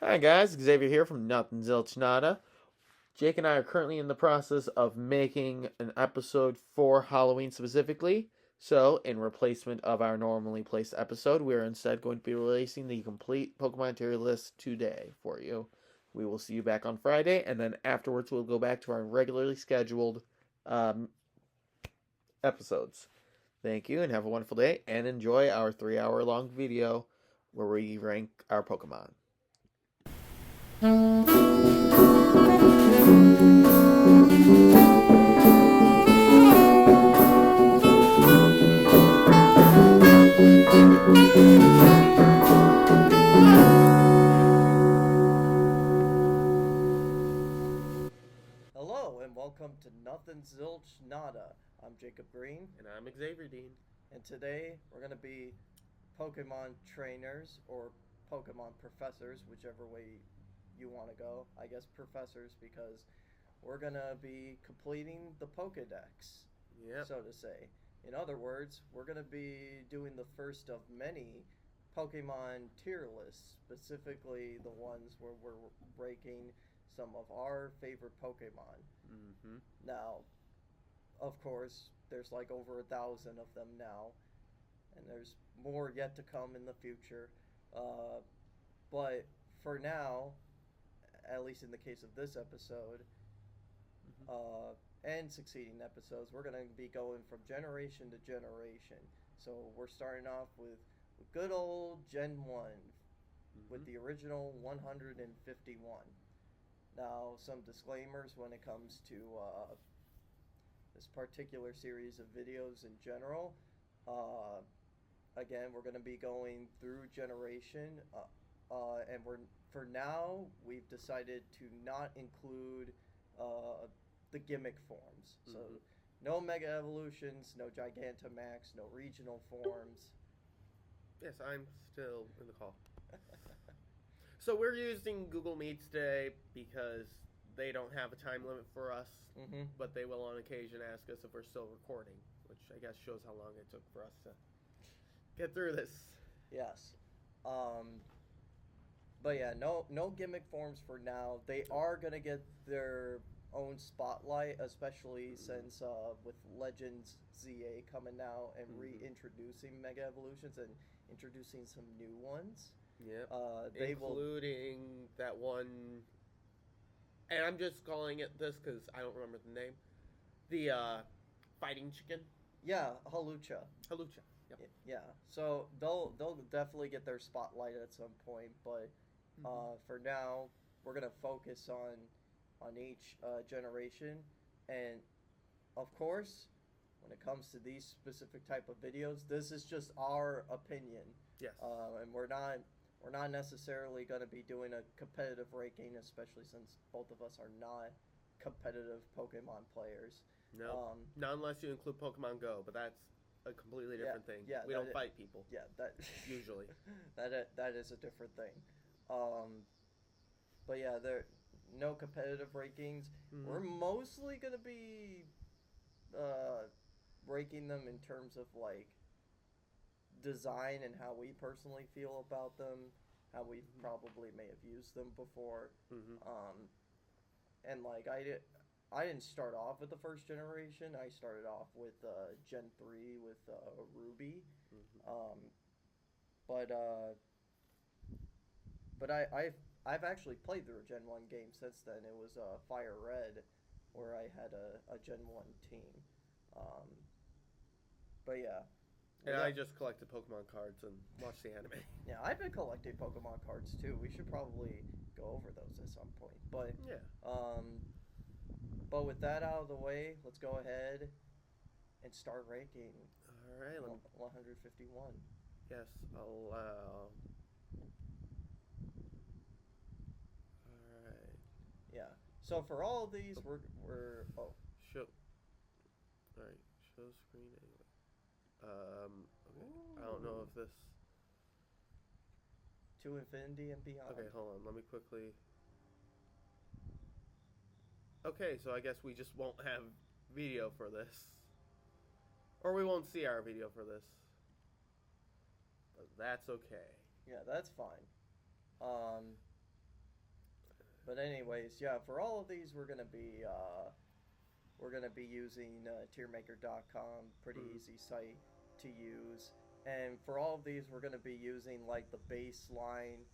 Hi guys, Xavier here from Nothing Zilch Nada. Jake and I are currently in the process of making an episode for Halloween specifically. So, in replacement of our normally placed episode, we are instead going to be releasing the complete Pokemon tier list today for you. We will see you back on Friday, and then afterwards we'll go back to our regularly scheduled um, episodes. Thank you, and have a wonderful day, and enjoy our 3 hour long video where we rank our Pokemon. Hello and welcome to Nothing Zilch Nada. I'm Jacob Green, And I'm Xavier Dean. and today we're going to be Pokemon trainers or Pokemon professors, whichever way you want to go. I guess professors because we're going to be completing the Pokedex, Yep. so to say. In other words, we're going to be doing the first of many Pokemon tier lists, specifically the ones where we're ranking some of our favorite Pokemon. Mm-hmm. Now, of course, there's like over 1,000 of them now, and there's more yet to come in the future. Uh, but for now, at least in the case of this episode, and succeeding episodes, we're going to be going from generation to generation. So we're starting off with good old Gen 1 with the original 151. Now, some disclaimers when it comes to this particular series of videos in general. Again, we're going to be going through generation, and for now we've decided to not include the gimmick forms. So, no Mega Evolutions, no Gigantamax, no regional forms. Yes, I'm still in the call. So we're using Google Meets today because they don't have a time limit for us, but they will on occasion ask us if we're still recording, which I guess shows how long it took for us to get through this. Yes. But yeah, no gimmick forms for now. They are gonna get their own spotlight, especially since with Legends ZA coming out and reintroducing Mega Evolutions and introducing some new ones. Yep. They including that one, and I'm just calling it this because I don't remember the name. The fighting chicken. Yeah, Halucha. Halucha. Yep. Yeah. So they'll definitely get their spotlight at some point, but for now we're gonna focus on each generation, and of course, when it comes to these specific type of videos, this is just our opinion. Yes. And we're not necessarily going to be doing a competitive ranking, especially since both of us are not competitive Pokemon players. No, not unless you include Pokemon Go, but that's a completely different thing. Yeah, we don't fight people. Yeah, that usually. that is a different thing. But yeah, there no competitive rankings. We're mostly gonna be ranking them in terms of like design and how we personally feel about them, how we probably may have used them before. And like I didn't start off with the first generation. I started off with Gen 3 with Ruby. But I've actually played through a Gen 1 game since then. It was Fire Red, where I had a Gen 1 team. But yeah. And I just collected Pokemon cards and watched the anime. Yeah, I've been collecting Pokemon cards too. We should probably go over those at some point. But yeah. But with that out of the way, let's go ahead and start ranking. All right. 151. Yes, allow. Alright. Yeah. So for all of these, we're Show. Alright, show screen anyway. Okay. I don't know if this. To infinity and beyond. Okay, hold on. Let me quickly. Okay, so I guess we just won't have video for this. Or we won't see our video for this. But that's okay. Yeah, that's fine. But anyways, yeah, for all of these, we're gonna be using tiermaker.com, pretty easy site to use. And for all of these, we're gonna be using like the baseline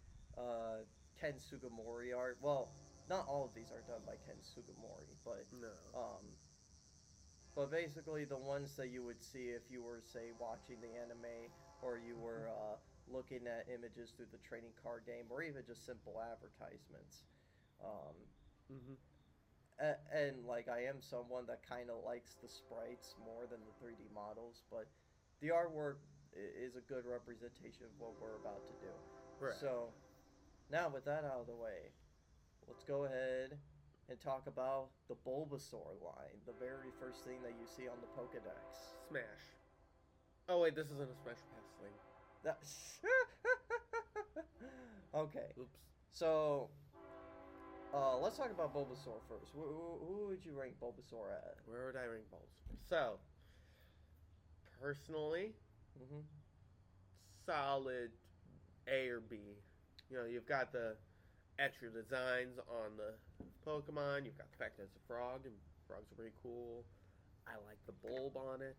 Ken Sugimori art. Well, not all of these are done by Ken Sugimori, No. But basically the ones that you would see if you were, say, watching the anime, or you were looking at images through the trading card game, or even just simple advertisements. Um, Mm-hmm. and like, I am someone that kind of likes the sprites more than the 3D models, but the artwork is a good representation of what we're about to do. Right. So now, with that out of the way, let's go ahead and talk about the Bulbasaur line, the very first thing that you see on the Pokedex. Smash. Oh wait, this isn't a Smash Pass thing. That... Okay. Oops. So, let's talk about Bulbasaur first. Who would you rank Bulbasaur at? Where would I rank Bulbasaur? So, personally, solid A or B. You know, you've got the extra designs on the Pokemon. You've got the fact that it's a frog, and frogs are pretty cool. I like the bulb on it.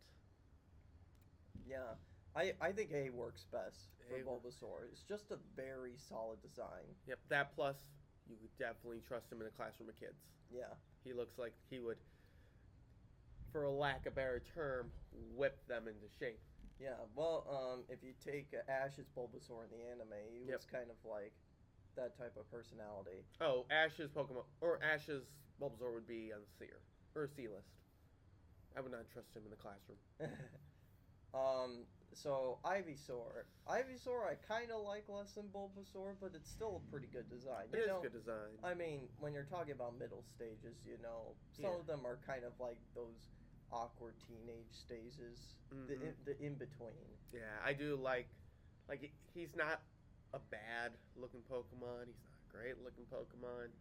Yeah, I think A works best for A- Bulbasaur. It's just a very solid design. Yep, that plus you could definitely trust him in a classroom of kids. Yeah. He looks like he would, for a lack of a better term, whip them into shape. Yeah, well, if you take Ash's Bulbasaur in the anime, he was kind of like that type of personality. Oh, Ash's Pokemon, or Ash's Bulbasaur would be on C or C list. I would not trust him in the classroom. So Ivysaur. Ivysaur I kind of like less than Bulbasaur, but it's still a pretty good design. It is a good design. I mean, when you're talking about middle stages, some of them are kind of like those awkward teenage stages, the in between. Yeah, I do like he's not a bad looking Pokemon. He's not a great looking Pokemon.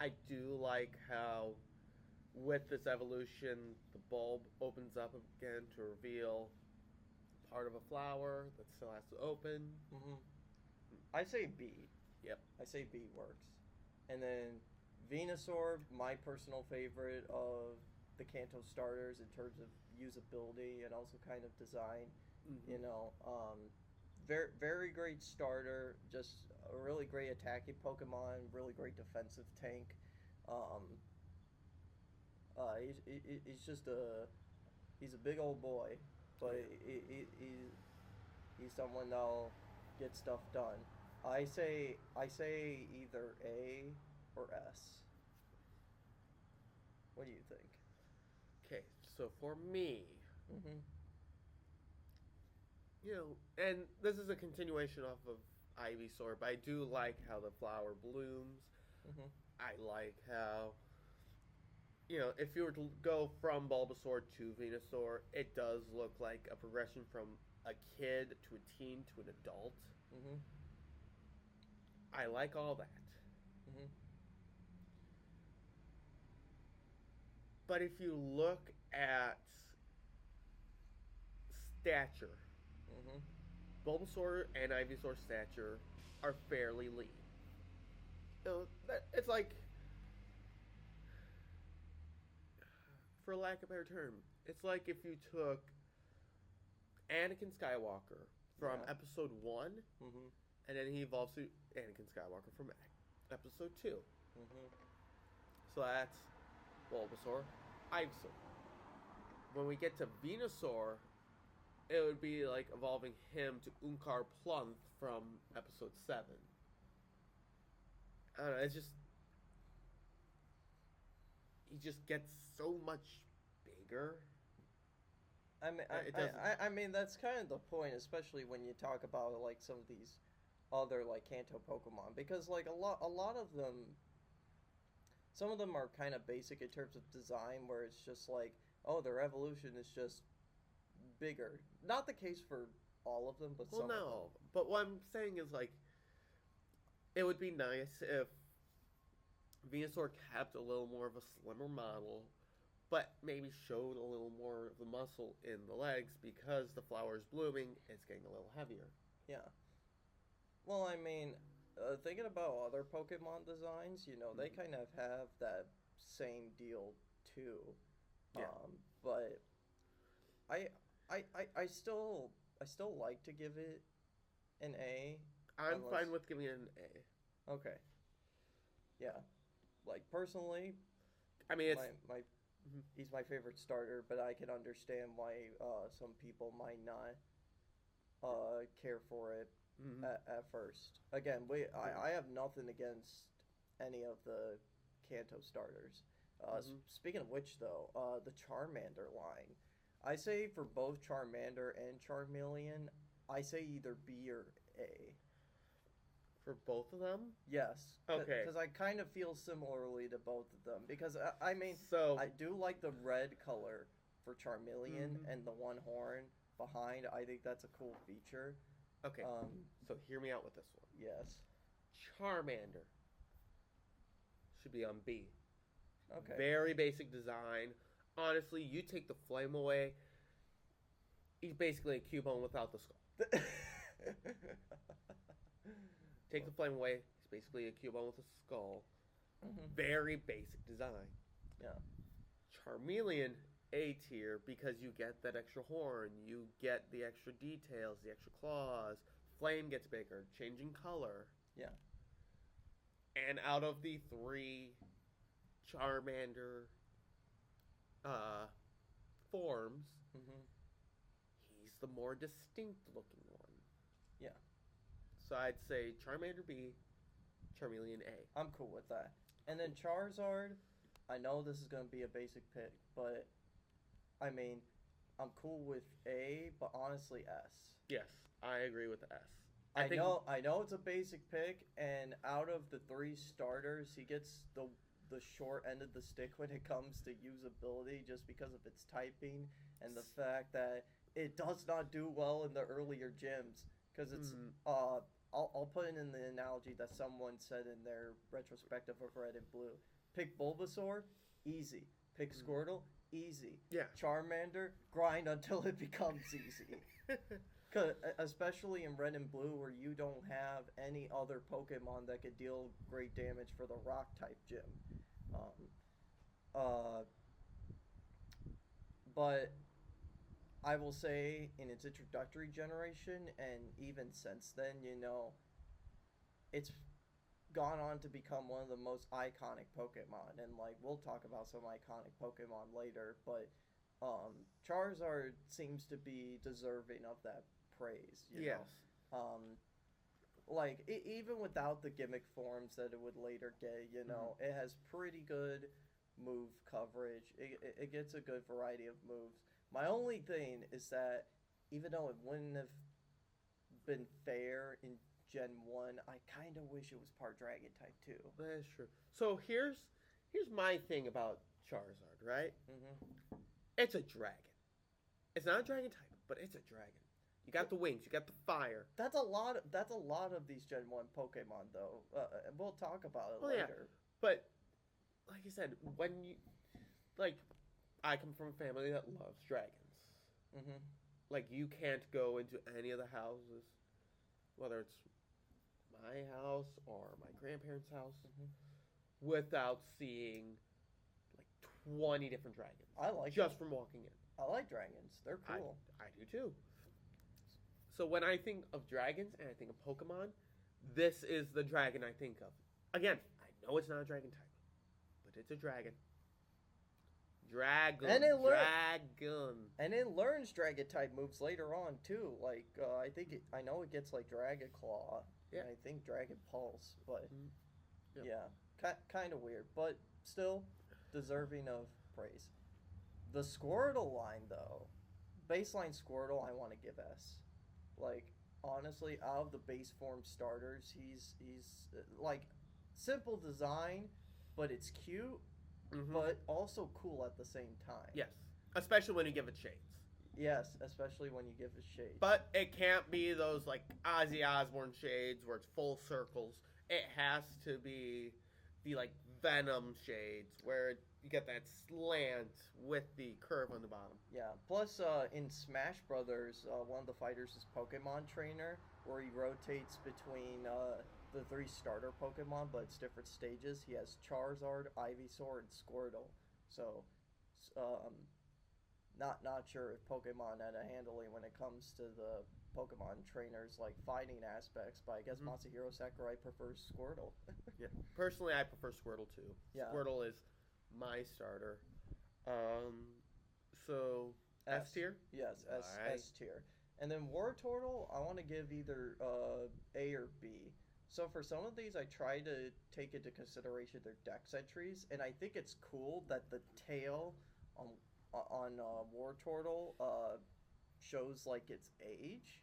I do like how with this evolution, the bulb opens up again to reveal part of a flower that still has to open. I say B. Yep. I say B works. And then Venusaur, my personal favorite of the Kanto starters in terms of usability and also kind of design. Very, very great starter, just a really great attacking Pokemon, really great defensive tank. He's a big old boy, but he's someone that'll get stuff done. I say either A or S. What do you think? Okay, so for me, and this is a continuation off of Ivysaur, but I do like how the flower blooms. I like how, if you were to go from Bulbasaur to Venusaur, it does look like a progression from a kid to a teen to an adult. I like all that. But if you look at stature, Bulbasaur and Ivysaur stature are fairly lean. It's like, for lack of a better term, it's like if you took Anakin Skywalker from episode 1, and then he evolves to Anakin Skywalker from episode 2. So that's Bulbasaur, Ivysaur. When we get to Venusaur, it would be like evolving him to Unkar Plunth from episode 7. I don't know, it's just... He just gets so much bigger. I mean, that's kind of the point, especially when you talk about like some of these other like Kanto Pokemon, because like a lot of them, some of them are kind of basic in terms of design, where it's just like, oh, their evolution is just bigger. Not the case for all of them, but some of them. But what I'm saying is, like, it would be nice if Venusaur kept a little more of a slimmer model, but maybe showed a little more of the muscle in the legs, because the flower is blooming, it's getting a little heavier. Yeah. Well, I mean, thinking about other Pokemon designs, they kind of have that same deal too. Yeah. But I, I still like to give it an A. I'm Unless- fine with giving it an A. Okay. Yeah. Like personally, I mean, it's my he's my favorite starter, but I can understand why some people might not care for it at first. Again, I have nothing against any of the Kanto starters. Speaking of which, though, the Charmander line, I say for both Charmander and Charmeleon, I say either B or A. for both of them. Yes. Okay. Because I kind of feel similarly to both of them. Because, I mean, So I do like the red color for Charmeleon and the one horn behind. I think that's a cool feature. okay. So hear me out with this one. Yes. Charmander should be on B. Okay. Very basic design. Honestly, you take the flame away, he's basically a Cubone without the skull. Take the flame away, he's basically a Cubone with a skull. Very basic design. Yeah. Charmeleon, A tier, because you get that extra horn, you get the extra details, the extra claws. Flame gets bigger, changing color. Yeah. And out of the three Charmander forms, he's the more distinct looking one. Yeah. So I'd say Charmander B, Charmeleon A. I'm cool with that. And then Charizard, I know this is going to be a basic pick, but I mean, I'm cool with A, but honestly S. Yes, I agree with S. I know it's a basic pick, and out of the three starters, he gets the short end of the stick when it comes to usability, just because of its typing and the fact that it does not do well in the earlier gyms. Because it's I'll put it in the analogy that someone said in their retrospective of Red and Blue. Pick Bulbasaur, easy. Pick Squirtle, easy. Yeah. Charmander, grind until it becomes easy. Especially in Red and Blue, where you don't have any other Pokemon that could deal great damage for the Rock type gym. But I will say, in its introductory generation, and even since then, it's gone on to become one of the most iconic Pokemon. And we'll talk about some iconic Pokemon later, but Charizard seems to be deserving of that praise. Yes. Even without the gimmick forms that it would later get, it has pretty good move coverage. It gets a good variety of moves. My only thing is that even though it wouldn't have been fair in Gen 1, I kind of wish it was part Dragon type too. That is true. So here's my thing about Charizard, right? It's a dragon. It's not a dragon type, but it's a dragon. You got the wings, you got the fire. That's a lot of these Gen 1 Pokemon, though. We'll talk about it later. Yeah. But, like I said, when you... I come from a family that loves dragons. You can't go into any of the houses, whether it's my house or my grandparents' house, without seeing, 20 different dragons. I like just from walking in. I like dragons. They're cool. I do too. So when I think of dragons and I think of Pokemon, this is the dragon I think of. Again, I know it's not a dragon type, but it's a dragon. Dragon. And it learns dragon type moves later on too. I know it gets Dragon Claw. Yeah. And I think Dragon Pulse, but yeah, kind of weird, but still deserving of praise. The Squirtle line, though, baseline Squirtle, I want to give S. Honestly, out of the base form starters, he's simple design, but it's cute, but also cool at the same time. Yes, especially when you give it shades. Yes, especially when you give it shades. But it can't be those Ozzy Osbourne shades where it's full circles. It has to be the Venom shades where you get that slant with the curve on the bottom. Yeah. Plus, in Smash Brothers, one of the fighters is Pokemon Trainer, where he rotates between the three starter Pokemon, but it's different stages. He has Charizard, Ivysaur, and Squirtle. So, not sure if Pokemon had a handling when it comes to the Pokemon trainers like fighting aspects, but I guess Masahiro Sakurai prefers Squirtle. Yeah. Personally, I prefer Squirtle too. Yeah. Squirtle is my starter. So S tier? Yes, Alright. S tier. And then Wartortle, I want to give either A or B. So for some of these, I try to take into consideration their dex entries, and I think it's cool that the tail on Wartortle shows like its age.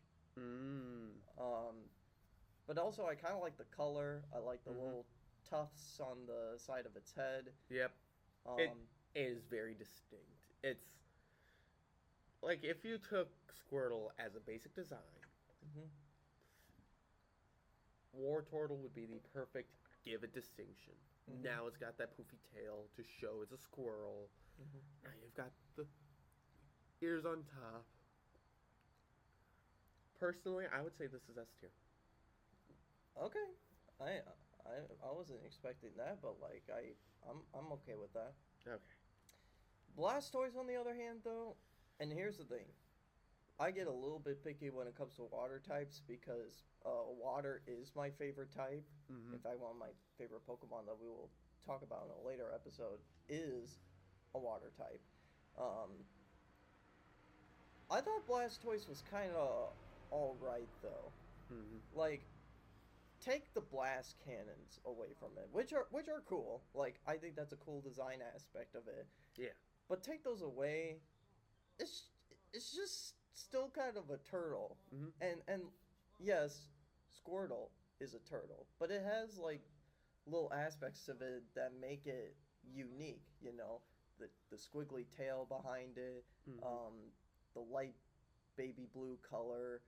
But also I kind of like the color. I like the little tufts on the side of its head. Yep. It is very distinct. It's like if you took Squirtle as a basic design, Wartortle would be the perfect give it distinction. Now it's got that poofy tail to show it's a squirrel. Now you've got the ears on top. Personally, I would say this is S tier. Okay, I wasn't expecting that, but like I'm okay with that. Okay. Blastoise, on the other hand, though, and here's the thing, I get a little bit picky when it comes to water types because water is my favorite type. In fact, one of my favorite Pokemon that we will talk about in a later episode is a water type. I thought Blastoise was kind of alright, though. Like, take the blast cannons away from it, which are cool. Like, I think that's a cool design aspect of it. Yeah. But take those away, it's just still kind of a turtle. And yes, Squirtle is a turtle, but it has like little aspects of it that make it unique. You know, the squiggly tail behind it, the light baby blue color,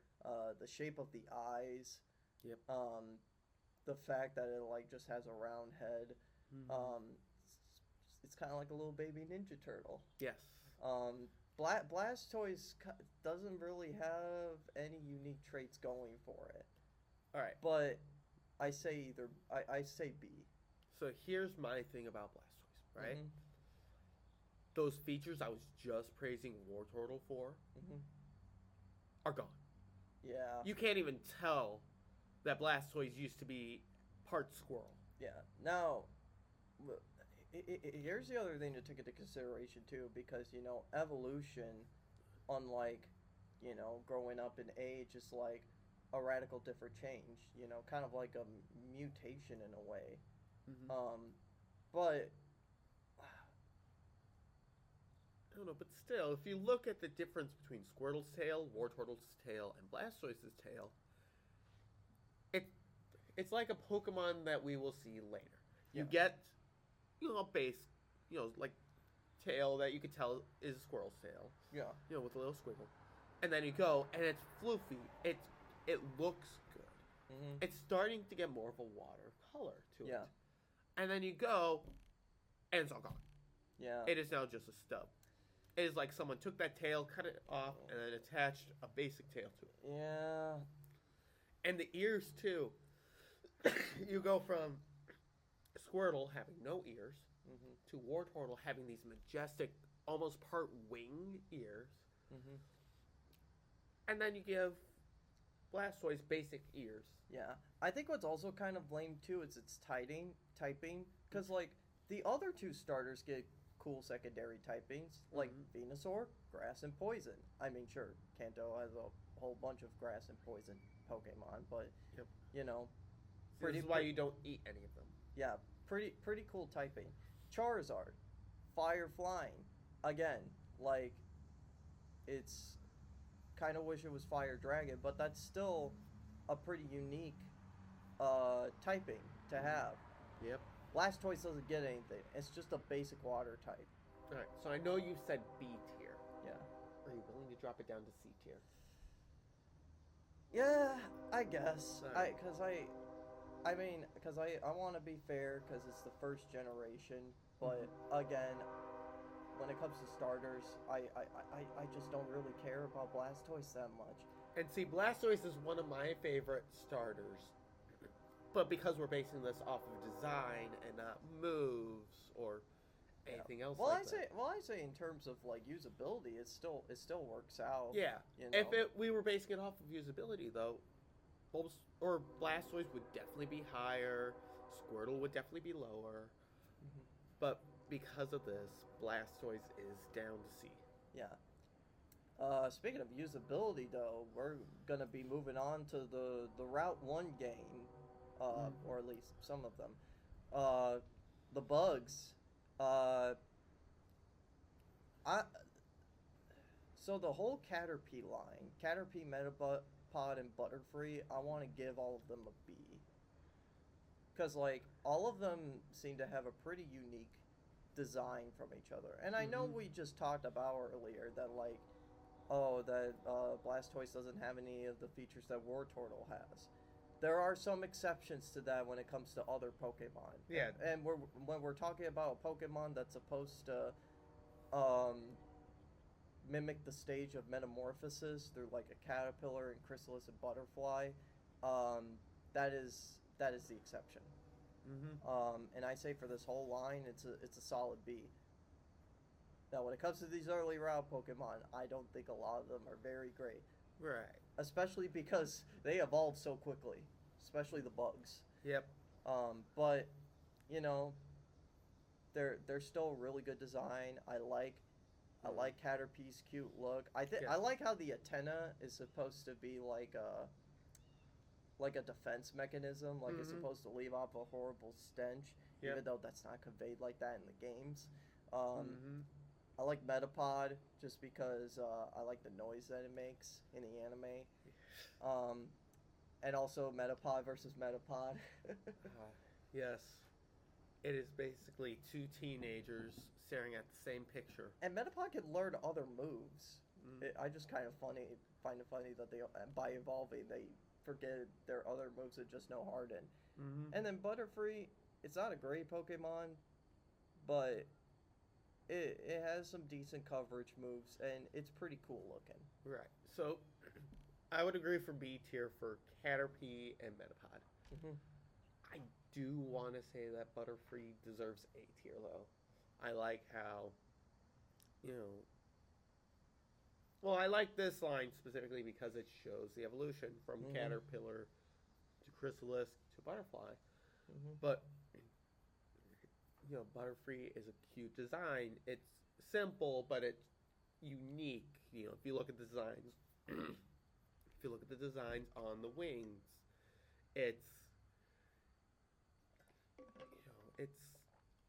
the shape of the eyes. Yep. The fact that it like just has a round head. It's kind of like a little baby Ninja Turtle. Yes. Blastoise doesn't really have any unique traits going for it. All right. But I say I say B. So here's my thing about Blastoise, right? Those features I was just praising Wartortle for are gone. Yeah. You can't even tell that Blastoise used to be part squirrel. Yeah. Now, here's the other thing to take into consideration too, because you know evolution, unlike growing up in age, is like a radical different change. You know, kind of like a mutation in a way. But I don't know, but still, if you look at the difference between Squirtle's tail, Wartortle's tail, and Blastoise's tail, it's like a Pokemon that we will see later. You get, a base, like tail that you could tell is a squirrel's tail. Yeah. With a little squiggle. And then you go, and it's floofy. It looks good. It's starting to get more of a water color to it. And then you go, and it's all gone. Yeah. It is now just a stub. It is like someone took that tail, cut it off, and then attached a basic tail to it. Yeah. And the ears, too. You go from Squirtle having no ears to Wartortle having these majestic, almost part wing ears. And then you give Blastoise basic ears. Yeah. I think what's also kind of lame, too, is its typing. Because, like, the other two starters get cool secondary typings, like Venusaur, grass and poison. I mean, sure, Kanto has a whole bunch of grass and poison Pokemon, but, This is why you don't eat any of them. Yeah, pretty cool typing. Charizard, fire flying. Again, like, it's kind of wish it was fire dragon, but that's still a pretty unique typing to have. Yep. Blastoise doesn't get anything. It's just a basic water type. Alright, so I know you said B tier. Yeah. Are you willing to drop it down to C tier? Yeah, I guess. Right. Because I want to be fair because it's the first generation. But again, when it comes to starters, I just don't really care about Blastoise that much. And see, Blastoise is one of my favorite starters but because we're basing this off of design and not moves or anything else Well, like that. I say in terms of like usability, it still works out. Yeah. You know? If we were basing it off of usability, though, or Blastoise would definitely be higher. Squirtle would definitely be lower. Mm-hmm. But because of this, Blastoise is down to C. Yeah. Speaking of usability, though, we're gonna be moving on to the Route 1 game, or at least some of them. The bugs. I So the whole Caterpie line, Caterpie, Metapod, and Butterfree, I want to give all of them a B. Because, like, all of them seem to have a pretty unique design from each other. And I know we just talked about earlier that, like, that Blastoise doesn't have any of the features that Wartortle has. There are some exceptions to that when it comes to other Pokemon. Yeah. And when we're talking about a Pokemon that's supposed to mimic the stage of metamorphosis through like a caterpillar and chrysalis and butterfly, that is the exception. And I say for this whole line, it's a solid B. Now, when it comes to these early route Pokemon, I don't think a lot of them are very great. Right. Especially because they evolve so quickly, especially the bugs. Yep. But you know, they're still a really good design. I like Caterpie's cute look. I like how the antenna is supposed to be like a defense mechanism, like it's supposed to leave off a horrible stench, even though that's not conveyed like that in the games. I like Metapod just because I like the noise that it makes in the anime. And also Metapod versus Metapod. Yes. It is basically two teenagers staring at the same picture. And Metapod can learn other moves. I just find it funny that they, by evolving, they forget their other moves and just know Harden. And then Butterfree, it's not a great Pokemon, but it has some decent coverage moves, and it's pretty cool looking. Right. So, I would agree for B tier for Caterpie and Metapod. I do want to say that Butterfree deserves A tier, though. I like how, well, I like this line specifically because it shows the evolution from Caterpillar to Chrysalis to Butterfly. But, Butterfree is a cute design. It's simple, but it's unique. If you look at the designs, on the wings, it's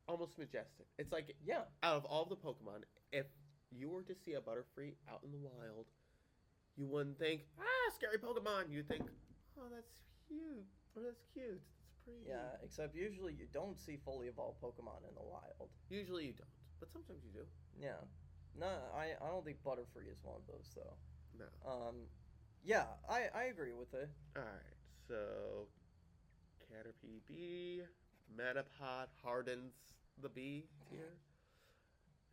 almost majestic. It's like, out of all the Pokemon, if you were to see a Butterfree out in the wild, you wouldn't think, scary Pokemon. You'd think, oh, that's cute. Oh, that's cute. That's pretty. Yeah, except usually you don't see fully evolved Pokemon in the wild. Usually you don't, but sometimes you do. Yeah. No, I don't think Butterfree is one of those, though. No. Yeah, I agree with it. Alright, so Caterpie B, Metapod hardens the B tier,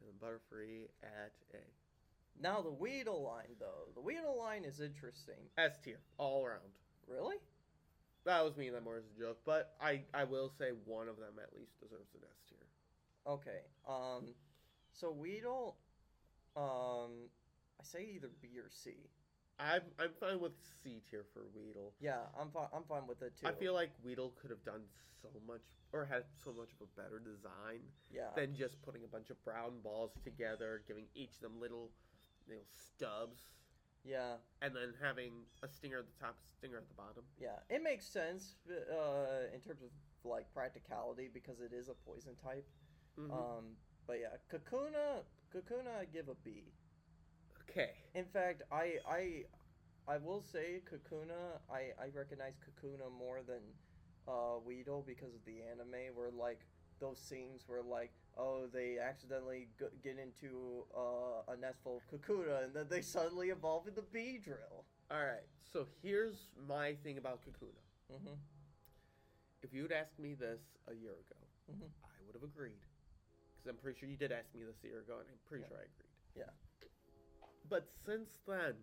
and Butterfree at A. Now the Weedle line, though. The Weedle line is interesting. S tier, all around. Really? That was me, that more as a joke, but I will say one of them at least deserves an S tier. Okay, so Weedle, I say either B or C. I'm fine with C tier for Weedle. Yeah, I'm fine with it too. I feel like Weedle could have done so much, or had so much of a better design than just putting a bunch of brown balls together, giving each of them little stubs. Yeah. And then having a stinger at the top, a stinger at the bottom. Yeah, it makes sense in terms of like practicality because it is a poison type. But yeah, Kakuna, I give a B. Okay. In fact, I will say Kakuna, I recognize Kakuna more than Weedle because of the anime where like those scenes where like, oh, they accidentally get into a nest full of Kakuna and then they suddenly evolve into Beedrill. Alright, so here's my thing about Kakuna. If you had asked me this a year ago, I would have agreed. Because I'm pretty sure you did ask me this a year ago, and I'm pretty sure I agreed. Yeah. But since then,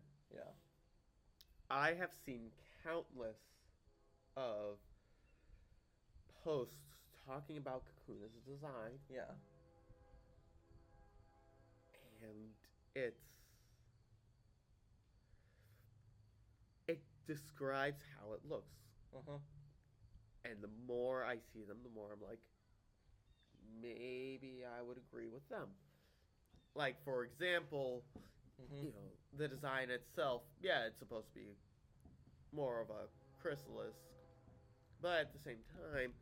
I have seen countless of posts talking about Kakuna's design, Yeah. and it describes how it looks. Uh-huh. And the more I see them, the more I'm like, maybe I would agree with them. Like, for example, Mm-hmm. the design itself, yeah, it's supposed to be more of a chrysalis, but at the same time,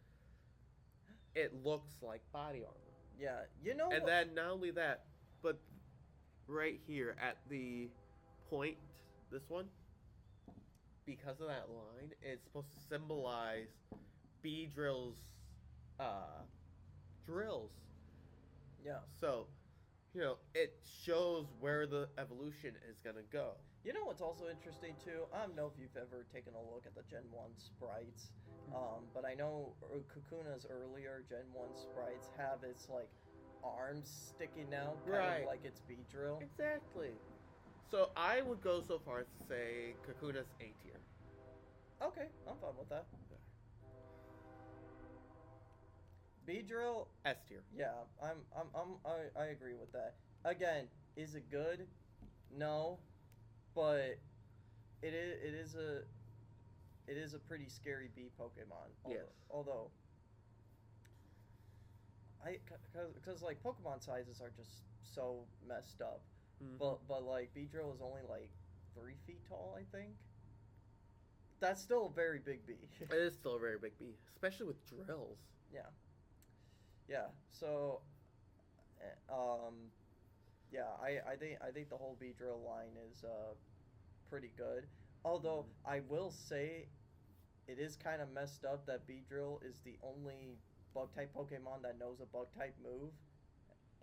it looks like body armor. Yeah. And then not only that, but right here at the point, this one, because of that line, it's supposed to symbolize Beedrill's drills. Yeah. So, it shows where the evolution is going to go. You know what's also interesting too? I don't know if you've ever taken a look at the Gen 1 sprites, but I know Kakuna's earlier Gen 1 sprites have its like arms sticking out, kind of like its Beedrill. Exactly. So I would go so far as to say Kakuna's A tier. Okay, I'm fine with that. Beedrill S tier. Yeah, I agree with that. Again, is it good? No, but it is a pretty scary bee Pokemon. Yes. Although because like Pokemon sizes are just so messed up. Mm-hmm. But like Beedrill is only like 3 feet tall, I think. That's still a very big bee. It is still a very big bee, especially with drills. Yeah. Yeah. So, yeah, I think the whole Beedrill line is pretty good. Although I will say, it is kind of messed up that Beedrill is the only bug type Pokemon that knows a bug type move,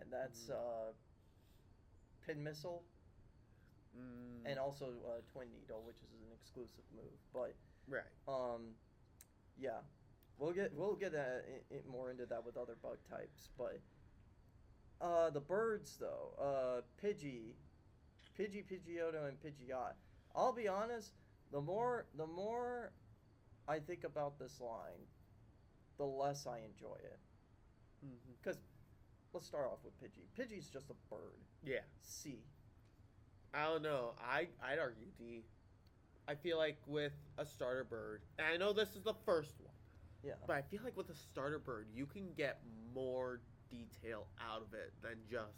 and that's Pin Missile, and also Twin Needle, which is an exclusive move. But yeah, we'll get more into that with other bug types. But the birds though, Pidgeotto, and Pidgeot. I'll be honest, the more I think about this line, the less I enjoy it. Because let's start off with Pidgey. Pidgey's just a bird. Yeah. C. I don't know. I'd argue D. I feel like with a starter bird, and I know this is the first one. Yeah. But I feel like with a starter bird, you can get more detail out of it than just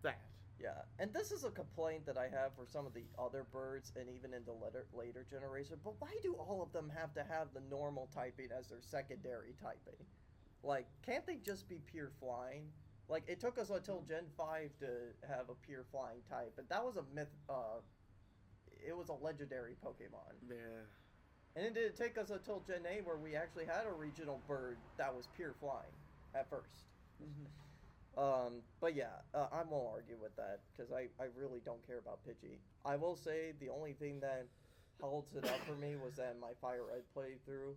that. Yeah, and this is a complaint that I have for some of the other birds and even in the later generation. But why do all of them have to have the normal typing as their secondary typing? Like, can't they just be pure flying? Like, it took us until Gen 5 to have a pure flying type, but that was a myth. It was a legendary Pokemon. Yeah. And it didn't take us until Gen 8 where we actually had a regional bird that was pure flying at first. But yeah, I won't argue with that because I really don't care about Pidgey. I will say the only thing that holds it up for me was that my Fire Red playthrough,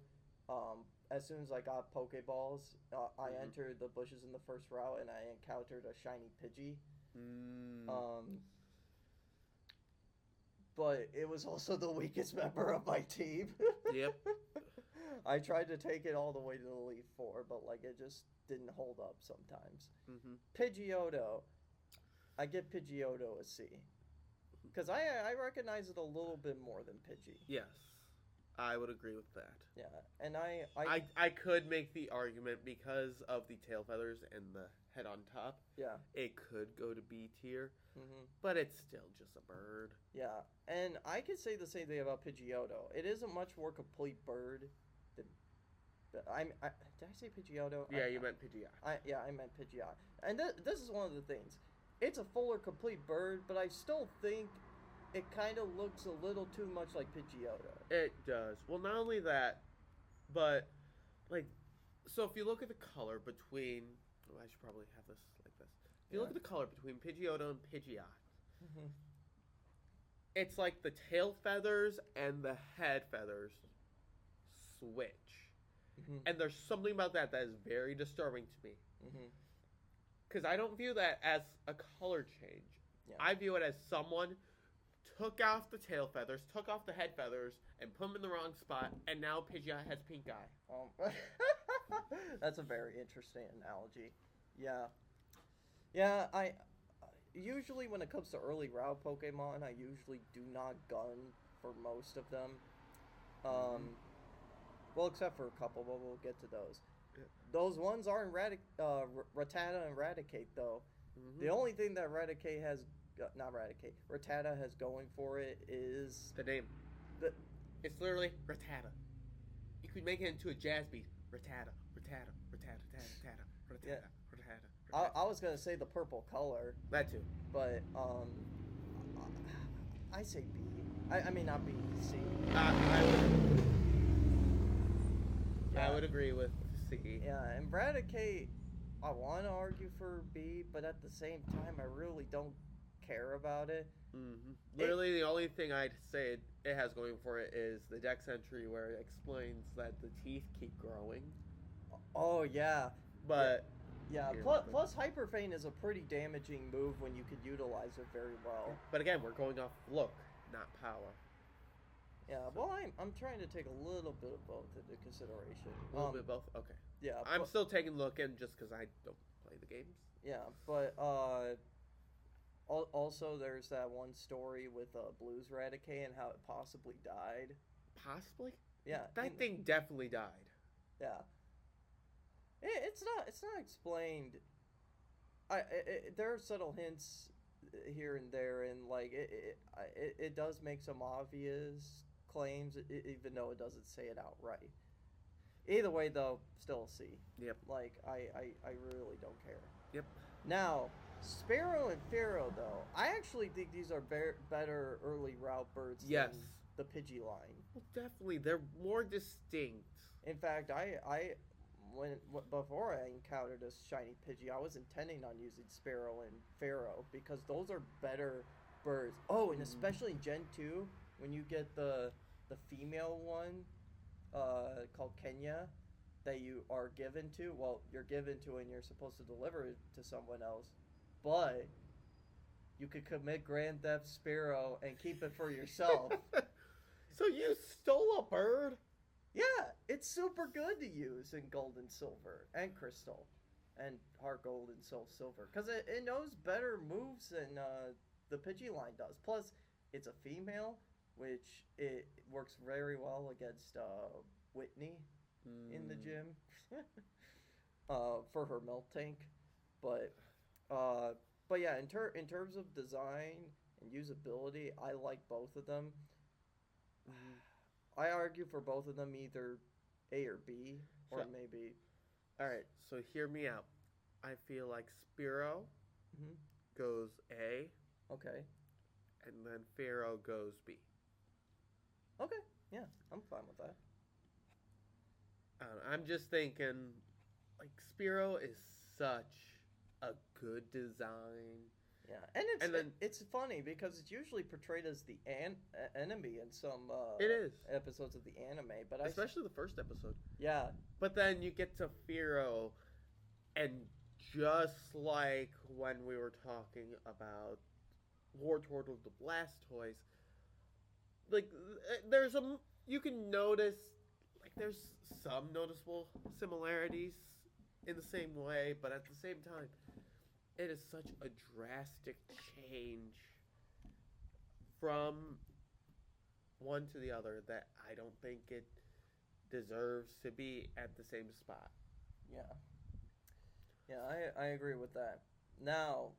as soon as I got Pokeballs, I entered the bushes in the first route and I encountered a shiny Pidgey. But it was also the weakest member of my team. Yep. I tried to take it all the way to the Elite Four, but like it just didn't hold up sometimes. Pidgeotto, I give Pidgeotto a C, because I recognize it a little bit more than Pidgey. Yes, I would agree with that. Yeah, and I could make the argument because of the tail feathers and the head on top. Yeah, it could go to B tier, but it's still just a bird. Yeah, and I could say the same thing about Pidgeotto. It is a much more complete bird. Did I say Pidgeotto? Yeah, you meant Pidgeot. I meant Pidgeot. And this is one of the things. It's a fuller, complete bird, but I still think it kind of looks a little too much like Pidgeotto. It does. Well, not only that, but, like, so if you look at the color between... Oh, I should probably have this like this. If you look at the color between Pidgeotto and Pidgeot, it's like the tail feathers and the head feathers switch. And there's something about that is very disturbing to me. Because I don't view that as a color change. Yeah. I view it as someone took off the tail feathers, took off the head feathers, and put them in the wrong spot, and now Pidgeot has pink eye. That's a very interesting analogy. Yeah. Yeah, I usually when it comes to early route Pokemon, I usually do not gun for most of them. Well, except for a couple, but we'll get to those. Yeah. Those ones are Rattata and Raticate, though. Mm-hmm. The only thing that Rattata has going for it is the name. It's literally Rattata. You could make it into a jazz beat. Rattata, Rattata, Rattata, Rattata, Rattata, Yeah. Rattata. I was gonna say the purple color, That too. but I say B. I mean not B, C. I would agree with C. Yeah, and Raticate, I want to argue for B, but at the same time, I really don't care about it. Mm-hmm. Literally, the only thing I'd say it has going for it is the Dex entry where it explains that the teeth keep growing. Oh, yeah. But... Yeah, plus Hyper Feint is a pretty damaging move when you could utilize it very well. But again, we're going off look, not power. Yeah, well, I'm trying to take a little bit of both into consideration. A little bit of both? Okay. Yeah. I'm still taking a look in just because I don't play the games. Yeah, but also there's that one story with Blues Raticate and how it possibly died. Possibly? Yeah. That thing definitely died. Yeah. It's not explained. There are subtle hints here and there, and like it does make some obvious claims, even though it doesn't say it outright. Either way, though, still a C. Yep. Like I really don't care. Yep. Now, Sparrow and Pharaoh, though, I actually think these are better early route birds than the Pidgeline. Well, definitely, they're more distinct. In fact, before I encountered this shiny Pidgey, I was intending on using Sparrow and Pharaoh because those are better birds. Oh, and especially in Gen 2, when you get the female one called Kenya that you are given to, well, you're given to and you're supposed to deliver it to someone else, but you could commit Grand Theft Sparrow and keep it for yourself. So you stole a bird? Yeah, it's super good to use in Gold and Silver and Crystal and Heart Gold and Soul Silver because it knows better moves than the Pidgeline does. Plus, it's a female, which it works very well against Whitney in the gym for her milk tank. But yeah, in terms of design and usability, I like both of them. I argue for both of them, either A or B, or maybe. All right. So hear me out. I feel like Spearow goes A. Okay. And then Pharaoh goes B. Okay. Yeah, I'm fine with that. I'm just thinking, like, Spearow is such a good design. Yeah, and it's funny because it's usually portrayed as the enemy in some episodes of the anime, but especially the first episode. Yeah, but then you get to Pharaoh, and just like when we were talking about Wartortle of the Blastoise, like you can notice like there's some noticeable similarities in the same way, but at the same time, it is such a drastic change from one to the other that I don't think it deserves to be at the same spot. Yeah. Yeah, I agree with that. Now,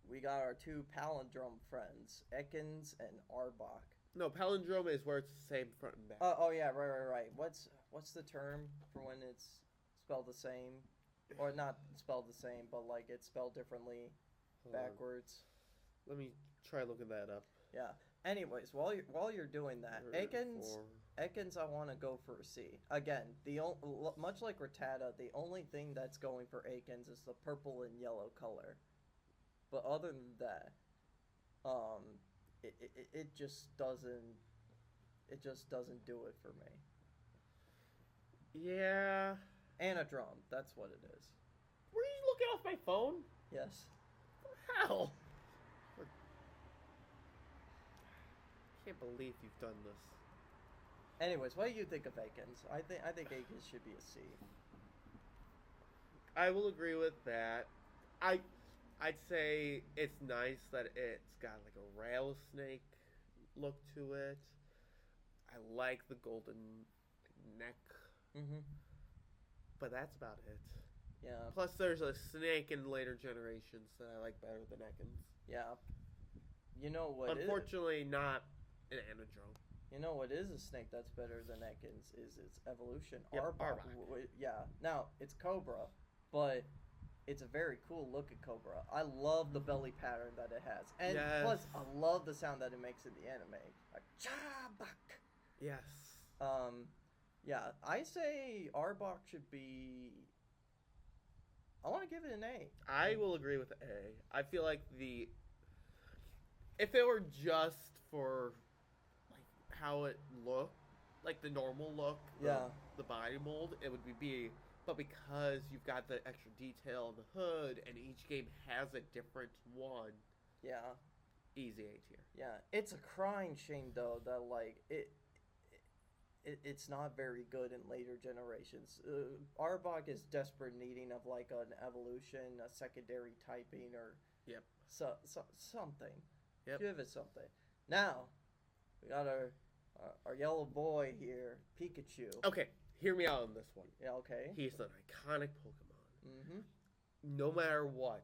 we got our two palindrome friends, Ekans and Arbok. No, palindrome is where it's the same front and back. Oh yeah, right. What's the term for when it's spelled the same? Or not spelled the same, but like it's spelled differently backwards. Let me try looking that up. Yeah. Anyways, while you're doing that, Ekans, I want to go for a C. Again, much like Rattata, the only thing that's going for Ekans is the purple and yellow color. But other than that, it just doesn't do it for me. Yeah. Anadrome, that's what it is. Were you looking off my phone? Yes. How? can't believe you've done this. Anyways, what do you think of Akins? I think Akins should be a C. I will agree with that. I'd say it's nice that it's got like a rattlesnake look to it. I like the golden neck, Mm-hmm. but that's about it. Yeah. Plus, there's a snake in later generations that I like better than Ekans. Yeah. You know what? Unfortunately, not an anadrome. You know what is a snake that's better than Ekans is its evolution. Yep, Arbok. Arbok. Yeah. Now it's Cobra, but it's a very cool looking Cobra. I love the belly pattern that it has, and Yes. plus I love the sound that it makes in the anime. Like Chabak. Yes. Yeah. I say Arbok should be. I want to give it an A. I will agree with A. I feel like if it were just for like how it looked, like the normal look, the body mold, it would be B. But because you've got the extra detail in the hood, and each game has a different one, Yeah. easy A tier. Yeah. It's a crying shame though that like it's not very good in later generations. Arbok is desperate needing of like an evolution, a secondary typing, or Yep. something. Yep. Give it something. Now, we got our yellow boy here, Pikachu. Okay, hear me out on this one. Yeah. Okay. He's an iconic Pokemon. Mm-hmm. No matter what,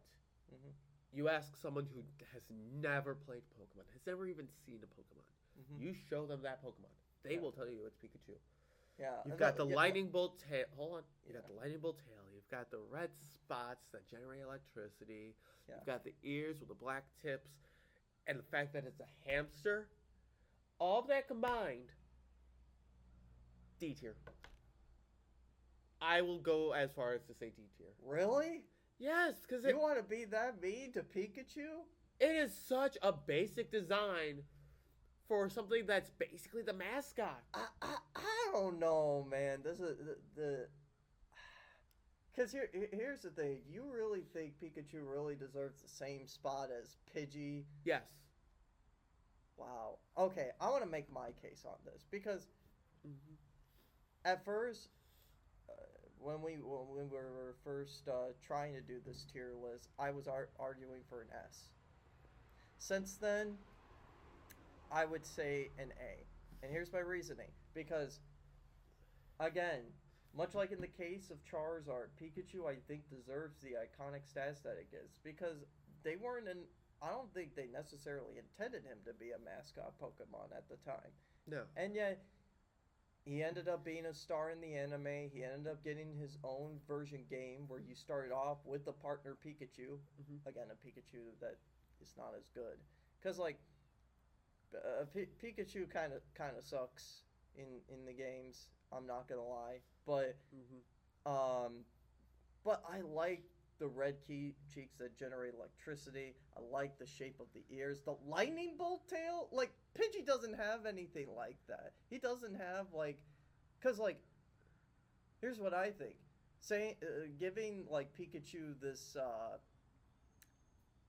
Mm-hmm. you ask someone who has never played Pokemon, has never even seen a Pokemon, Mm-hmm. you show them that Pokemon, they will tell you it's Pikachu. Yeah. You've got the yeah, lightning bolt tail. Hold on. You've got Yeah. the lightning bolt tail. You've got the red spots that generate electricity. Yeah. You've got the ears with the black tips, and the fact that it's a hamster. All of that combined, D tier. I will go as far as to say D tier. Really? Yes, because You want to be that mean to Pikachu? it is such a basic design for something that's basically the mascot. I don't know, man. This is the because here's the thing. You really think Pikachu really deserves the same spot as Pidgey? Yes. Wow. Okay, I want to make my case on this because Mm-hmm. at first, when we were first trying to do this tier list, I was arguing for an S. Since then, I would say an A. And here's my reasoning. Because, again, much like in the case of Charizard, Pikachu, I think, deserves the iconic status that it gets. Because they weren't in. I don't think they necessarily intended him to be a mascot Pokemon at the time. No. And yet, he ended up being a star in the anime. He ended up getting his own version game where you started off with the partner Pikachu. Mm-hmm. Again, a Pikachu that is not as good. Because, like, Pikachu kind of sucks in the games. I'm not gonna lie, but Mm-hmm. but I like the red cheeks that generate electricity. I like the shape of the ears. The lightning bolt tail, like Pidgey doesn't have anything like that. He doesn't have like, cause like, here's what I think. Giving like Pikachu this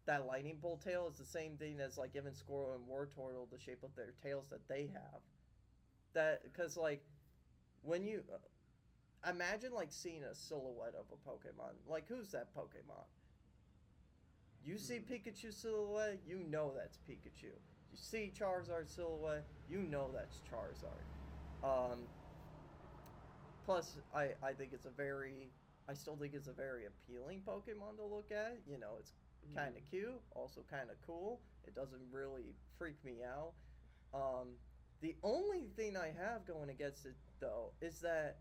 that lightning bolt tail is the same thing as like giving Squirtle and Wartortle the shape of their tails that they have. That because like when you imagine like seeing a silhouette of a Pokemon, like who's that Pokemon? You see Pikachu silhouette, you know that's Pikachu. You see Charizard silhouette, you know that's Charizard. Plus, I think it's I still think it's a very appealing Pokemon to look at. You know, it's kind of cute, also kind of cool. It doesn't really freak me out. The only thing I have going against it, though, is that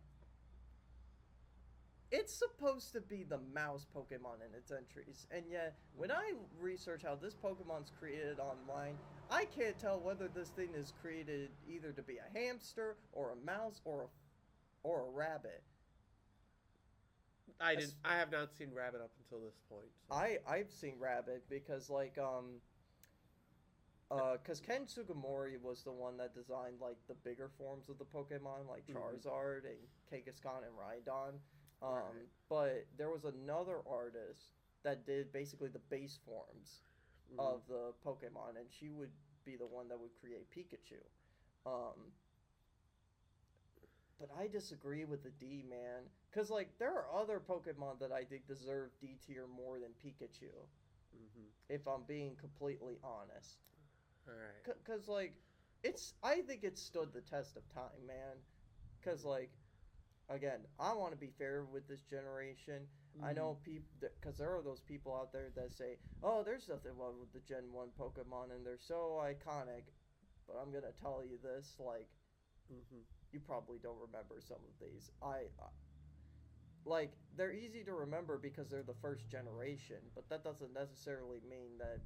it's supposed to be the mouse Pokemon in its entries, and yet when I research how this Pokemon's created online, I can't tell whether this thing is created either to be a hamster or a mouse or a rabbit. I have not seen Rabbit up until this point. So. I've seen rabbit because like because Ken Sugimori was the one that designed like the bigger forms of the Pokemon like Charizard and Kangaskhan and Rhydon. Right. But there was another artist that did basically the base forms of the Pokemon, and she would be the one that would create Pikachu. Um, but I disagree with the D, man. Because, like, there are other Pokemon that I think deserve D tier more than Pikachu. Mm-hmm. If I'm being completely honest. All right. Because, like, I think it stood the test of time, man. Because, like, again, I want to be fair with this generation. Mm-hmm. I know people, because there are those people out there that say, oh, there's nothing wrong with the Gen 1 Pokemon and they're so iconic. But I'm going to tell you this, like, Mm-hmm. you probably don't remember some of these. Like, they're easy to remember because they're the first generation, but that doesn't necessarily mean that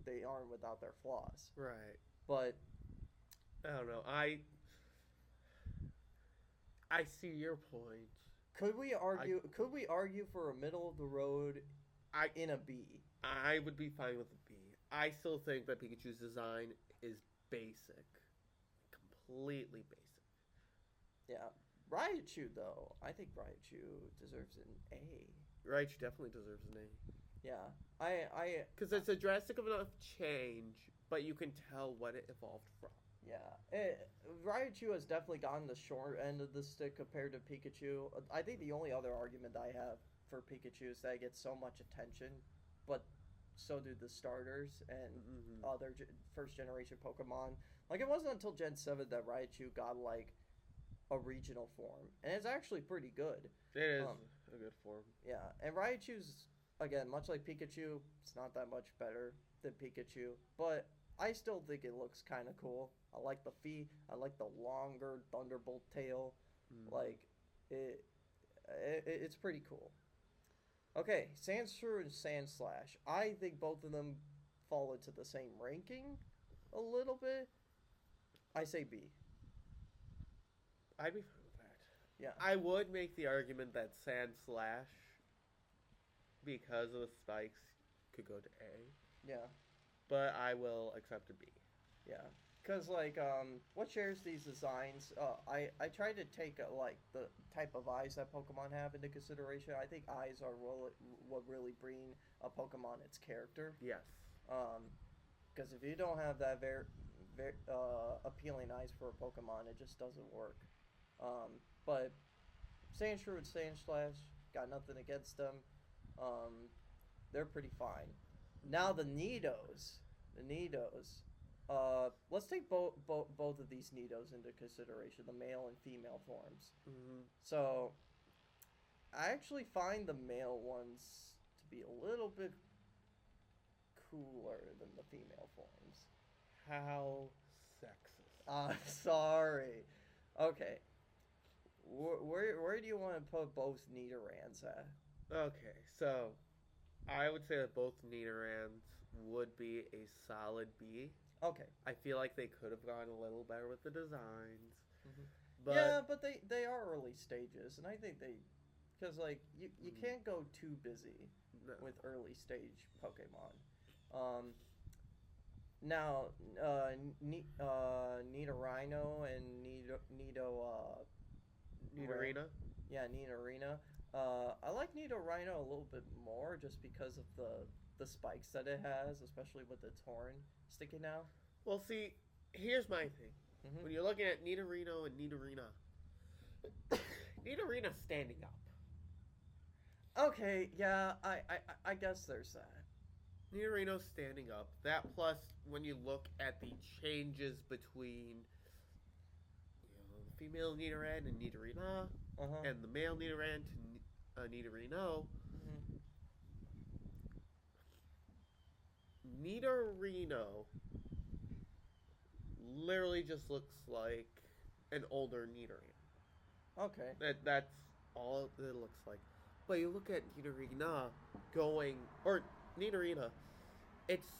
they aren't without their flaws. Right. But I don't know. I see your point. could we argue? Could we argue for a middle of the road? In a B. I would be fine with a B. I still think that Pikachu's design is basic, completely basic. Yeah, Raichu though. I think Raichu deserves an A. Raichu definitely deserves an A. Yeah, because it's a drastic enough change, but you can tell what it evolved from. Yeah, Raichu has definitely gotten the short end of the stick compared to Pikachu. I think the only other argument I have for Pikachu is that it gets so much attention, but so do the starters and other first generation Pokemon. Like, it wasn't until Gen 7 that Raichu got, like, a regional form, and it's actually pretty good. It is a good form. Yeah, and Raichu's, again, much like Pikachu, it's not that much better than Pikachu, but I still think it looks kind of cool. I like the feet. I like the longer Thunderbolt tail. Like, it's pretty cool. Okay, Sandshrew and Sandslash. I think both of them fall into the same ranking a little bit. I say B. I'd be fine with that. Yeah. I would make the argument that Sandslash, because of the spikes, could go to A. Yeah. But I will accept a B. Yeah. Because, like, what shares these designs? I tried to take, like, the type of eyes that Pokemon have into consideration. I think eyes are what really bring a Pokemon its character. Yes. Because if you don't have that very appealing eyes for a Pokemon, it just doesn't work. But Sandshrew and Sandslash, got nothing against them. They're pretty fine. Now the Nidos. Let's take both of these Nidos into consideration, the male and female forms. Mm-hmm. So, I actually find the male ones to be a little bit cooler than the female forms. How sexist. Sorry. Okay. Where do you want to put both Nidorans at? Okay, so I would say that both Nidorans would be a solid B. Okay. I feel like they could have gone a little better with the designs. Mm-hmm. But yeah, but they are early stages, and I think because, like, you can't go too busy with early stage Pokemon. Now, Nidorino and Nidorina? Yeah, Nidorina. I like Nidorino a little bit more just because of the spikes that it has, especially with its horn sticking out. Well, see, here's my thing. Mm-hmm. When you're looking at Nidorino and Nidorina, Nidorina's standing up. Okay, yeah, I guess there's that. Nidorino's standing up. That plus, when you look at the changes between the female Nidoran and Nidorina, and the male Nidoran to Nidorino, Nidorino literally just looks like an older Nidoran. Okay. That's all it looks like. But you look at Nidorina Nidorina, it's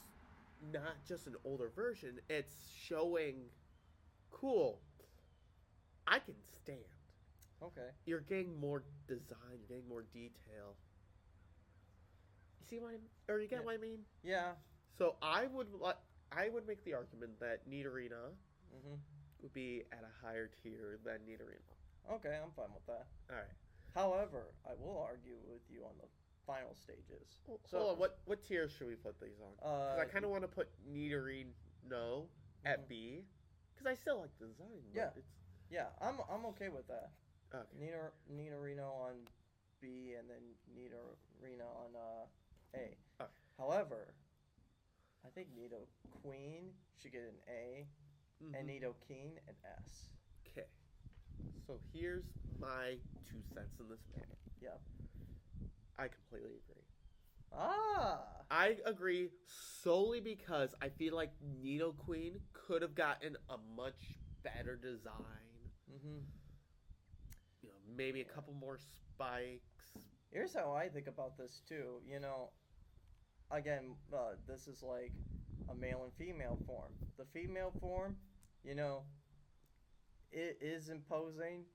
not just an older version, it's showing, cool, I can stand. Okay. You're getting more design, you're getting more detail. You see what or you get what I mean? Yeah. So I would make the argument that Nidorina would be at a higher tier than Nidorina. Okay, I'm fine with that. All right. However, I will argue with you on the final stages. So hold on, what tier should we put these on? 'Cause I kind of want to put Nidorina no at B, because I still like the design. Yeah. But it's I'm okay with that. okay. Nidorino on B and then Nidorino on A. Okay. However, I think Nido Queen should get an A and Nido King an S. Okay. So here's my 2 cents in this matter. Yep. I completely agree. Ah. I agree solely because I feel like Nidoqueen could have gotten a much better design. Mm-hmm. You know, maybe a couple more spikes. Here's how I think about this too. Again, this is like a male and female form. The female form, it is imposing,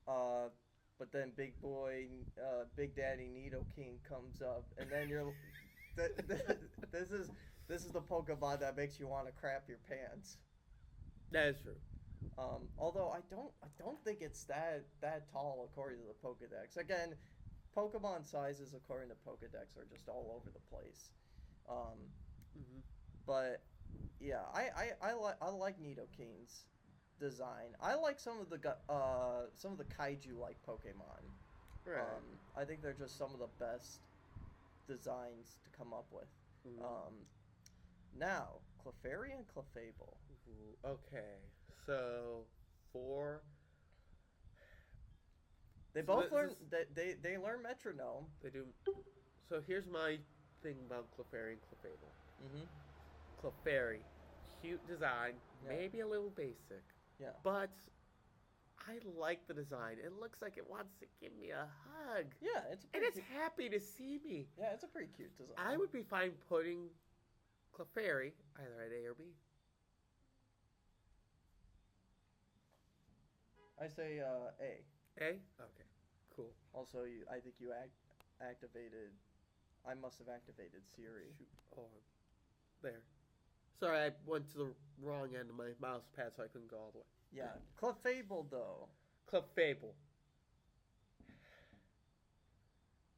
but then Big Daddy Nidoking comes up, and then you're, this is the Pokemon that makes you want to crap your pants. That is true. Although I don't think it's that tall according to the Pokedex. Again, Pokemon sizes according to Pokedex are just all over the place. But yeah, I like Nidokeen's design. I like some of the kaiju like Pokemon. Right. I think they're just some of the best designs to come up with. Now, Clefairy and Clefable. Ooh, okay, so for They so both learn. They learn metronome. They do. So here's my thing about Clefairy and Clefable. Clefairy, cute design, maybe a little basic. Yeah. But I like the design. It looks like it wants to give me a hug. Yeah, and it's happy to see me. Yeah, it's a pretty cute design. I would be fine putting Clefairy either at A or B. I say A. A? Okay, cool. Also, I think you activated. I must have activated Siri. Shoot. Oh, there. Sorry, I went to the wrong end of my mouse pad, so I couldn't go all the way. Yeah, Clefable though. Clefable.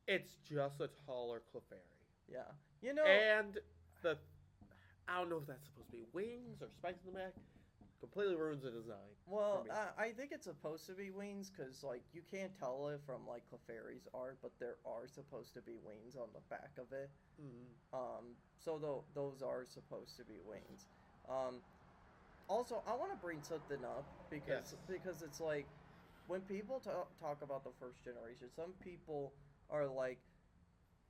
It's just a taller Clefairy. Yeah, And I don't know if that's supposed to be wings or spikes in the back. Completely ruins the design. Well, I think it's supposed to be wings because, like, you can't tell it from, like, Clefairy's art, but there are supposed to be wings on the back of it. So those are supposed to be wings. Also, I want to bring something up because it's like when people talk about the first generation, some people are like,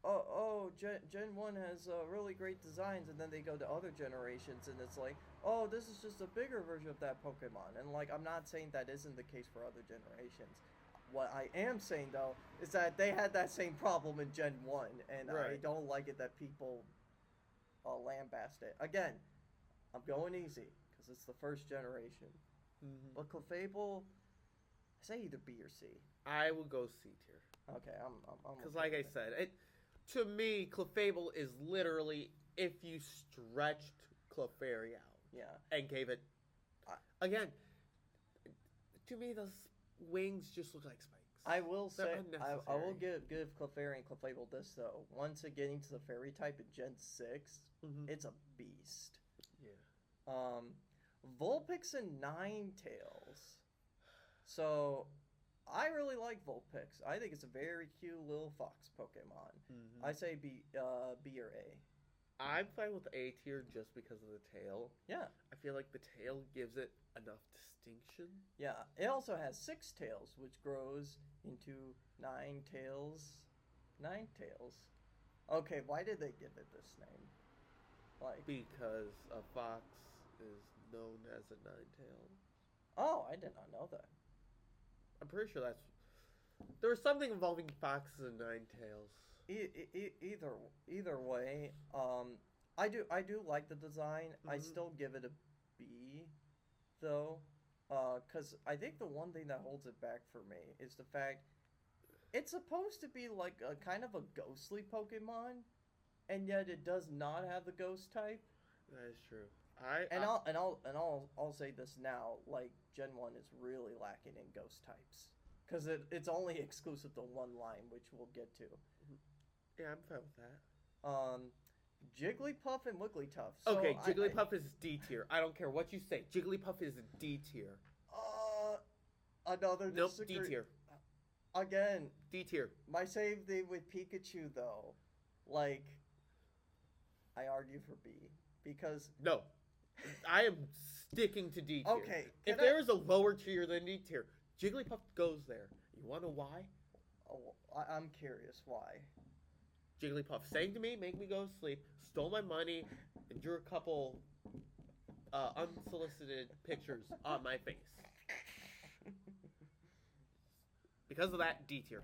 oh, Gen 1 has really great designs, and then they go to other generations, and it's like, oh, this is just a bigger version of that Pokemon. And, like, I'm not saying that isn't the case for other generations. What I am saying, though, is that they had that same problem in Gen 1, and I don't like it that people lambast it. Again, I'm going easy, because it's the first generation. But Clefable, I say either B or C. I will go C tier. Okay, I'm because, like I said, to me, Clefable is literally if you stretched Clefairy out. Yeah. And gave it... Again, to me, those wings just look like spikes. I will say... I will give Clefairy and Clefable this, though. Once it getting to the fairy type in Gen 6, it's a beast. Yeah. Vulpix and Ninetales. So... I really like Vulpix. I think it's a very cute little fox Pokemon. I say B or A. I'm fine with A tier just because of the tail. Yeah. I feel like the tail gives it enough distinction. Yeah. It also has 6 tails, which grows into 9 tails. 9 tails. Okay, why did they give it this name? Like because a fox is known as a 9-tailed. Oh, I did not know that. I'm pretty sure there was something involving foxes and 9-tails. Either way, I do like the design. I still give it a B, though, because I think the one thing that holds it back for me is the fact it's supposed to be like a kind of a ghostly Pokemon, and yet it does not have the ghost type. That is true. I'll say this now, like Gen 1 is really lacking in ghost types because it's only exclusive to one line, which we'll get to. Yeah, I'm fine with that. Jigglypuff and Wigglytuff. So Okay, Jigglypuff is D tier. I don't care what you say. Jigglypuff is D tier. Another Nope, disagree. D tier. Again, D tier. my same thing with Pikachu though. Like, I argue for B because No. I am sticking to D tier. Okay, If there is a lower tier than D tier, Jigglypuff goes there. You want to know why? I'm curious why. Jigglypuff sang to me, made me go to sleep, stole my money, and drew a couple unsolicited pictures on my face. Because of that, D tier.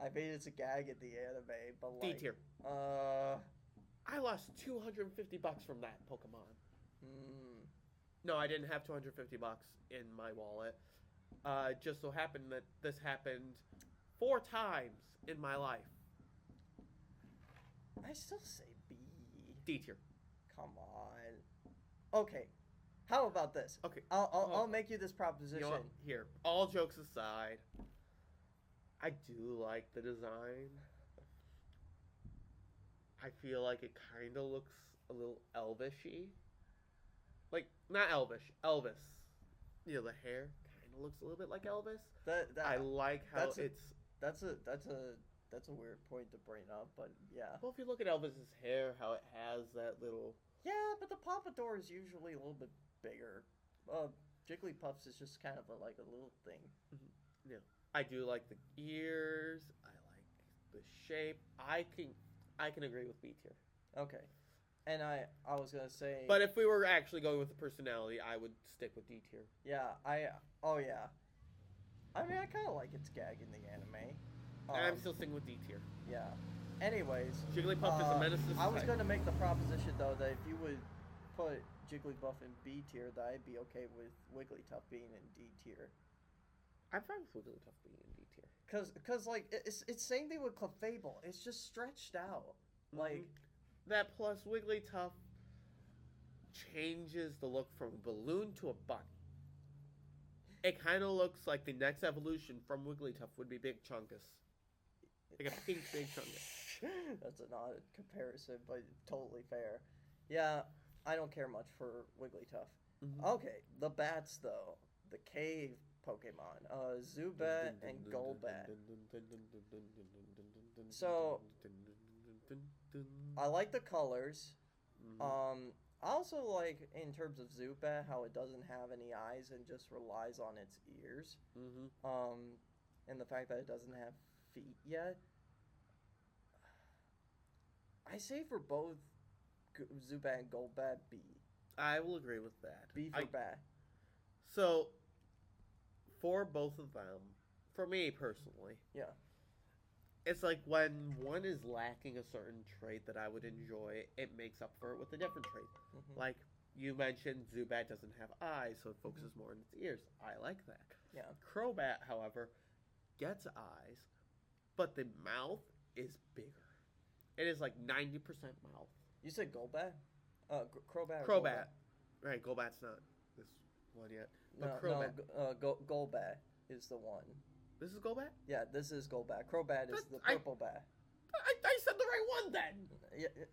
I mean, it's a gag in the anime, but like D tier. I lost $250 from that Pokemon. No, I didn't have $250 in my wallet. It just so happened that this happened 4 times in my life. I still say B. D tier. Come on. Okay. How about this? Okay. I'll make you this proposition. You know what? Here, all jokes aside, I do like the design. I feel like it kind of looks a little elvishy. Like, not elvish, Elvis. You know, the hair kind of looks a little bit like Elvis. I like how that's a weird point to bring up, but yeah. Well, if you look at Elvis's hair, how it has that little... Yeah, but the pompadour is usually a little bit bigger. Jigglypuff's is just kind of like a little thing. Yeah. I do like the ears. I like the shape. I can agree with B tier. Okay. And I was gonna say... But if we were actually going with the personality, I would stick with D tier. Yeah, oh yeah. I mean, I kind of like its gag in the anime. And I'm still sticking with D tier. Yeah. Anyways, Jigglypuff is a menace to society. I was gonna make the proposition though that if you would put Jigglypuff in B tier, that I'd be okay with Wigglytuff being in D tier. I'm fine with Wigglytuff being in D tier. Cause like it's same thing with Clefable. It's just stretched out. Like that plus Wigglytuff changes the look from a balloon to a bunny. It kind of looks like the next evolution from Wigglytuff would be Big Chungus. Like a pink Big Chungus. That's an odd comparison, but totally fair. Yeah, I don't care much for Wigglytuff. Okay, the bats though. The cave Pokemon. Zubat and Golbat. So, I like the colors. I also like, in terms of Zubat, how it doesn't have any eyes and just relies on its ears. And the fact that it doesn't have feet yet. I say for both Zubat and Golbat, B. I will agree with that. B for bat. So, for both of them, for me personally, yeah, it's like when one is lacking a certain trait that I would enjoy, it makes up for it with a different trait. Like you mentioned, Zubat doesn't have eyes, so it focuses more on its ears. I like that. Yeah. Crobat, however, gets eyes, but the mouth is bigger. It is like 90% mouth. You said Golbat? Crobat. Crobat. Right, Golbat's not this one yet. But Crobat. Golbat is the one. This is Golbat? Yeah, this is Golbat. Crobat is the purple bat. I said the right one then. Yeah.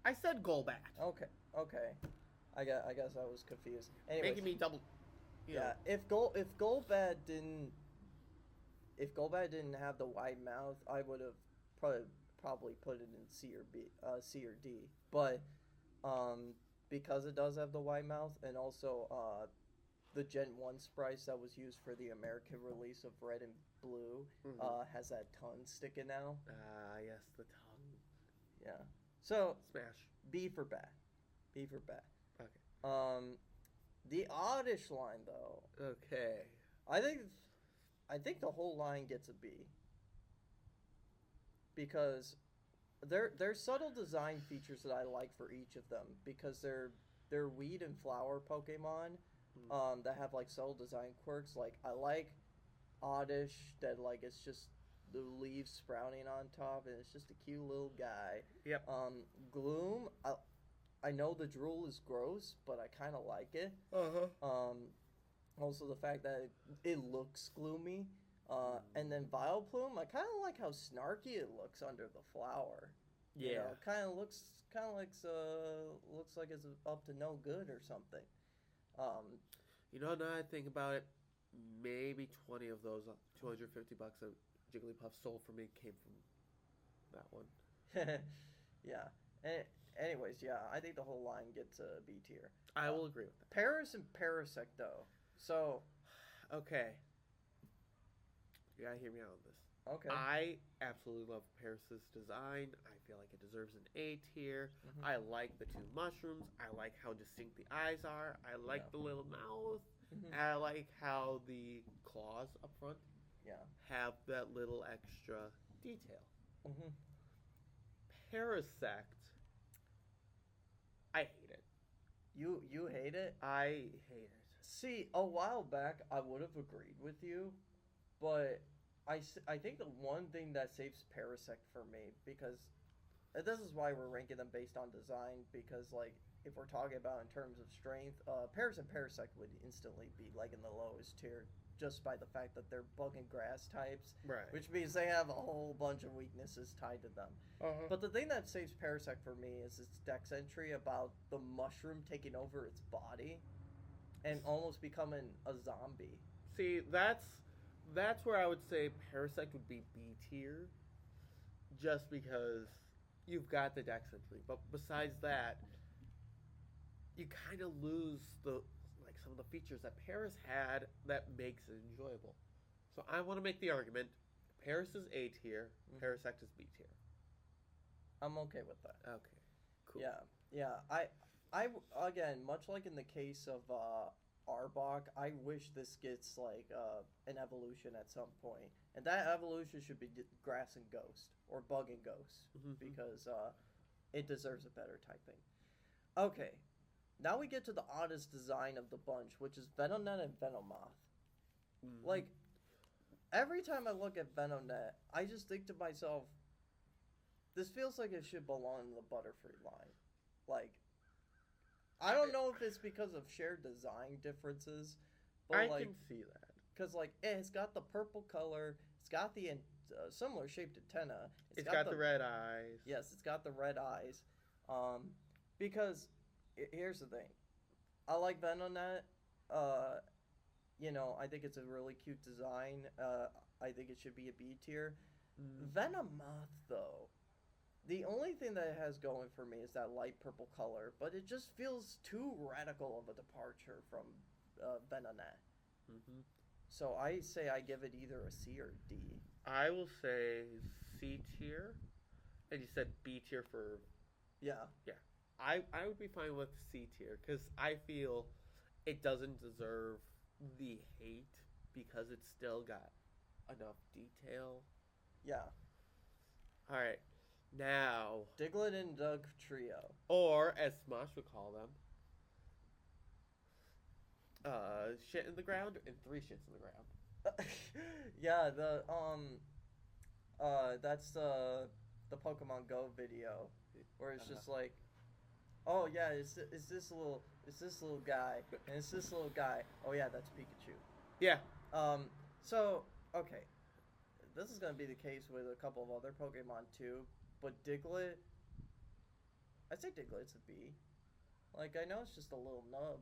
I said Golbat. Okay. I guess I was confused. Anyways, Making me double. Yeah. If Golbat didn't have the wide mouth, I would have probably put it in C or D. But because it does have the wide mouth, and also the Gen 1 sprites that was used for the American release of Red and Blue has that tongue sticking out. Yes, the tongue. Yeah. So Smash. B for bat. B for bat. Okay. The Oddish line though. Okay. I think the whole line gets a B. Because there's subtle design features that I like for each of them, because they're weed and flower Pokemon that have like subtle design quirks. Like I like Oddish that like it's just the leaves sprouting on top and it's just a cute little guy. Yep. Gloom, I know the drool is gross, but I kind of like it. Also the fact that it looks gloomy. And then Vileplume, I kind of like how snarky it looks under the flower. You Yeah. know, looks like it's up to no good or something. Um, You know, now I think about it, maybe 20 of those $250 that Jigglypuff sold for me came from that one. yeah. And anyways, yeah, I think the whole line gets a B tier. I will agree with that. Paris and Parasect though. So Okay. You gotta hear me out on this. okay. I absolutely love Paris's design. I feel like it deserves an A tier. Mhm. I like the two mushrooms. I like how distinct the eyes are. I like Yeah. the little mouth. Mhm. And I like how the claws up front Yeah. have that little extra detail. hmm Parasect, I hate it. You hate it? I hate it. See, a while back I would have agreed with you, but I think the one thing that saves Parasect for me, because this is why we're ranking them based on design, because like if we're talking about in terms of strength, Paris and Parasect would instantly be like in the lowest tier just by the fact that they're bug and grass types, Right. which means they have a whole bunch of weaknesses tied to them. Uh-huh. But the thing that saves Parasect for me is its dex entry about the mushroom taking over its body and almost becoming a zombie. See, that's where I would say Parasect would be B tier, just because you've got the dex entry. But besides that, you kind of lose some of the features that Paris had that makes it enjoyable. So I want to make the argument: Paris is A tier, Parasect is B tier. I'm okay with that. Okay, cool. Yeah. I again, much like in the case of Arbok, I wish this gets like an evolution at some point, and that evolution should be Grass and Ghost or Bug and Ghost Mhm. because it deserves a better typing. Okay, now we get to the oddest design of the bunch, which is Venonet and Venomoth. Mhm. Like every time I look at Venonet, I just think to myself, this feels like it should belong in the Butterfree line. Like, I don't know if it's because of shared design differences, but I like, can see that. because like it's got the purple color, it's got the similar shaped antenna, It's got the red eyes. yes, it's got the red eyes. Because here's the thing, I like Venonet. Uh, you know, I think it's a really cute design. I think it should be a B tier. Mm. Venomoth though. The only thing that it has going for me is that light purple color, but it just feels too radical of a departure from Venonet. Mm-hmm. So I say I give it either a C or a D. I will say C tier, and you said B tier for. Yeah. I would be fine with C tier because I feel it doesn't deserve the hate because it's still got enough detail. Yeah. All right, now, Diglett and Doug trio. or as Smosh would call them, shit in the ground and three shits in the ground. Yeah, that's the Pokemon Go video where it's just like, oh yeah, it's this little guy and it's this little guy. Oh yeah, that's Pikachu. Yeah. So okay, this is gonna be the case with a couple of other Pokemon too, but Diglett, I'd say Diglett's a B. Like I know it's just a little nub,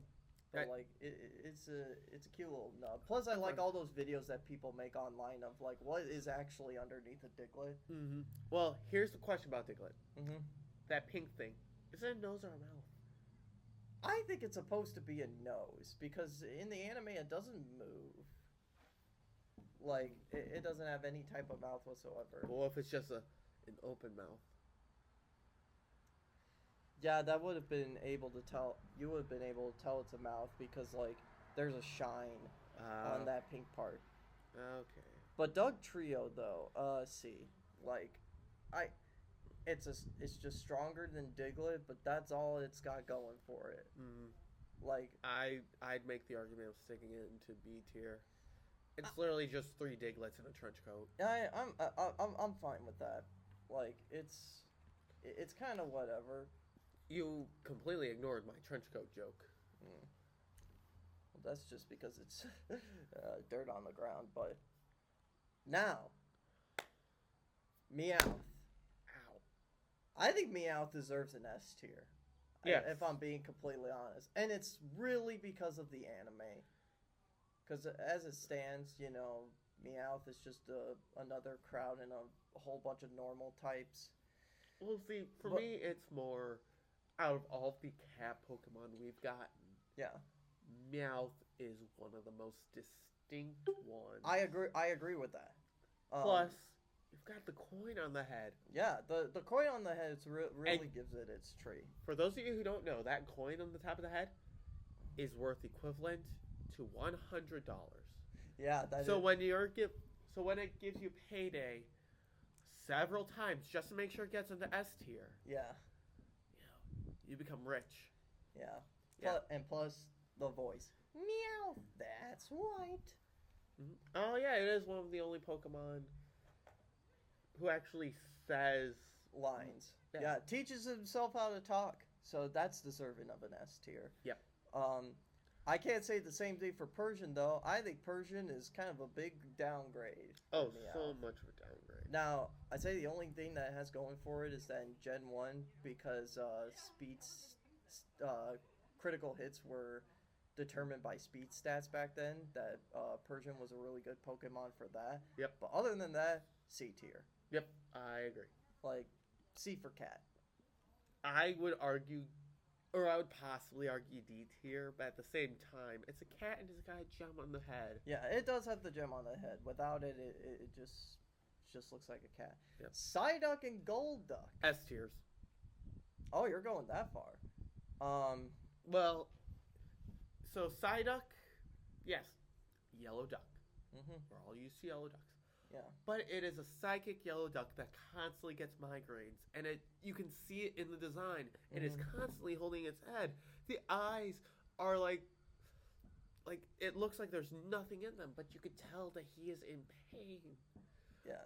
but like it's a cute little nub. Plus I like all those videos that people make online of like what is actually underneath a Diglett. Mm-hmm. Well, here's the question about Diglett. Mm-hmm. That pink thing, is it a nose or a mouth? I think it's supposed to be a nose because in the anime it doesn't move. Like it doesn't have any type of mouth whatsoever. Well, if it's just an open mouth. Yeah, that would have been able to tell. You would have been able to tell it's a mouth because like there's a shine on that pink part. Okay. But Doug Trio though, C. Like, it's just stronger than Diglett, but that's all it's got going for it. Mm. Like I'd make the argument of sticking it into B tier. It's literally just three Diglets in a trench coat. I'm fine with that. Like it's kind of whatever. You completely ignored my trench coat joke. Well, that's just because it's dirt on the ground. But now, Meowth. Ow. I think Meowth deserves an S tier. Yes. If I'm being completely honest. And it's really because of the anime. Because as it stands, you know, Meowth is just another crowd and a whole bunch of normal types. Well, see, for me, it's more out of all the cat Pokemon we've gotten. Yeah. Meowth is one of the most distinct ones. I agree with that. Plus, you've got the coin on the head. Yeah, the coin on the head really gives it its tree. For those of you who don't know, that coin on the top of the head is worth equivalent to $100. Yeah, that so is. When it gives you payday several times just to make sure it gets into S tier. Yeah. You become rich. Yeah. Plus the voice. Meow. That's right. Mm-hmm. Oh yeah, it is one of the only Pokemon who actually says lines. Yeah, teaches himself how to talk. So that's deserving of an S tier. Yep. I can't say the same thing for Persian though. I think Persian is kind of a big downgrade. Oh, so much of a downgrade. Now, I'd say the only thing that it has going for it is that in Gen 1, because critical hits were determined by speed stats back then, that Persian was a really good Pokemon for that. Yep. But other than that, C tier. Yep, I agree. Like, C for cat. I would argue, or I would possibly argue D tier, but at the same time, it's a cat and it's got a gem on the head. Yeah, it does have the gem on the head. Without it, it just looks like a cat. Yep. Psyduck and Golduck. S tiers. Oh, you're going that far. Well, so Psyduck, yes, yellow duck. Mm-hmm. We're all used to yellow ducks. Yeah. But it is a psychic yellow duck that constantly gets migraines, and you can see it in the design. It is constantly holding its head. The eyes are like it looks like there's nothing in them, but you could tell that he is in pain. Yeah.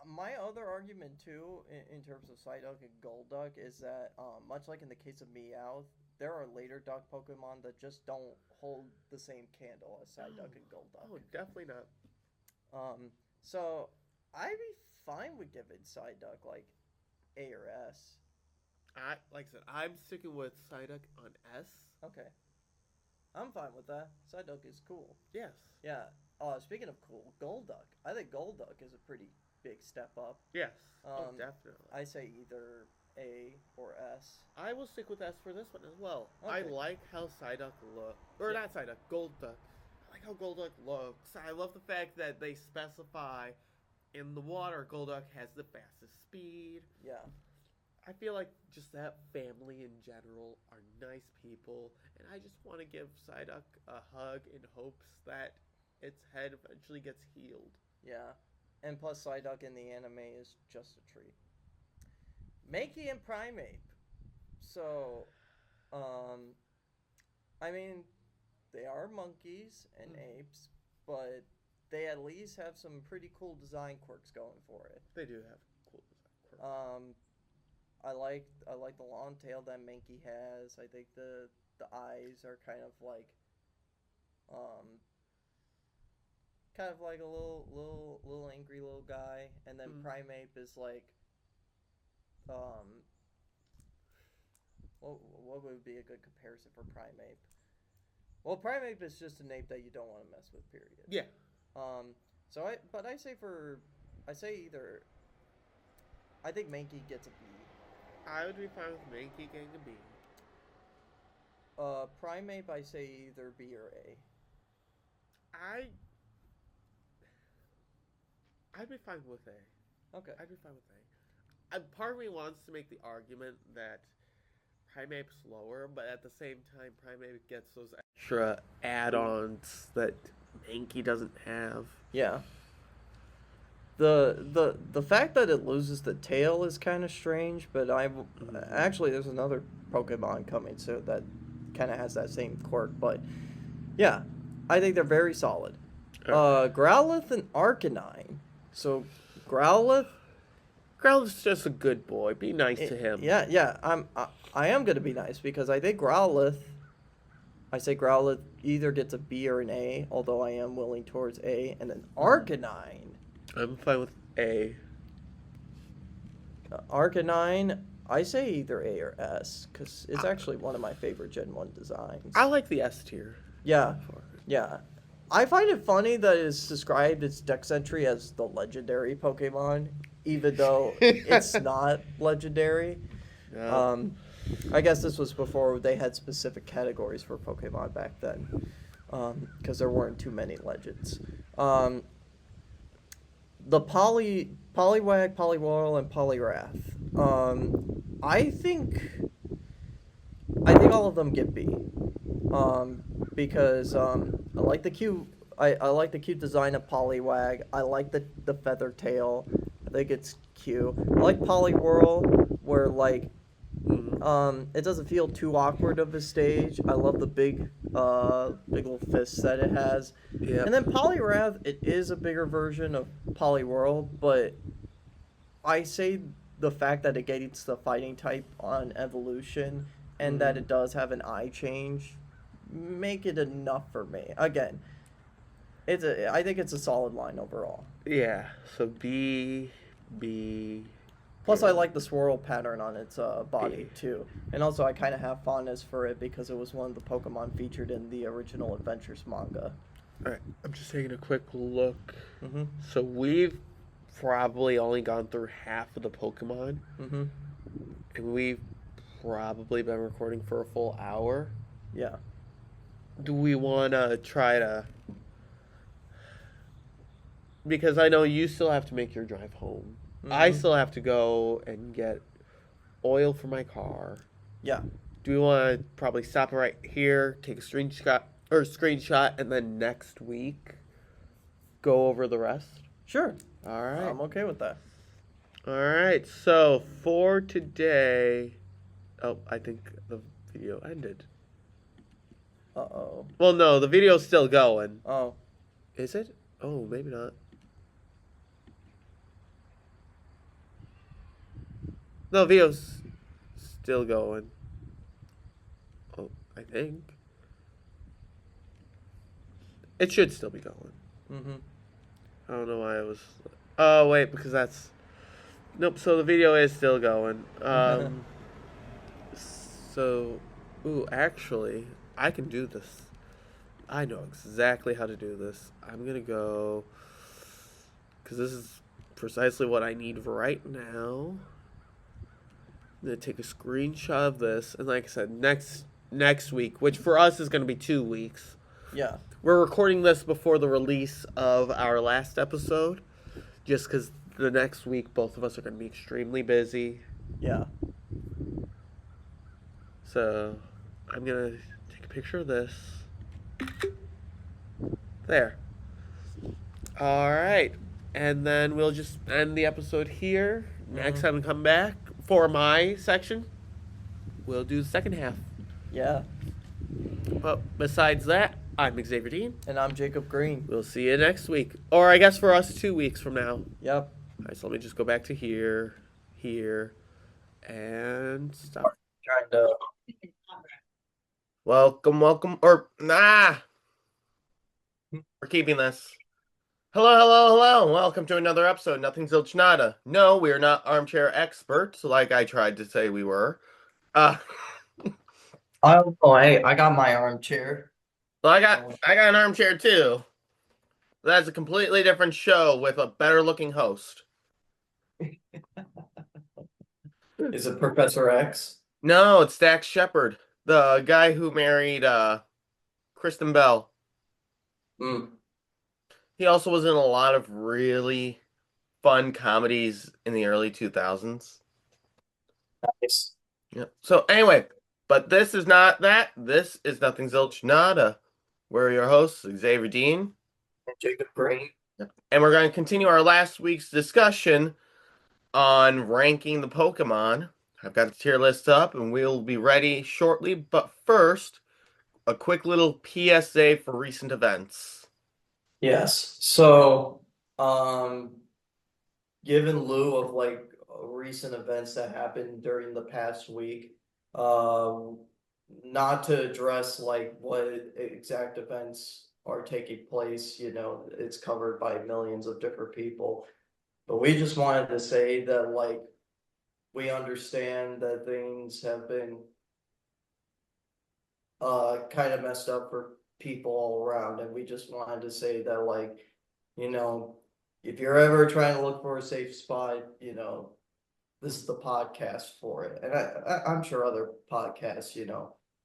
My other argument too, in terms of Psyduck and Golduck, is that much like in the case of Meowth, there are later duck Pokemon that just don't hold the same candle as Psyduck and Golduck. Oh, definitely not. So I'd be fine with giving Psyduck like A or S. Like I said, I'm sticking with Psyduck on S. Okay. I'm fine with that. Psyduck is cool. Yes. Yeah. Speaking of cool, Golduck. I think Golduck is a pretty big step up. Yes. Definitely. I say either A or S. I will stick with S for this one as well. Okay. I like how Psyduck looks. Or not Psyduck, Golduck. I like how Golduck looks. I love the fact that they specify in the water Golduck has the fastest speed. Yeah. I feel like just that family in general are nice people, and I just want to give Psyduck a hug in hopes that its head eventually gets healed. Yeah. And plus Psyduck in the anime is just a treat. Mankey and Primeape. So, I mean, they are monkeys and apes, but they at least have some pretty cool design quirks going for it. They do have cool design quirks. I like the long tail that Mankey has. I think the eyes are kind of like a little angry little guy, and then Primeape is like what would be a good comparison for Primeape? Well, Primeape is just an ape that you don't want to mess with, period. Yeah. I say either. I think Mankey gets a B. I would be fine with Mankey getting a B. Primeape, I say either B or A. I'd be fine with A. Okay. I'd be fine with A. Part of me wants to make the argument that Primeape's lower, but at the same time, Primeape gets those extra add-ons that Mankey doesn't have. Yeah. The fact that it loses the tail is kind of strange, but actually there's another Pokemon coming soon that kind of has that same quirk. But yeah, I think they're very solid. Growlithe and Arcanine. So Growlithe Growlithe's just a good boy. Be nice to him. Yeah. I am gonna be nice because I think Growlithe. I say Growlithe either gets a B or an A, although I am willing towards A, and then Arcanine. I'm fine with A. Arcanine, I say either A or S because it's actually one of my favorite Gen 1 designs. I like the S tier. Yeah, yeah. I find it funny that it's described its Dex entry as the legendary Pokemon, even though it's not legendary. No. Um, I guess this was before they had specific categories for Pokemon back then, because there weren't too many legends. Um, the Poliwag, Poliwhirl, and Poliwrath. I think all of them get B. Because I like the cute I like the cute design of Poliwag. I like the feather tail. I think it's cute. I like Poliwhirl where like it doesn't feel too awkward of a stage. I love the big little fists that it has. Yeah. And then Poliwrath, it is a bigger version of Poliwhirl, but I say the fact that it gets the fighting type on evolution and that it does have an eye change make it enough for me. Again, I think it's a solid line overall. Yeah. So B, B. Plus, I like the swirl pattern on its body B. too, and also I kind of have fondness for it because it was one of the Pokemon featured in the original Adventures manga. All right. I'm just taking a quick look. Mm-hmm. So we've probably only gone through half of the Pokemon, Mm-hmm. and we've probably been recording for a full hour. Yeah. Do we want to try to? Because I know you still have to make your drive home. I Mm-hmm. still have to go and get oil for my car. Yeah. Do we want to probably stop right here, take a screenshot, and then next week go over the rest? Sure. All right. I'm okay with that. All right. So for today, oh, I think the video ended. Uh-oh. Well, no, the video's still going. Oh. Is it? Oh, maybe not. No, the video's still going. Oh, I think. It should still be going. Mm-hmm. I don't know why it was. Oh, wait, because that's. Nope, so the video is still going. So. Ooh, actually, I can do this. I know exactly how to do this. I'm going to go. Because this is precisely what I need right now. I'm going to take a screenshot of this. And like I said, next week, which for us is going to be 2 weeks. Yeah. We're recording this before the release of our last episode, just because the next week both of us are going to be extremely busy. Yeah. So I'm going to take a picture of this. There. All right. And then we'll just end the episode here. Next time we come back for my section, we'll do the second half. Yeah. But besides that, I'm Xavier Dean. And I'm Jacob Green. We'll see you next week. Or I guess for us, 2 weeks from now. Yep. All right, so let me just go back to here, and stop. Trying to. Welcome, or we're keeping this. Hello. Welcome to another episode. Nothing Zilch Nada. No, we are not armchair experts, like I tried to say we were. Oh, hey, I got my armchair. Well, I got an armchair too. That's a completely different show with a better looking host. Is it Professor X? No, it's Dax Shepard, the guy who married Kristen Bell. He also was in a lot of really fun comedies in the early 2000s. Nice. Yep. So anyway, but this is not that. This is Nothing Zilch Nada. We're your hosts, Xavier Dean And Jacob Green. and we're going to continue our last week's discussion on ranking the Pokemon. I've got the tier list up, and we'll be ready shortly. But first, a quick little PSA for recent events. Yes. So, given lieu of like recent events that happened during the past week, not to address like what exact events are taking place, it's covered by millions of different people. But we just wanted to say that like we understand that things have been kind of messed up for people all around, and we just wanted to say that, like, you know, if you're ever trying to look for a safe spot, this is the podcast for it. And I'm sure other podcasts,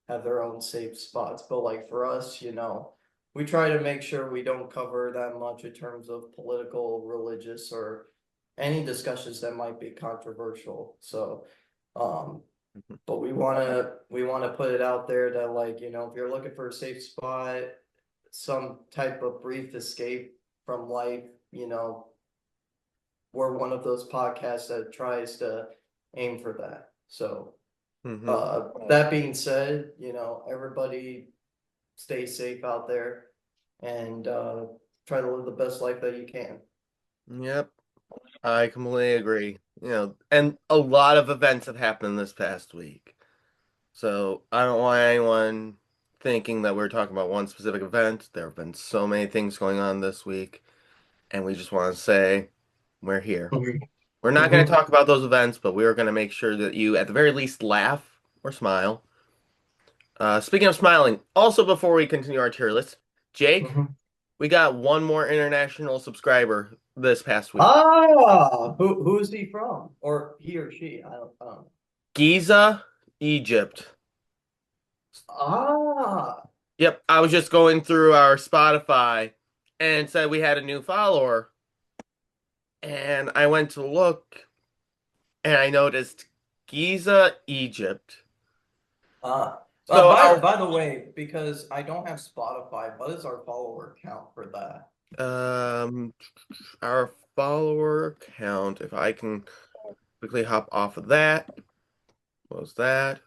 have their own safe spots, but like for us, we try to make sure we don't cover that much in terms of political, religious, or any discussions that might be controversial. So, um, but we wanna put it out there that, like, if you're looking for a safe spot, some type of brief escape from life, we're one of those podcasts that tries to aim for that. So, Mm-hmm. that being said, everybody stay safe out there and try to live the best life that you can. Yep, I completely agree. And a lot of events have happened this past week. So I don't want anyone thinking that we're talking about one specific event. There have been so many things going on this week, and we just want to say we're here. We're not going to Mm-hmm. talk about those events, but we are going to make sure that you, at the very least, laugh or smile. Speaking of smiling, also before we continue our tier list, Jake, Mm-hmm. we got one more international subscriber this past week. Who is he from? Or he or she? I don't know. Giza, Egypt. Ah, Yep, I was just going through our Spotify and it said we had a new follower. And I went to look and I noticed Giza, Egypt. uh, So by the way, because I don't have Spotify, what is our follower count for that? our follower count, if I can quickly hop off of that, what was that?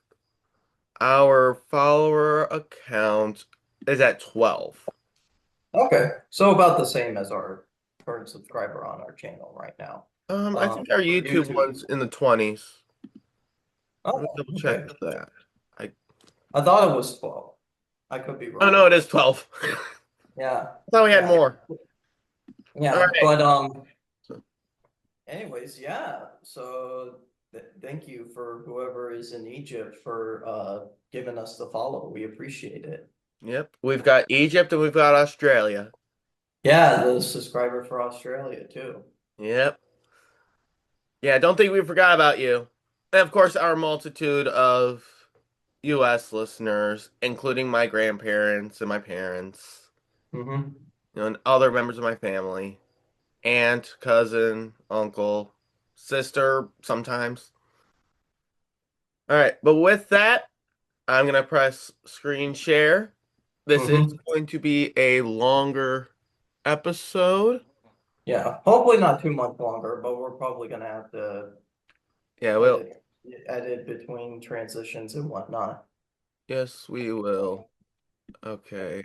Our follower account is at 12. Okay, so about the same as our current subscriber on our channel right now. I think our For YouTube YouTube. one's in the 20s. Let me Oh, double check okay. that. I I thought it was 12. I could be Oh wrong. no, it is 12. I Yeah, thought we had yeah, more. All yeah. right. But So, anyways, yeah. So thank you for whoever is in Egypt for giving us the follow. We appreciate it. yep, we've got Egypt and we've got Australia. Yeah, the subscriber for Australia too. Yep. Yeah, don't think we forgot about you. And of course, our multitude of US listeners, including my grandparents and my parents, Mm-hmm. and other members of my family, aunt, cousin, uncle, sister, sometimes. All right, but with that, I'm gonna press screen share. This is Mm-hmm. going to be a longer episode. Yeah, hopefully not too much longer, but we're probably gonna have to Yeah, well, edit edit between transitions and whatnot. yes, we will. Okay.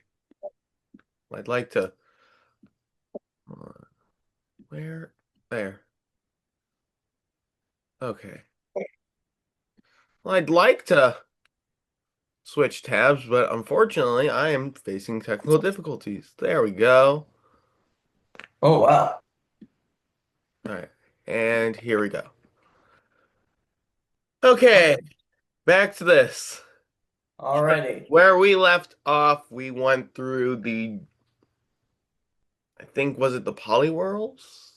I'd like to. Where? There. Okay. Well, I'd like to switch tabs, but unfortunately, I am facing technical difficulties. There we go. Oh wow. All right. And here we go. Okay, Okay. back to this. Alrighty. Where we left off, we went through I think, was it the Polyworlds?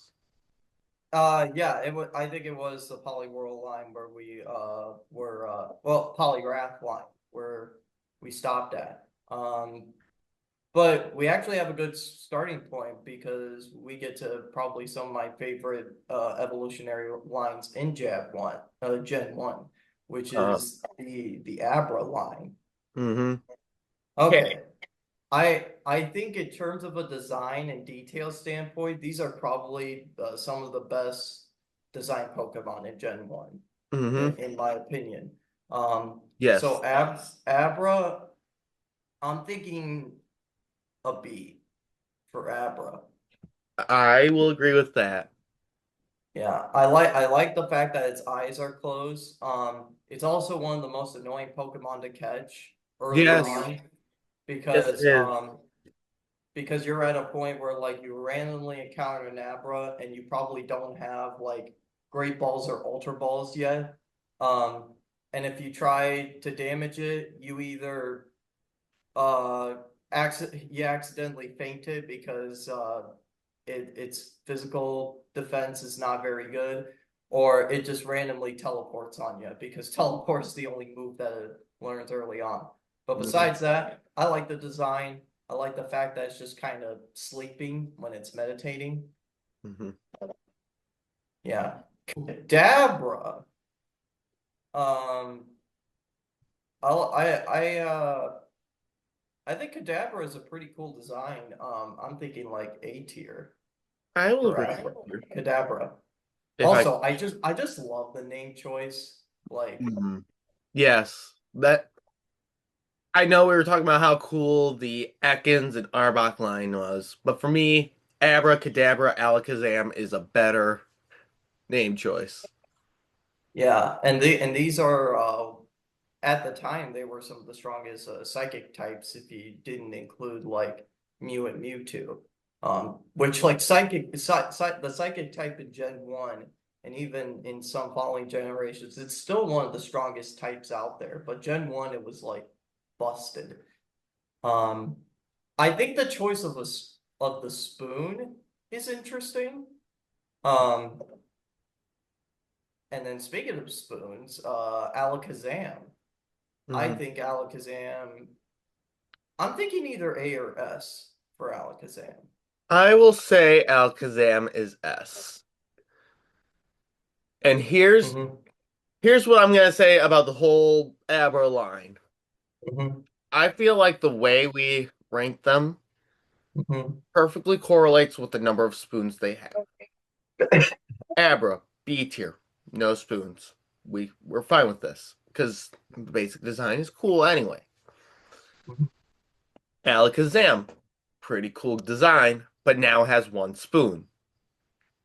Yeah, I think it was the Polyworld line where we were well, Polygraph line where we stopped at. But we actually have a good starting point because we get to probably some of my favorite evolutionary lines in Gen 1, which Uh, is the Abra line. mm-hmm. Okay. Okay. I think in terms of a design and detail standpoint, these are probably some of the best design Pokemon in Gen 1, Mm-hmm. in my opinion. Yes, So Abra, I'm thinking a B for Abra. I will agree with that. Yeah, I like the fact that its eyes are closed. It's also one of the most annoying Pokemon to catch early Yes, on yes, it because is. because you're at a point where like you randomly encounter an Abra and you probably don't have like great balls or ultra balls yet. Um, and if you try to damage it, you either uh you accidentally fainted because its physical defense is not very good, or it just randomly teleports on you because teleport's the only move that it learns early on. But Mhm. besides that, I like the design. I like the fact that it's just kind of sleeping when it's meditating. Mhm. Yeah. Dabra. Um, I'll, I think Kadabra is a pretty cool design. I'm thinking like A tier I will for agree Abra. with you. Kadabra. If I, Also, I just love the name choice. Like, Mhm. Yes, that I know we were talking about how cool the Ekans and Arbok line was, but for me, Abracadabra Alakazam is a better name choice. yeah, and these are at the time they were some of the strongest psychic types if you didn't include like Mew and Mewtwo. Which like the psychic type in Gen 1 and even in some following generations, it's still one of the strongest types out there. But Gen 1 it was like busted. Um, I think the choice of of the spoon is interesting. Um, and then speaking of spoons, Alakazam. I Mhm. think Alakazam. I'm thinking either A or S for Alakazam. I will say Alakazam is S. And Mm-hmm. here's what I'm gonna say about the whole Abra line. Mm-hmm. I feel like the way we rank them Mm-hmm. perfectly correlates with the number of spoons they have. Abra, B tier, no spoons. We're fine with this because the basic design is cool anyway. Alakazam, pretty cool design, but now has one spoon.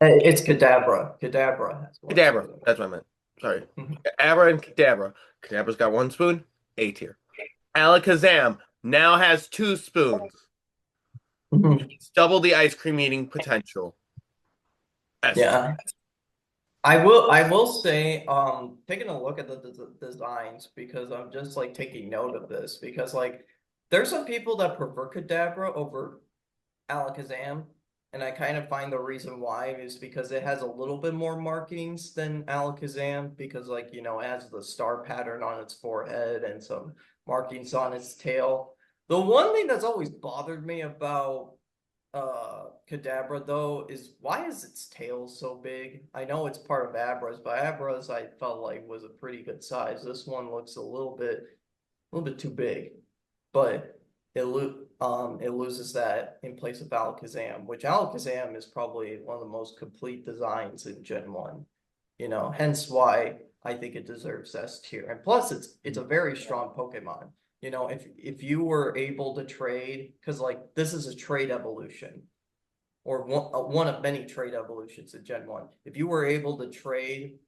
It's Kadabra. Kadabra has one Kadabra, spoon. that's what I meant. Sorry. Mhm. Abra and Kadabra. Kadabra's got one spoon, A tier. Alakazam now has two spoons. Mhm. It's double the ice cream eating potential. S tier. Yeah. I will say, taking a look at the designs because I'm just like taking note of this because like there's some people that prefer Kadabra over Alakazam, and I kind of find the reason why is because it has a little bit more markings than Alakazam because like it has the star pattern on its forehead and some markings on its tail. The one thing that's always bothered me about Kadabra though is why is its tail so big? I know it's part of Abra's, but Abra's I felt like was a pretty good size. This one looks a little bit too big, but it loses that in place of Alakazam, which Alakazam is probably one of the most complete designs in Gen 1. Hence why I think it deserves S tier. And plus it's a very strong Pokemon. If you were able to trade, because like this is a trade evolution, or one of many trade evolutions in Gen 1. If you were able to trade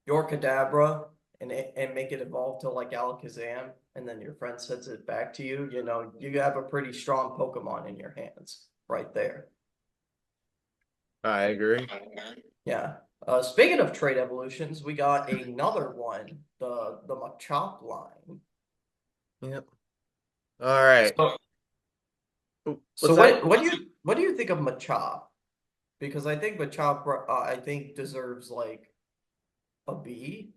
your Kadabra and make it evolve to like Alakazam, and then your friend sends it back to you, you have a pretty strong Pokemon in your hands right there. I agree. Yeah. Speaking of trade evolutions, we got another one, the Machop line. Yep. All right. So, What's so that? what do you think of Machop? Because I think Machop I think deserves like a B.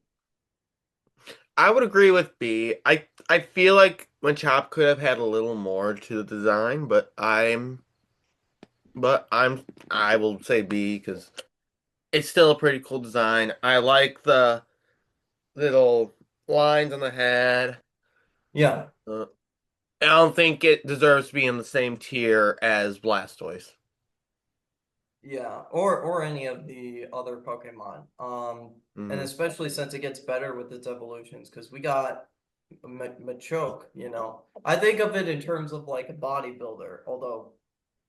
I would agree with B. I feel like Machop could have had a little more to the design, but I will say B because it's still a pretty cool design. I like the little lines on the head. Yeah. Uh, I don't think it deserves to be in the same tier as Blastoise. Yeah, or any of the other Pokemon. And Hmm. especially since it gets better with its evolutions, because we got Machoke, I think of it in terms of like a bodybuilder, although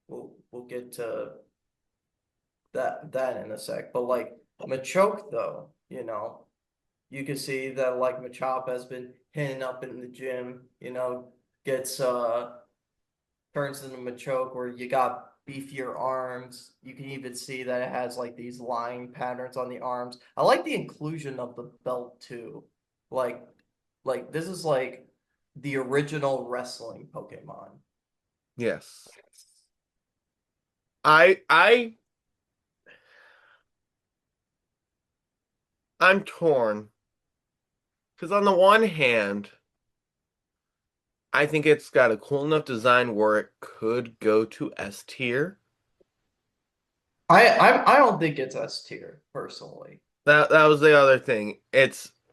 we'll get to that in a sec. But like Machoke though, you can see that like Machop has been hitting up in the gym, gets turns into Machoke where you got beefier arms. You can even see that it has like these line patterns on the arms. I like the inclusion of the belt too. Like like this is like the original wrestling Pokemon. Yes. I I'm torn because on the one hand, I think it's got a cool enough design where it could go to S tier. I don't think it's S tier personally. That was the other thing.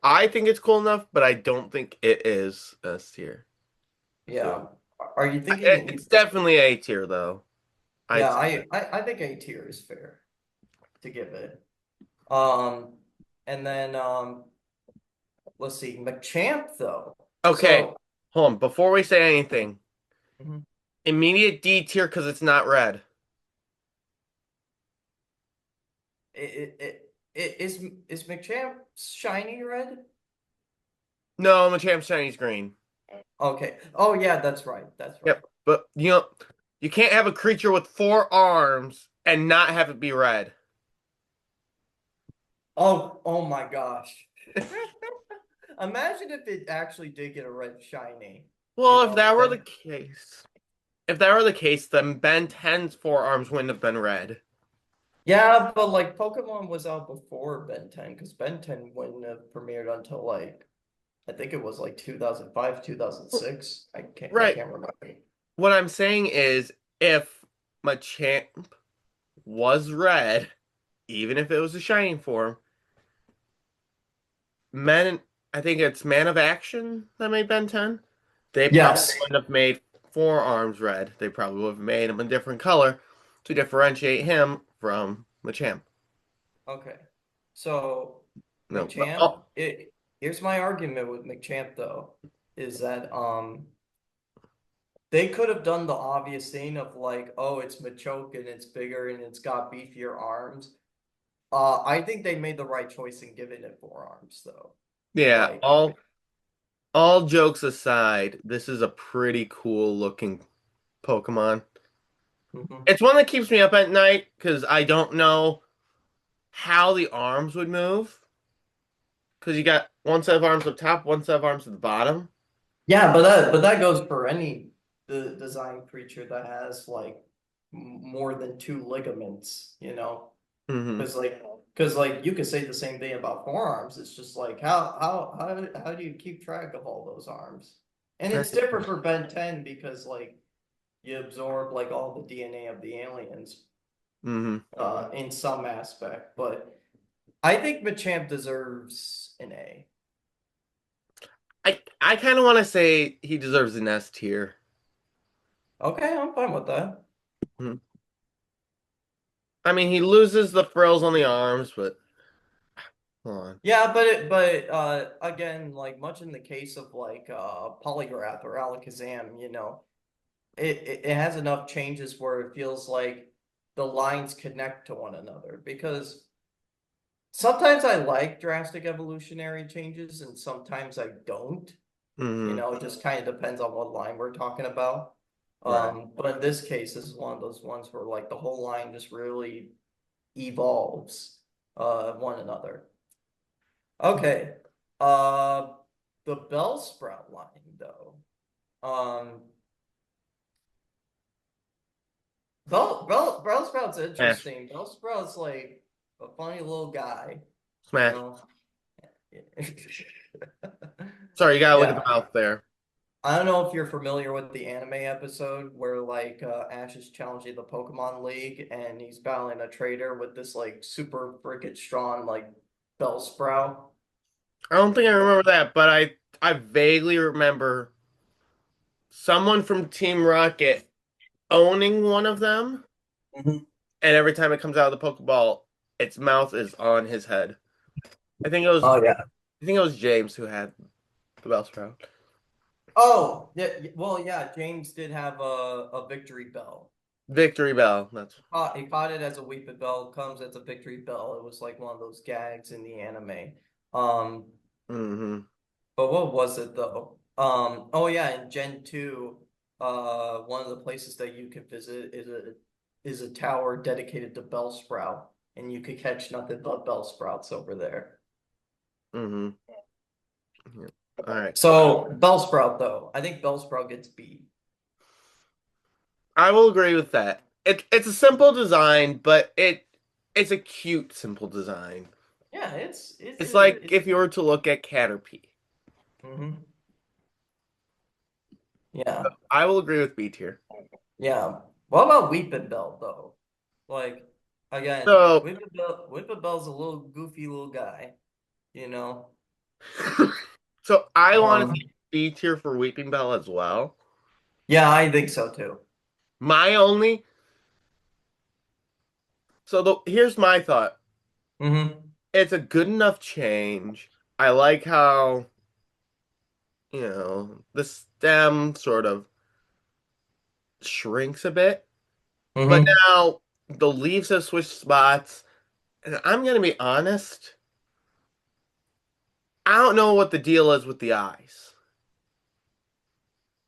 I think it's cool enough, but I don't think it is S tier. So Yeah. Are you thinking? it's definitely A tier though. Yeah, I'd say that. I think A tier is fair to give it. Um, and then let's see, Machamp though. Okay, So hold on. Before we say anything, mhm. immediate D tier because it's not red. Is Machamp shiny red? No, Machamp's Chinese green. Okay. Oh yeah, that's right. That's right. Yep, but you can't have a creature with four arms and not have it be red. Oh my gosh. Imagine if it actually did get a red shiny. You Well, know, then if that were the case, then Ben 10's four arms wouldn't have been red. yeah, but like Pokemon was out before Ben 10 because Ben 10 wouldn't have premiered until like I think it was like 2005, 2006. I Right. can't remember. What I'm saying is, if Machamp was red, even if it was a shining form, men, I think it's Man of Action that made Ben 10. They probably Yes. wouldn't have made four arms red. They probably would have made him a different color to differentiate him from Machamp. Okay. So No, but Machamp, oh, here's my argument with Machamp though, is that they could have done the obvious thing of like, oh, it's Machoke and it's bigger and it's got beefier arms. I think they made the right choice in giving it four arms though. yeah, Like, all jokes aside, this is a pretty cool looking Pokemon. mhm. It's one that keeps me up at night because I don't know how the arms would move. Because you got one set of arms up top, one set of arms at the bottom. Yeah, but that goes for any the design creature that has like more than two ligaments, you know. Hmm. Because like you could say the same thing about forearms. It's just like how do you keep track of all those arms? And it's different for Ben 10 because like you absorb like all the DNA of the aliens Hmm. in some aspect. But I think Machamp deserves an A. I kind of want to say he deserves an S tier. Okay, I'm fine with that. Mhm. I mean, he loses the frills on the arms, but hold on. Yeah, but again, like much in the case of like Polygraph or Alakazam, you know, it has enough changes where it feels like the lines connect to one another because sometimes I like drastic evolutionary changes and sometimes I don't. You Hmm. know, it just kind of depends on what line we're talking about. Right. But in this case, this is one of those ones where like the whole line just really evolves one another. Okay. Uh the Bellsprout line though. Um Bellsprout's Smash. interesting. Bellsprout's like a funny little guy, you Smash. know. Sorry, you gotta look at the Yeah. mouth there. I don't know if you're familiar with the anime episode where like Ash is challenging the Pokemon League and he's battling a trader with this like super freaking strong like Bellsprout. I don't think I remember that, but I vaguely remember someone from Team Rocket owning one of them, Mhm. and every time it comes out of the Pokeball, its mouth is on his head. I think it was Oh yeah. I think it was James who had the Bellsprout. Oh, yeah, well, yeah, James did have a victory bell. Victory Bell. That's He caught it as a weeping bell, comes as a victory bell. It was like one of those gags in the anime. Um, hmm but what was it though? Oh yeah, in Gen 2, one of the places that you can visit is a tower dedicated to Bellsprout, and you could catch nothing but Bellsprouts over there. Mm-hmm. Yeah. All right. So Bellsprout, though, I think Bellsprout gets beat. I will agree with that. It's a simple design, but it's a cute simple design. Yeah, it's It's a like it's. if you were to look at Caterpie. Mhm. Yeah, I will agree with B tier. yeah. What about Weeping Bell though? Like again, So, Weeping Bell's a little goofy little guy, you know. so I want to Um, see B tier for Weeping Bell as well. yeah, I think so too. My only, here's my thought. Hmm. It's a good enough change. I like how, the stem sort of shrinks a bit, but Hmm. now the leaves have switched spots, and I'm gonna be honest, I don't know what the deal is with the eyes.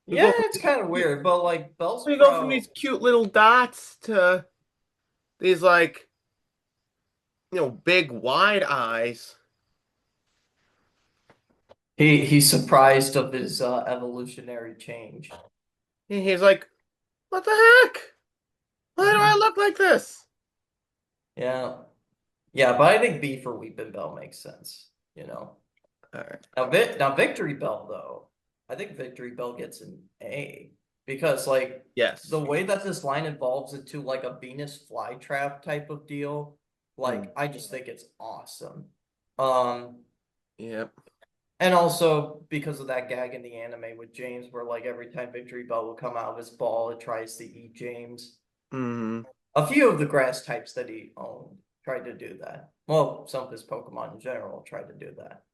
We Yeah, go from it's these kind of cute, weird, but like we go from Bellsprout, these cute little dots to these like, big wide eyes. he's surprised of his evolutionary change. And he's like, "What the heck? Why do I Hmm. look like this?" Yeah, yeah, but I think B for Weeping Bell makes sense, you know. All right. Now Victory Bell though, I think Victory Bell gets an A because like the Yes. way that this line evolves into like a Venus flytrap type of deal, Mm. like I just think it's awesome. Um, Yep. and also because of that gag in the anime with James, where like every time Victory Bell will come out of his ball, it tries to eat James. Mm-hmm. A few of the grass types that he owned tried to do that. Well, some of his Pokemon in general tried to do that.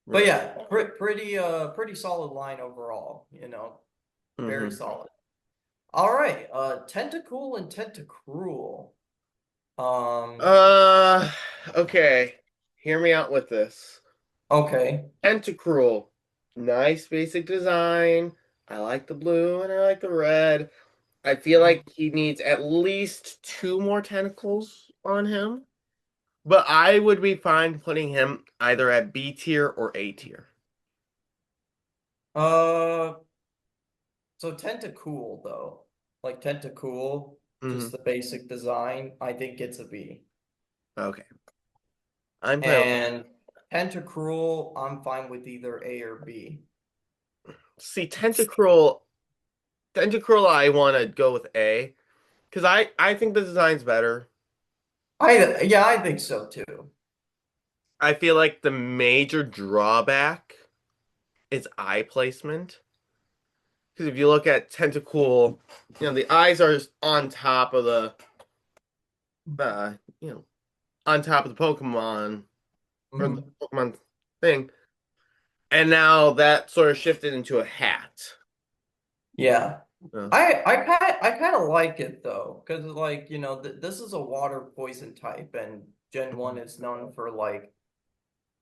But Right. yeah, pretty solid line overall, you know. Very Mm-hmm. solid. All right, Tentacool and Tentacruel. Um, Uh, okay. Hear me out with this. okay. Tentacruel. Nice basic design. I like the blue and I like the red. I feel like he needs at least two more tentacles on him. But I would be fine putting him either at B tier or A tier. Uh, so Tentacool though, like Tentacool, Hmm. just the basic design, I think gets a B. Okay. I'm fine with And Tentacruel, I'm fine with either A or B. See, Tentacruel, I want to go with A because I think the design's better. Yeah, I think so too. I feel like the major drawback is eye placement. Because if you look at Tentacool, the eyes are on top of the, uh, you know, on top of the Pokemon or the Mhm. Pokemon thing, and now that sort of shifted into a hat. Yeah. Uh, I kind of like it though, because like, you know, this is a water poison type, and Gen 1 is known for like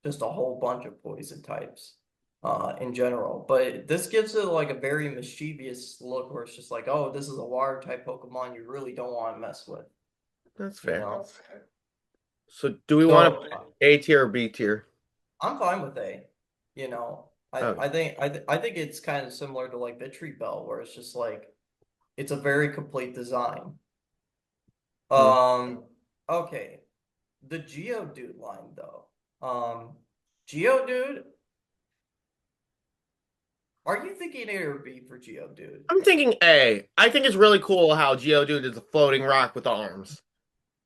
just a whole bunch of poison types in general. But this gives it like a very mischievous look where it's just like, oh, this is a water type Pokemon you really don't want to mess with, that's you fair. know. So do we want to So put A tier or B tier? I'm fine with A. You know, Okay. I think it's kind of similar to like Bell, where it's just like it's a very complete design. Hmm. Um, okay, the Geodude line though. Geodude, are you thinking A or B for Geodude? I'm thinking A. I think it's really cool how Geodude is a floating rock with arms.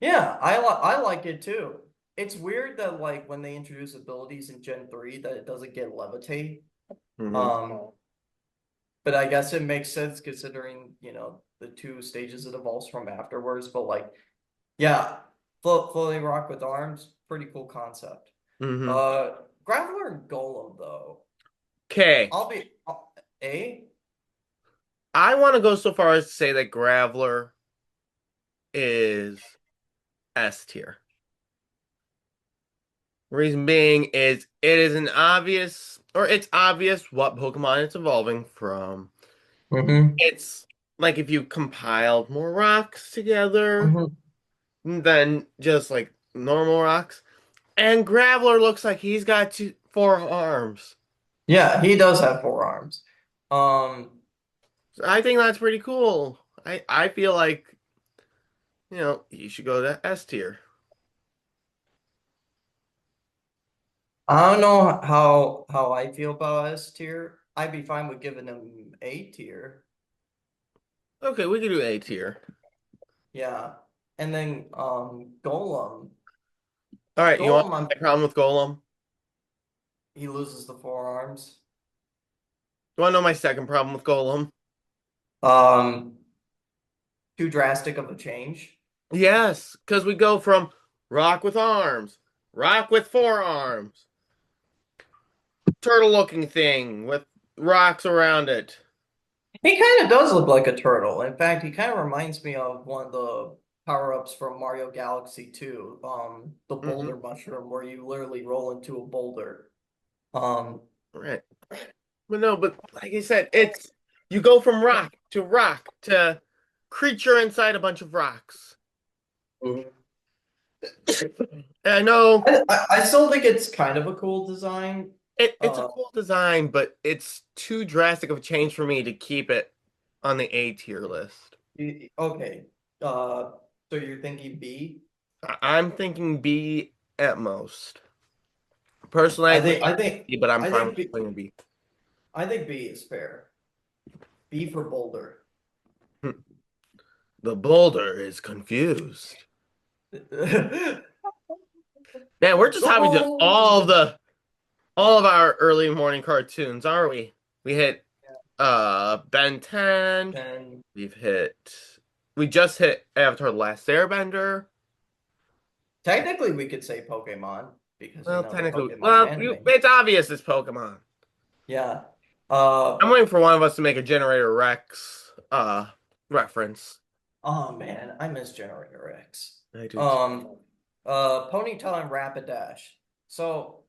Yeah, I like it too. It's weird that like when they introduce abilities in Gen 3 that it doesn't get levitate. Hmm. Um, but I guess it makes sense considering, you know, the two stages it evolves from afterwards. But like, yeah, floating rock with arms, pretty cool concept. Hmm. Uh, Graveler and Golem though. Okay. I'll be A. I want to go so far as to say that Graveler is S tier. Reason being is it's obvious what Pokemon it's evolving from. Mm-hmm. It's like if you compiled more rocks together Mhm. than just like normal rocks. And Graveler looks like he's got four arms. Yeah, he does have four arms. Um, So I think that's pretty cool. I feel like, he should go to S tier. I don't know how I feel about S tier. I'd be fine with giving him A tier. Okay, we can do A tier. Yeah. And then Golem. All right, you want Golem, my problem with Golem? he loses the forearms. You want to know my second problem with Golem? Um, Too drastic of a change. Yes, because we go from rock with arms, rock with four arms, turtle looking thing with rocks around it. He kind of does look like a turtle. In fact, he kind of reminds me of one of the power-ups from Mario Galaxy 2, the Hmm. boulder mushroom, where you literally roll into a boulder. Um, Right. But no, but like I said, it's you go from rock to creature inside a bunch of rocks. And I know I still think it's kind of a cool design. it's a Uh, cool design, but it's too drastic of a change for me to keep it on the A tier list. okay. So you're thinking B? I'm thinking B at most. Personally, I I think think I think B, but I'm I fine with think B, playing B. I think B is fair. B for Boulder. The boulder is confused. Man, we're just having to Oh. all of our early morning cartoons, aren't we? We hit Ben 10. And We've hit we just hit Avatar: The Last Airbender. technically, we could say Pokemon because Well, the technically, Pokemon anime. it's obvious it's Pokemon. Yeah. I'm waiting for one of us to make a Generator Rex reference. Oh man, I miss Generator X. I do too. Um. Ponyta and Rapidash. So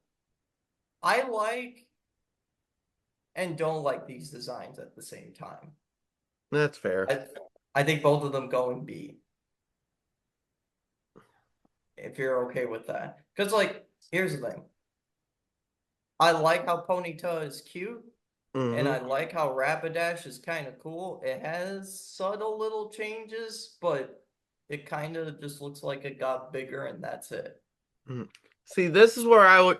I like and don't like these designs at the same time. That's fair. I I think both of them go in B if you're okay with that. Because like, here's the thing. I like how Ponyta is cute, and Hmm. I like how Rapidash is kind of cool. It has subtle little changes, but it kind of just looks like it got bigger and that's it. See, this is where I would.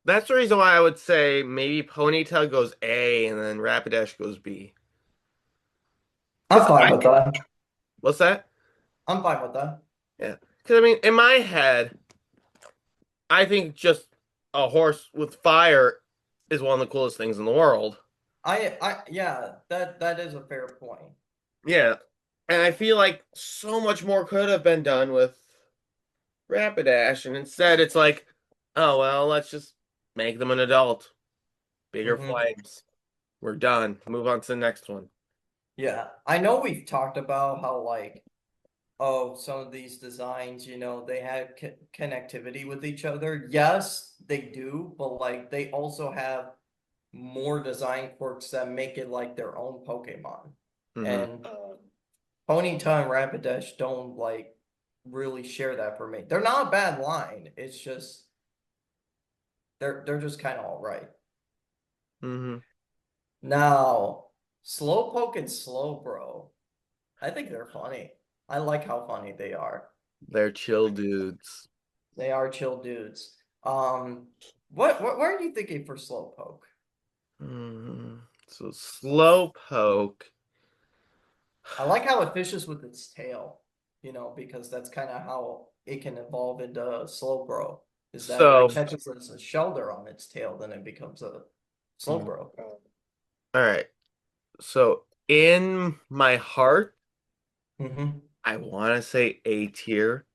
That's the reason why I would say maybe Ponytail goes A and then Rapidash goes B. I'm Because fine with that. what's that? I'm fine with that. Yeah. Because I mean, in my head, I think just a horse with fire is one of the coolest things in the world. Yeah, that is a fair point. Yeah. And I feel like so much more could have been done with Rapidash, and instead it's like, oh well, let's just make them an adult. Bigger Hmm. flames. We're done. Move on to the next one. Yeah, I know we've talked about how like, oh, some of these designs, they have connectivity with each other. Yes, they do, but like they also have more design quirks that make it like their own Pokemon. Hmm. And Ponyta and Rapidash don't like really share that for me. They're not a bad line. It's just they're just kind of all right. Hmm. Now, Slowpoke and Slowbro, I think they're funny. I like how funny they are. They're chill dudes. They are chill dudes. What are you thinking for Slowpoke? Hmm. So Slowpoke. I like how it fishes with its tail, because that's kind of how it can evolve into Slowbro. Is that if it So, catches a shelter on its tail, then it becomes a mm, Slowbro. all right. So in my heart, Hmm. I want to say A tier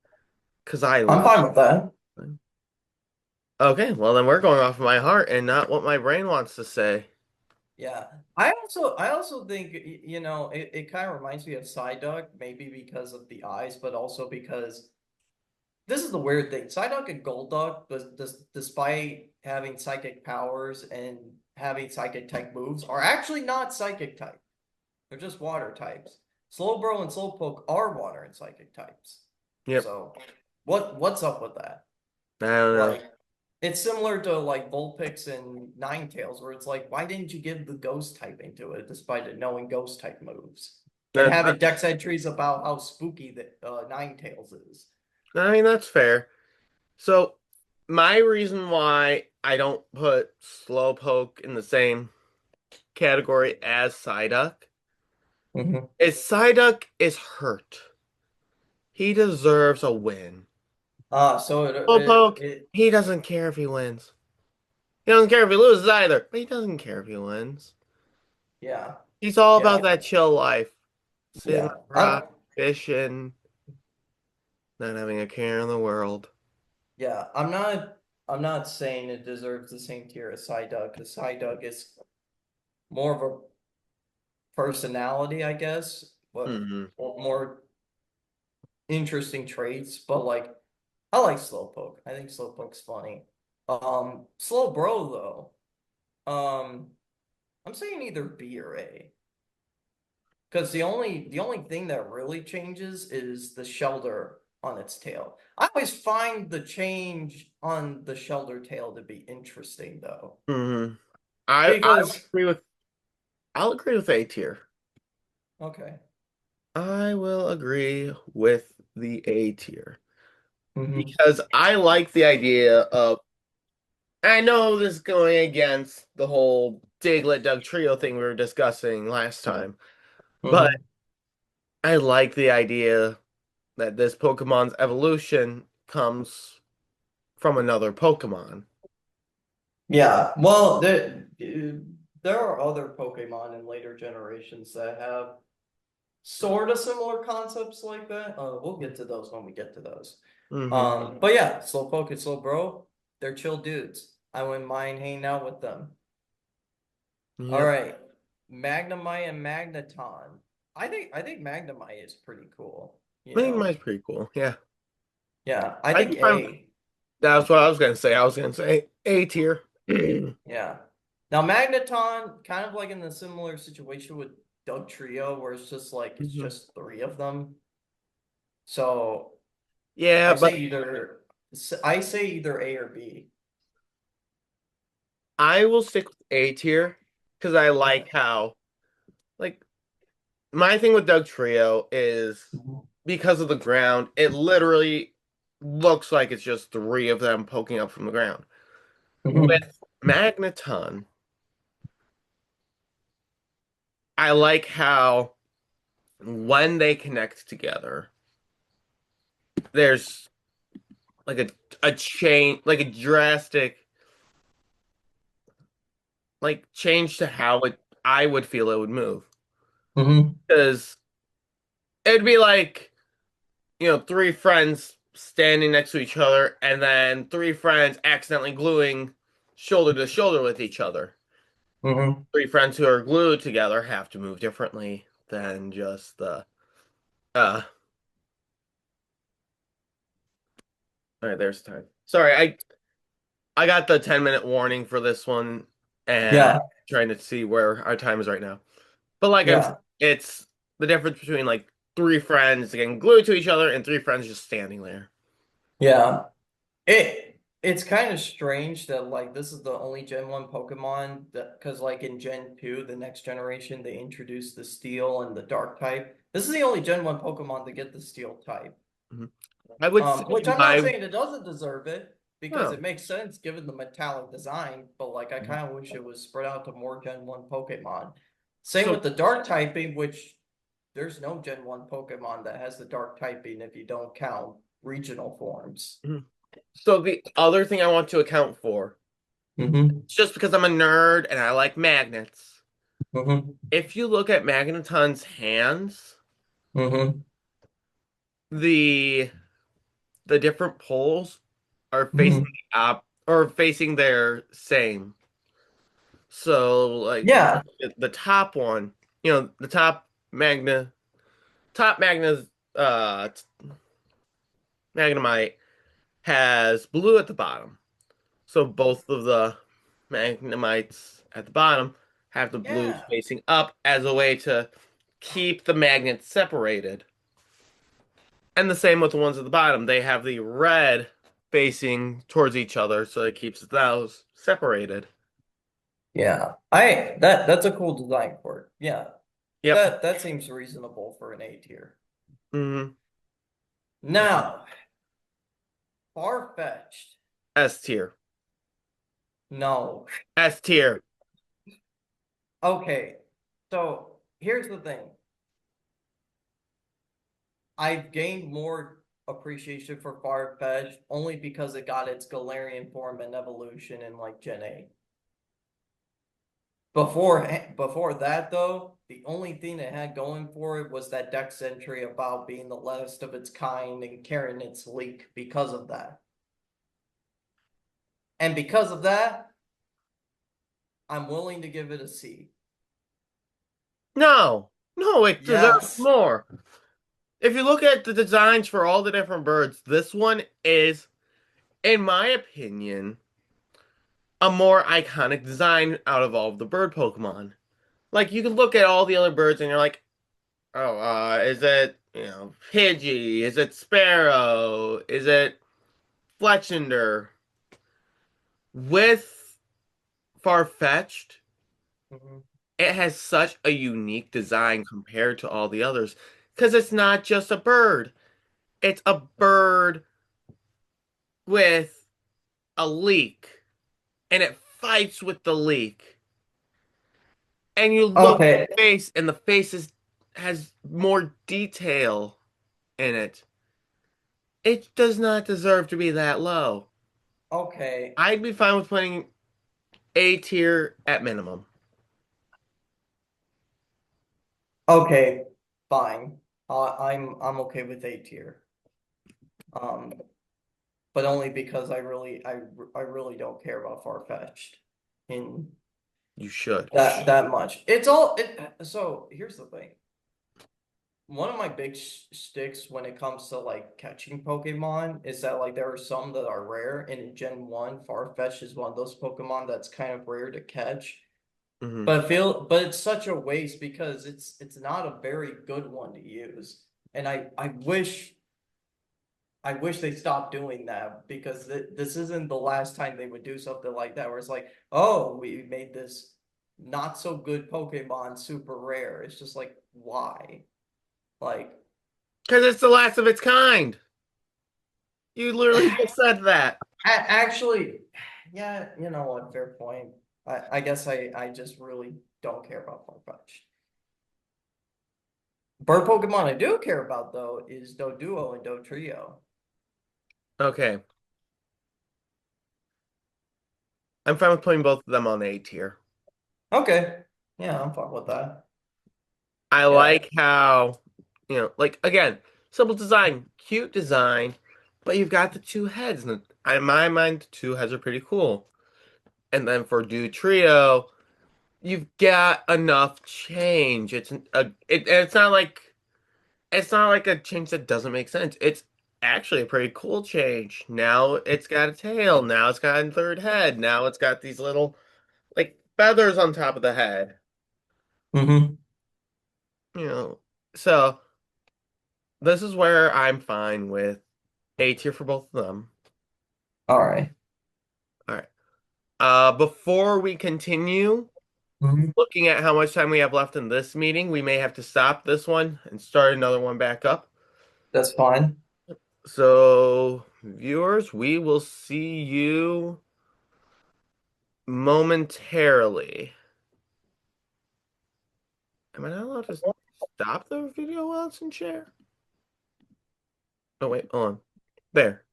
because I I'm love. fine with that. Okay, well then we're going off of my heart and not what my brain wants to say. Yeah. I also think it kind of reminds me of Psyduck, maybe because of the eyes, but also because this is the weird thing. Psyduck and Golduck, despite having psychic powers and having psychic type moves, are actually not psychic type. They're just water types. Slowbro and Slowpoke are water and psychic types. Yep. So what's up with that? I don't know. Like it's similar to like Vulpix and Ninetales, where it's like, why didn't you give the ghost typing to it despite it knowing ghost type moves? And That, have it dex entries about how spooky that Ninetales is. I mean, that's fair. So, my reason why I don't put Slowpoke in the same category as Psyduck Mm-hmm. is Psyduck is hurt. He deserves a win. So Slowpoke, he doesn't care if he wins. He doesn't care if he loses either, but he doesn't care if he wins. yeah, He's all yeah, about that chill life. Sitting on yeah. a rock, fishing, not having a care in the world. Yeah, I'm not saying it deserves the same tier as Psyduck, because Psyduck is more of a personality, I guess, but Hmm. more interesting traits. But like, I like Slowpoke. I think Slowpoke's funny. Slowbro though, I'm saying either B or A, because the only thing that really changes is the shelter on its tail. I always find the change on the shelter tail to be interesting though. Hmm. I would Because agree with I'll agree with A tier. okay. I will agree with the A tier Hmm. because I like the idea of. I know this is going against the whole Diglett Doug trio thing we were discussing last time, but Hmm. I like the idea that this Pokemon's evolution comes from another Pokemon. Yeah. Well, there are other Pokemon in later generations that have sort of similar concepts like that. We'll get to those when we get to those. Hmm. But yeah, Slowpoke and Slowbro, they're chill dudes. I wouldn't mind hanging out with them. All Yep. right, Magnemite and Magneton. I think Magnemite is pretty cool. I think mine's pretty cool. Yeah. Yeah, I I can think find A. that's what I was gonna say. I was gonna say A tier. Yeah. Now Magneton, kind of like in the similar situation with Doug Trio, where it's just like it's Mhm. just three of them. So Yeah, I but say either I say either A or B. I will stick with A tier because I Okay. like how like my thing with Doug Trio is Mhm. because of the ground, it literally looks like it's just three of them poking up from the ground. Mhm. With Magneton, I like how when they connect together, there's like a change, like a drastic like change to how it I would feel it would move. Mhm. Because it'd be like, three friends standing next to each other and then three friends accidentally gluing shoulder to shoulder with each other. Mhm. Three friends who are glued together have to move differently than just the uh all right, there's time. Sorry, I got the 10-minute warning for this one and Yeah. trying to see where our time is right now. But like I'm Yeah. it's the difference between like three friends getting glued to each other and three friends just standing there. Yeah. It's kind of strange that like this is the only Gen 1 Pokemon that because like in Gen 2, the next generation, they introduced the Steel and the Dark type. This is the only Gen 1 Pokemon to get the Steel type. Mhm. I would say Which I'm not my saying it doesn't deserve it because oh, it makes sense given the metallic design, but like I kind of wish it was spread out to more Gen 1 Pokemon. Same so with the Dark typing, which there's no Gen 1 Pokemon that has the Dark typing if you don't count regional forms. mhm. So the other thing I want to account for, Mm-hmm. it's just because I'm a nerd and I like magnets. Mm-hmm. If you look at Magneton's hands, Mm-hmm. the the different poles are facing Mm-hmm. the op or facing their same. So like Yeah. the top one, the top Magna's Magnemite has blue at the bottom. So both of the Magnemites at the bottom have the blues Yeah. facing up as a way to keep the magnets separated. And the same with the ones at the bottom. They have the red facing towards each other, so it keeps those separated. Yeah. That's a cool design for it. Yeah. Yep. That seems reasonable for an A tier. Hmm. Now, far-fetched. S tier. No. S tier. Okay. So here's the thing. I've gained more appreciation for far-fetched only because it got its Galarian form and evolution in like Gen 8. Before that though, the only thing it had going for it was that dex entry about being the last of its kind and carrying its leak because of that. And because of that, I'm willing to give it a C. No. No, it deserves Yes. more. If you look at the designs for all the different birds, this one is, in my opinion, a more iconic design out of all of the bird Pokemon. Like you can look at all the other birds and you're like, oh, is it, Pidgey? Is it Sparrow? Is it Fletchender? With Farfetch'd, Mhm. it has such a unique design compared to all the others. Because it's not just a bird. It's a bird with a leak. And it fights with the leak. And you look at Okay. the face, and the face has more detail in it. It does not deserve to be that low. Okay. I'd be fine with putting A tier at minimum. Okay. Fine. I'm okay with A tier. Um, but only because I really don't care about far-fetched in You should. that much. It's all it, so here's the thing. One of my big sticks when it comes to like catching Pokemon is that like there are some that are rare, and in Gen 1, Farfetch is one of those Pokemon that's kind of rare to catch. Hmm. But it's such a waste because it's not a very good one to use. And I wish they stopped doing that because this isn't the last time they would do something like that where it's like, oh, we made this not so good Pokemon super rare. It's just like, why? Like, Because it's the last of its kind. You literally just said that. actually, yeah, you know what? Fair point. I guess I just really don't care about Farfetch. Bird Pokemon I do care about though is Doduo and Dotrio. Okay. I'm fine with putting both of them on A tier. Okay. Yeah, I'm fine with that. I Yeah. like how, like, again, simple design, cute design, but you've got the two heads. And in my mind, the two heads are pretty cool. And then for Do Trio, you've got enough change. It's not like a change that doesn't make sense. It's actually a pretty cool change. Now it's got a tail. Now it's got a third head. Now it's got these little like feathers on top of the head. Mm-hmm. You know, so this is where I'm fine with A tier for both of them. All right. All right. Before we continue Mhm. looking at how much time we have left in this meeting, we may have to stop this one and start another one back up. That's fine. So, viewers, we will see you momentarily. Am I not allowed to stop the video while it's in share? Oh, wait, hold on. There.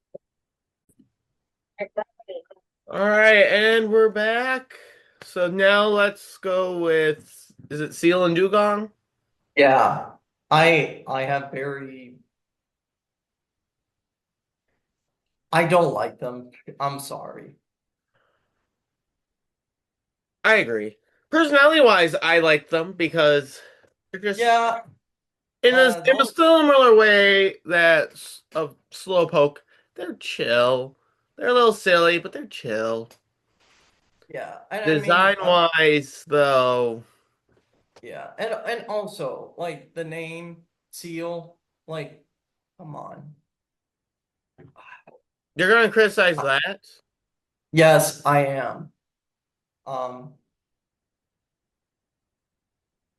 All right, and we're back. So now let's go with, is it Seal and Dugong? Yeah. I have very I don't like them. I'm sorry. I agree. Personality-wise, I like them because they're just Yeah. in a Don't similar way that of Slowpoke, they're chill. They're a little silly, but they're chill. yeah. And I mean, Design-wise, though. Yeah, and also like the name Seal, like, come on. You're gonna criticize Uh, that? Yes, I am. Um,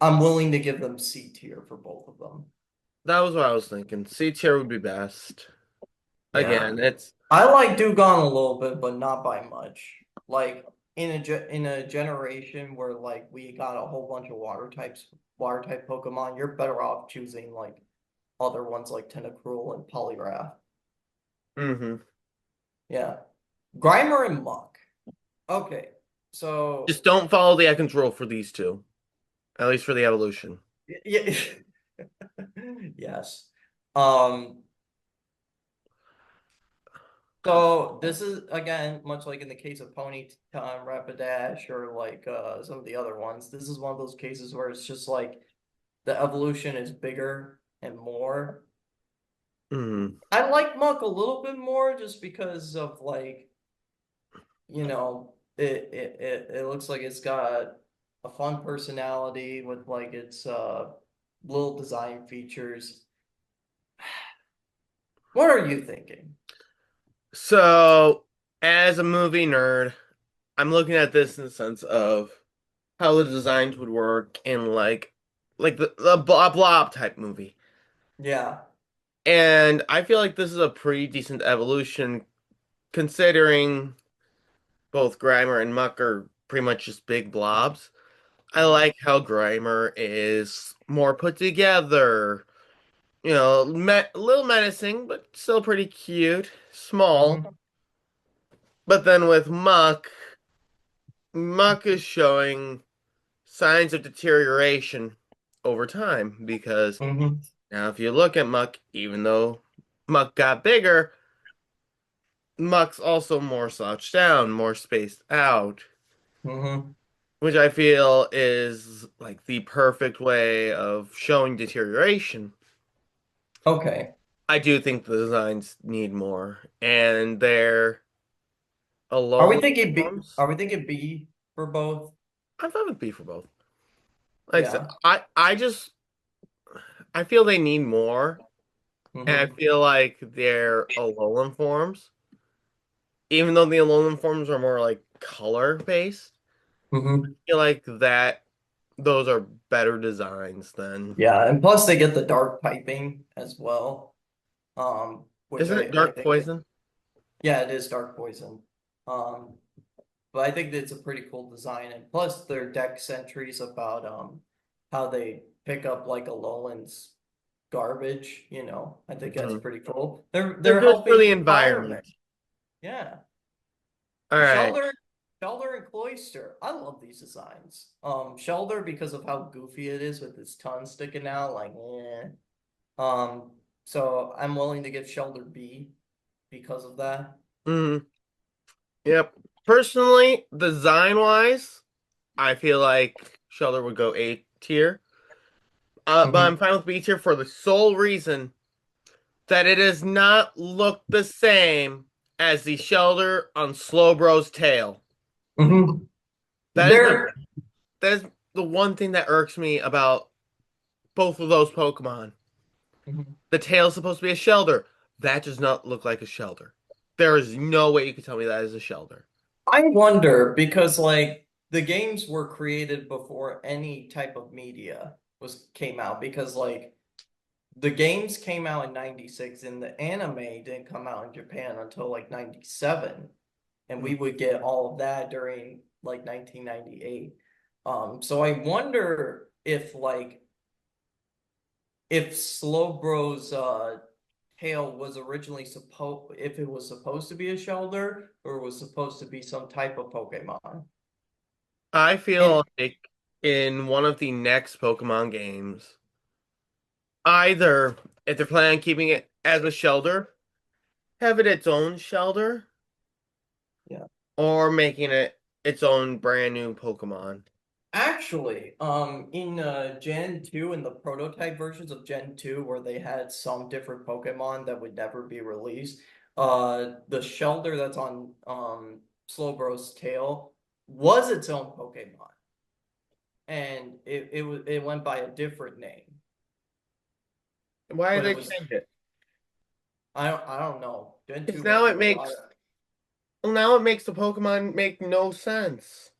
I'm willing to give them C tier for both of them. That was what I was thinking. C tier would be best. Yeah. Again, it's I like Dugong a little bit, but not by much. Like in a generation where like we got a whole bunch of water type Pokemon, you're better off choosing like other ones like Tentacruel and Poliwrath. hmm Yeah. Grimer and Muck. Okay. just So don't follow the Ekans rule for these two, at least for the evolution. yeah. Yes. Um So this is again, much like in the case of Ponyta and Rapidash or like some of the other ones, this is one of those cases where it's just like the evolution is bigger and more. hmm I like Muck a little bit more just because of like, it looks like it's got a fun personality with like its little design features. What are you thinking? So, as a movie nerd, I'm looking at this in the sense of how the designs would work in like the blob blob type movie. Yeah. And I feel like this is a pretty decent evolution considering both Grimer and Muck are pretty much just big blobs. I Mm-hmm. like how Grimer is more put together, a little menacing, but still pretty cute, small. Mm-hmm. But then with Muck, Muck is showing signs of deterioration over time because Mm-hmm. now if you look at Muck, even though Muck got bigger, Muck's also more slouched down, more spaced out, Mm-hmm. which I feel is like the perfect way of showing deterioration. Okay. I do think the designs need more, and they're Alolan forms. Are we thinking B for both? I'm fine with B for both. Like I said, Yeah. I feel they need more, and I Mm-hmm. feel like they're Alolan forms, even though the Alolan forms are more like color based. Mm-hmm. I feel like that those are better designs than Yeah, and plus they get the dark typing as well. Which isn't it I Dark think Poison? yeah, it is dark poison. Um, but I think that it's a pretty cool design, and plus their deck sentries about how they pick up like Alolan's garbage, I think that's Mhm. pretty cool. They're They're good for helping the the environment. environment. Yeah. All right. Shelter, Shelter and Cloister. I love these designs. Shelter because of how goofy it is with its tongue sticking out, like eh. Um, so I'm willing to give Shelter B because of that. Mm, yep. Personally, design wise, I feel like Shelter would go A tier. But I'm Mm-hmm. fine with B tier for the sole reason that it does not look the same as the Shelter on Slowbro's tail. Mm-hmm. That is the They're that is the one thing that irks me about both of those Pokemon. Mhm. The tail is supposed to be a Shelter. That does not look like a Shelter. There is no way you can tell me that is a Shelter. I wonder because like the games were created before any type of media was came out because like the games came out in 96 and the anime didn't come out in Japan until like 97 and we would get all of that during like 1998. So I wonder if Slowbro's tail was originally supposed if it was supposed to be a Shelter or was supposed to be some type of Pokemon. I feel And like in one of the next Pokemon games, either if they're planning on keeping it as a Shelter, have it its own Shelter, yeah, or making it its own brand new Pokemon. actually, in Gen 2 and the prototype versions of Gen 2 where they had some different Pokemon that would never be released, the Shelter that's on Slowbro's tail was its own Pokemon. and it went by a different name, Why did but it they was change it? I don't know. Gen Because 2 now went it through a lot makes of well, now it makes the Pokemon make no sense.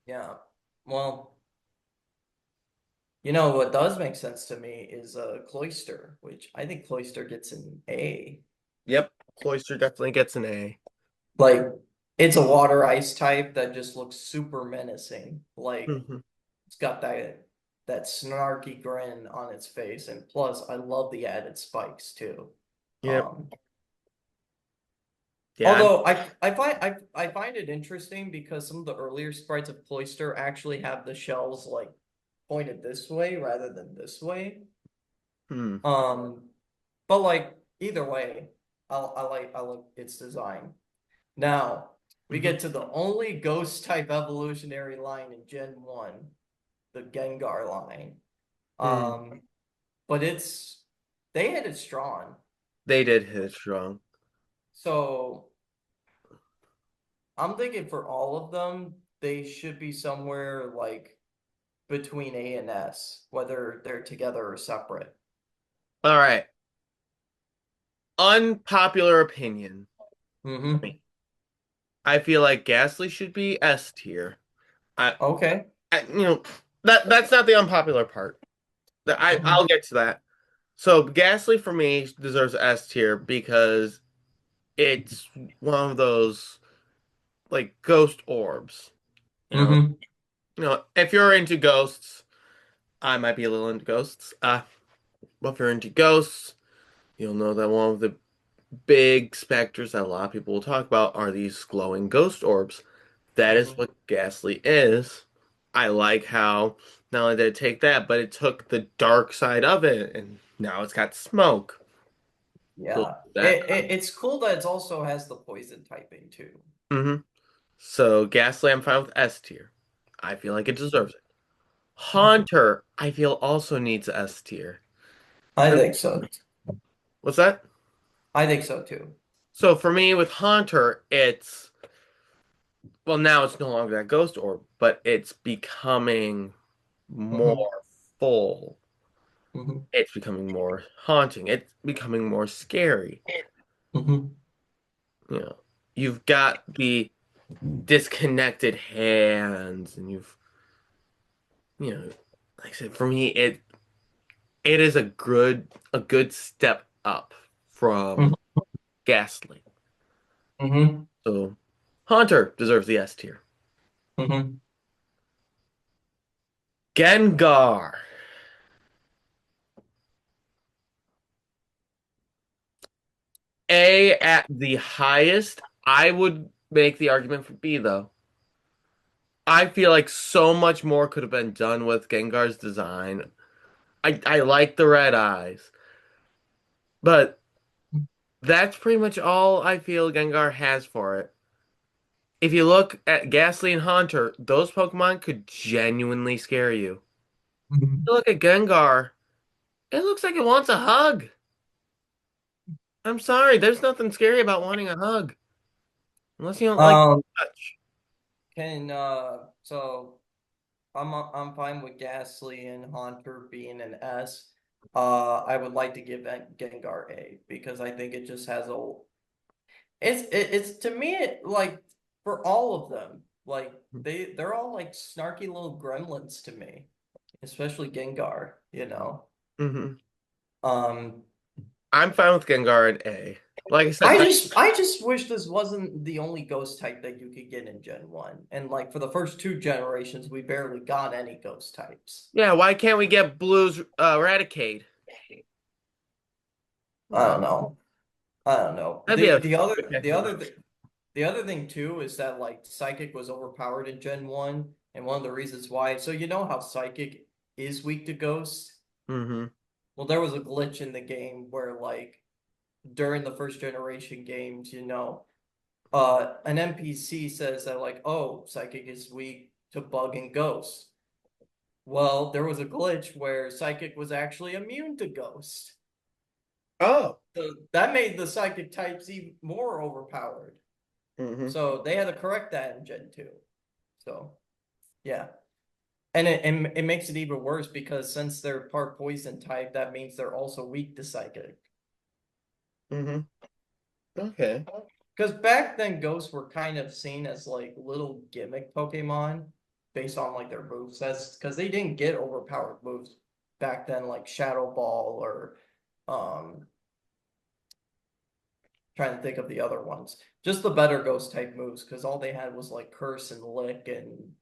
yeah. Well, you know what does make sense to me is Cloyster, which I think Cloyster gets an A. Yep, Cloyster definitely gets an A. Like it's a water ice type that just looks super menacing. Like Hmm. it's got that snarky grin on its face, and plus I love the added spikes too. Yep. Um, Yeah. although I find it interesting because some of the earlier sprites of Cloyster actually have the shells like pointed this way rather than this way. Hmm. Um, but like either way, I like its design. Now we Hmm. get to the only ghost type evolutionary line in Gen 1, the Gengar line. Hmm. Um, but they hit it strong. They did hit it strong. So I'm thinking for all of them, they should be somewhere like between A and S, whether they're together or separate. All right. Unpopular opinion for Mm-hmm. me. I feel like Ghastly should be S tier. I, Okay. that's not the unpopular part. Mm-hmm. I'll get to that. So Ghastly for me deserves S tier because it's one of those like ghost orbs. You know, Mm-hmm. if you're into ghosts, I might be a little into ghosts. But if you're into ghosts, you'll know that one of the big specters that a lot of people will talk about are these glowing ghost orbs. That is Mm-hmm. what Ghastly is. I like how not only did it take that, but it took the dark side of it, and now it's got smoke. So Yeah. that. It's cool that it also has the poison typing too. Hmm. So Ghastly, I'm fine with S tier. I feel like it deserves it. Haunter, I feel also needs S tier. I For think so. what's that? I think so too. So for me with Haunter, it's well now it's no longer that ghost orb, but it's becoming Mm-hmm. more full. Mm-hmm. It's becoming more haunting. It's becoming more scary. Mm-hmm. You know, you've got the disconnected hands, and like I said, for me, it is a good step up from Ghastly. Mm-hmm. So, Haunter deserves the S tier. Mm-hmm. Gengar, A at the highest. I would make the argument for B though. I feel like so much more could have been done with Gengar's design. I like the red eyes, but that's pretty much all I feel Gengar has for it. If you look at Ghastly and Haunter, those Pokemon could genuinely scare you. Mm-hmm. You look at Gengar, it looks like it wants a hug. I'm sorry, there's nothing scary about wanting a hug. Unless you don't like Um, touch. can so I'm fine with Ghastly and Haunter being an S. I would like to give Gengar A because I think it just has a it's to me it like for all of them like they're all like snarky little gremlins to me, especially Gengar. Hmm. Um, I'm fine with Gengar and A. Like I said, I just wish this wasn't the only ghost type that you could get in Gen 1. And like for the first two generations, we barely got any ghost types. yeah, why can't we get Blue's Raticate? I Yeah, don't know. I don't know. that'd be a The other spectacular. the other thing too is that like Psychic was overpowered in Gen 1, and one of the reasons why, so you know how Psychic is weak to ghosts? Hmm. Well, there was a glitch in the game where like during the first generation games, an NPC says that like, oh, Psychic is weak to bug and ghost. Well, there was a glitch where Psychic was actually immune to ghost. Oh. So that made the Psychic types even more overpowered. Hmm. So they had to correct that in Gen 2. So yeah. And it makes it even worse because since they're part poison type, that means they're also weak to psychic. Mm-hmm. Okay. Because back then, ghosts were kind of seen as like little gimmick Pokemon based on like their movesets, because they didn't get overpowered moves back then, like Shadow Ball or um trying to think of the other ones. Just the better ghost type moves, because all they had was like Curse and Lick and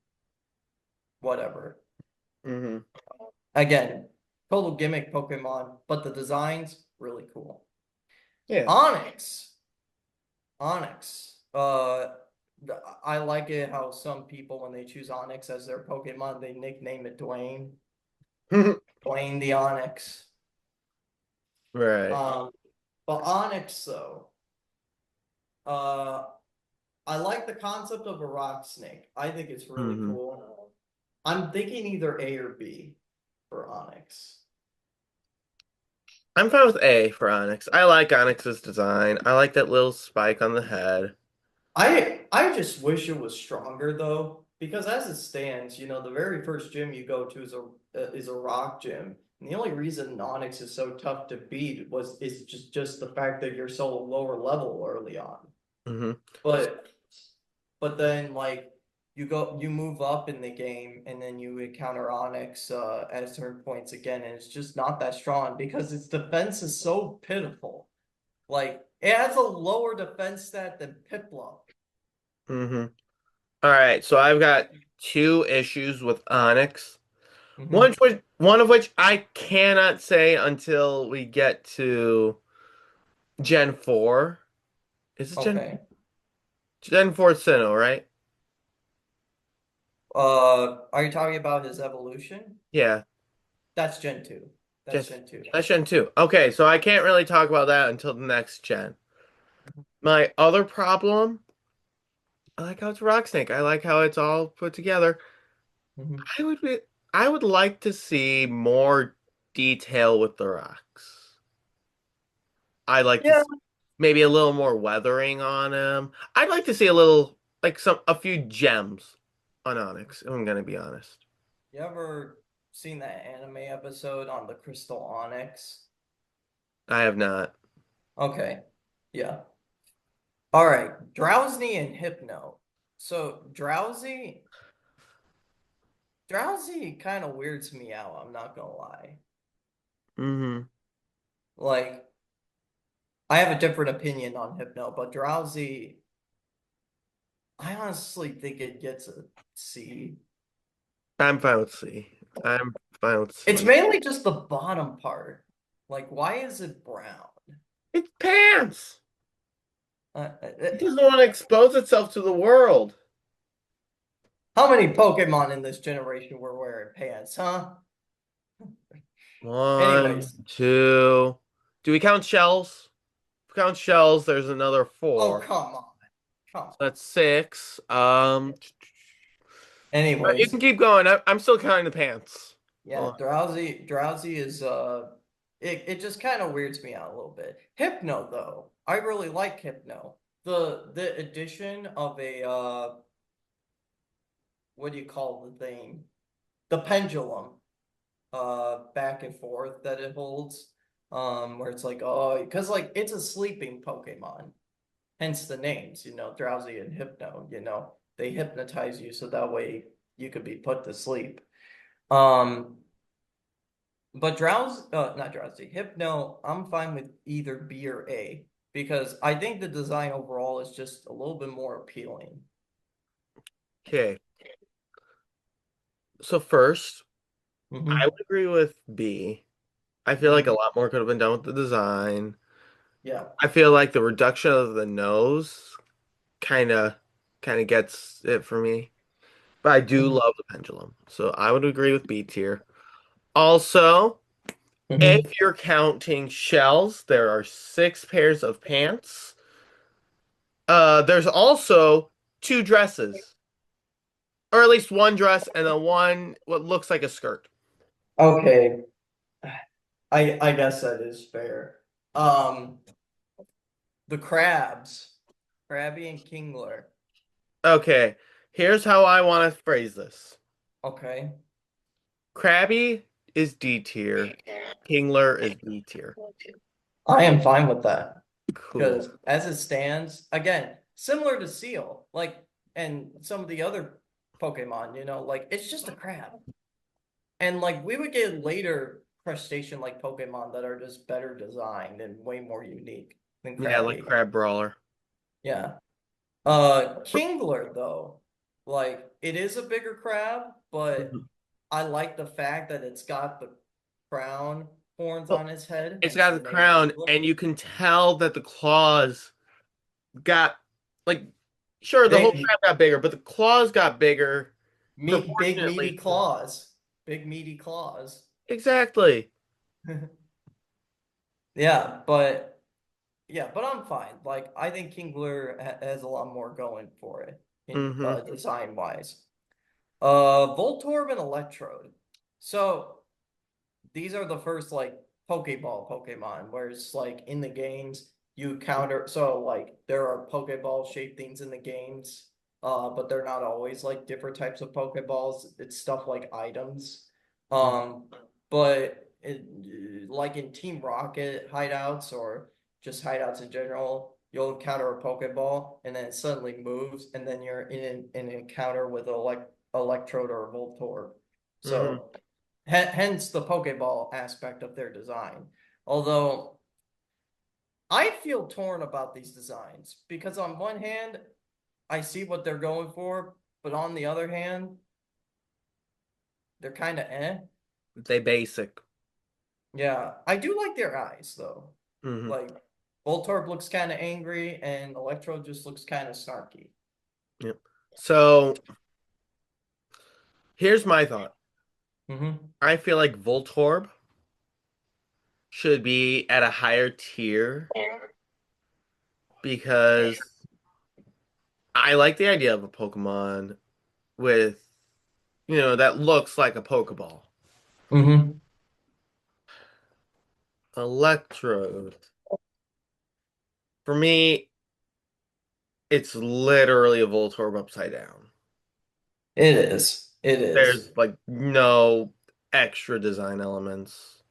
whatever. Mm-hmm. Again, total gimmick Pokemon, but the designs really cool. Yeah. Onyx. Onyx. I like it how some people, when they choose Onyx as their Pokemon, they nickname it Dwayne. Dwayne the Onyx. Right. Um, but Onyx though, uh, I like the concept of a rock snake. I think it's really Mm-hmm. cool. I'm thinking either A or B for Onyx. I'm fine with A for Onyx. I like Onyx's design. I like that little spike on the head. I just wish it was stronger though, because as it stands, the very first gym you go to is a rock gym. And the only reason Onyx is so tough to beat is just the fact that you're so lower level early on. Mm-hmm. But then like you move up in the game and then you encounter Onyx at certain points again, and it's just not that strong because its defense is so pitiful. Like it has a lower defense stat than Piplup. Mm-hmm. All right, so I've got two issues with Onyx. Hmm. One of which I cannot say until we get to Gen 4. Is it Okay. Gen 4 Sinnoh, right? Are you talking about his evolution? Yeah, That's Gen 2. That's just Gen 2. that's Gen 2. Okay, so I can't really talk about that until the next gen. My other problem, I like how it's Rock Snake. I like how it's all put together. Hmm. I would be, I would like to see more detail with the rocks. I'd like to Yeah. see maybe a little more weathering on him. I'd like to see a little, like a few gems on Onyx, if I'm gonna be honest. You ever seen that anime episode on the Crystal Onyx? I have not. Okay. Yeah. All right. Drowsy and Hypno. So Drowsy kind of weirds me out, I'm not gonna lie. Hmm. Like, I have a different opinion on Hypno, but Drowsy, I honestly think it gets a C. I'm fine with C. I'm fine with It's C. mainly just the bottom part. Like, why is it brown? It's pants. Uh, uh, It uh, doesn't want to expose itself to the world. how many Pokemon in this generation were wearing pants, huh? One, Anyways, two. Do we count shells? If we count shells, there's another oh, four. come on. Come So on. that's six. You can Anyways, keep going. I'm still counting the pants. yeah, Oh. Drowsy is it just kind of weirds me out a little bit. Hypno though. I really like Hypno. The addition of a what do you call the thing? The pendulum back and forth that it holds. Where it's like, oh, because like it's a sleeping Pokemon, hence the names, Drowsy and Hypno, they hypnotize you so that way you could be put to sleep. Um, but not Drowsy, Hypno, I'm fine with either B or A because I think the design overall is just a little bit more appealing. Okay. So first, I Hmm. would agree with B. I feel like a Hmm. lot more could have been done with the design. Yeah. I feel like the reduction of the nose kind of kind of gets it for me. But I do Hmm. love the pendulum. So I would agree with B tier. Also, Hmm. if you're counting shells, there are six pairs of pants. There's also two dresses, or at least one dress and a one what looks like a skirt. Okay, I guess that is fair. Um, the crabs, Krabby and Kingler. Okay, here's how I want to phrase this. Okay. Krabby is D tier. Kingler is B tier. I am fine with that Cool. because as it stands, again, similar to Seal, like, and some of the other Pokemon, like it's just a crab. And like we would get later crustacean like Pokemon that are just better designed and way more unique than Yeah, like Krabby. Crab Brawler. Yeah. Kingler though, like it is a bigger crab, but Mhm. I like the fact that it's got the crown horns Well, on its head, it's hence got the the name crown, Kingler. and you can tell that the claws got like sure the whole Big, crab got bigger, but the claws got bigger big proportionately. meaty claws. Big meaty claws. Exactly. Yeah, but I'm fine. Like I think Kingler has a lot more going for it in Hmm. design wise. Voltorb and Electrode. So these are the first like Pokeball Pokemon, where it's like in the games you counter. So like there are Pokeball shaped things in the games, but they're not always like different types of Pokeballs. It's stuff like items. Um, but like in Team Rocket hideouts or just hideouts in general, you'll encounter a Pokeball and then it suddenly moves, and then you're in an encounter with Electrode or a Voltorb. Hmm. So hence the Pokeball aspect of their design. Although I feel torn about these designs because on one hand, I see what they're going for, but on the other hand, they're kind of eh. They basic. Yeah, I do like their eyes though. Hmm. Like Voltorb looks kind of angry and Electro just looks kind of snarky. Yep. So here's my thought. Mm-hmm. I feel like Voltorb should be at a higher tier because I like the idea of a Pokemon with, that looks like a Pokeball. Mm-hmm. Electrode. For me, it's literally a Voltorb upside down. It is. It is. There's like no extra design elements.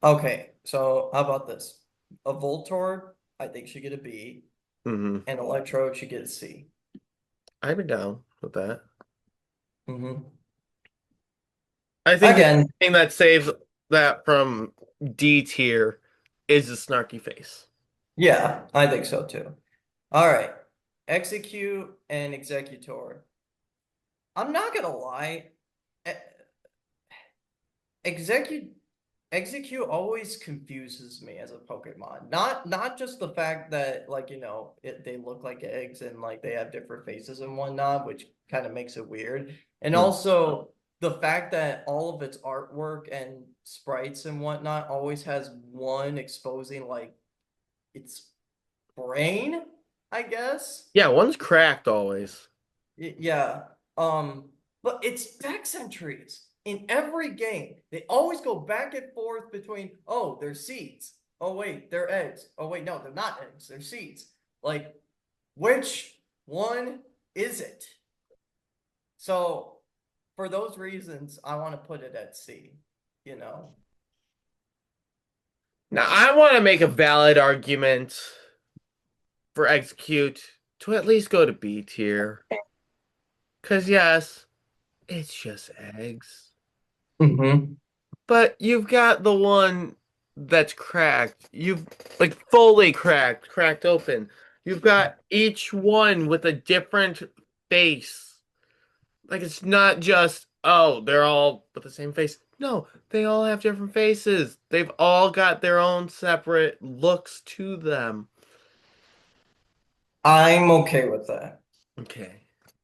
Okay, so how about this? A Voltorb, I think should get a B, Hmm. and Electrode should get a C. I'd be down with that. Mm-hmm. I think the Again, thing that saves that from D tier is the snarky face. yeah, I think so too. All right. Execute and Executor. I'm not gonna lie. e- Execute Execute always confuses me as a Pokemon. Not just the fact that like, they look like eggs and like they have different faces and whatnot, which kind of makes it weird. And Hmm. also the fact that all of its artwork and sprites and whatnot always has one exposing like its brain, I guess. Yeah, one's cracked always. Yeah. But it's back entries in every game. They always go back and forth between, oh, they're seeds. Oh, wait, they're eggs. Oh, wait, no, they're not eggs. They're seeds. Like, which one is it? So, for those reasons, I want to put it at C, you know? Now, I want to make a valid argument for Execute to at least go to B tier. Because, yes, it's just eggs. Mm-hmm. But you've got the one that's cracked. You've, like, fully cracked, cracked open. You've got each one with a different face. Like, it's not just, oh, they're all with the same face. No, they all have different faces. They've all got their own separate looks to them. I'm okay with that. Okay.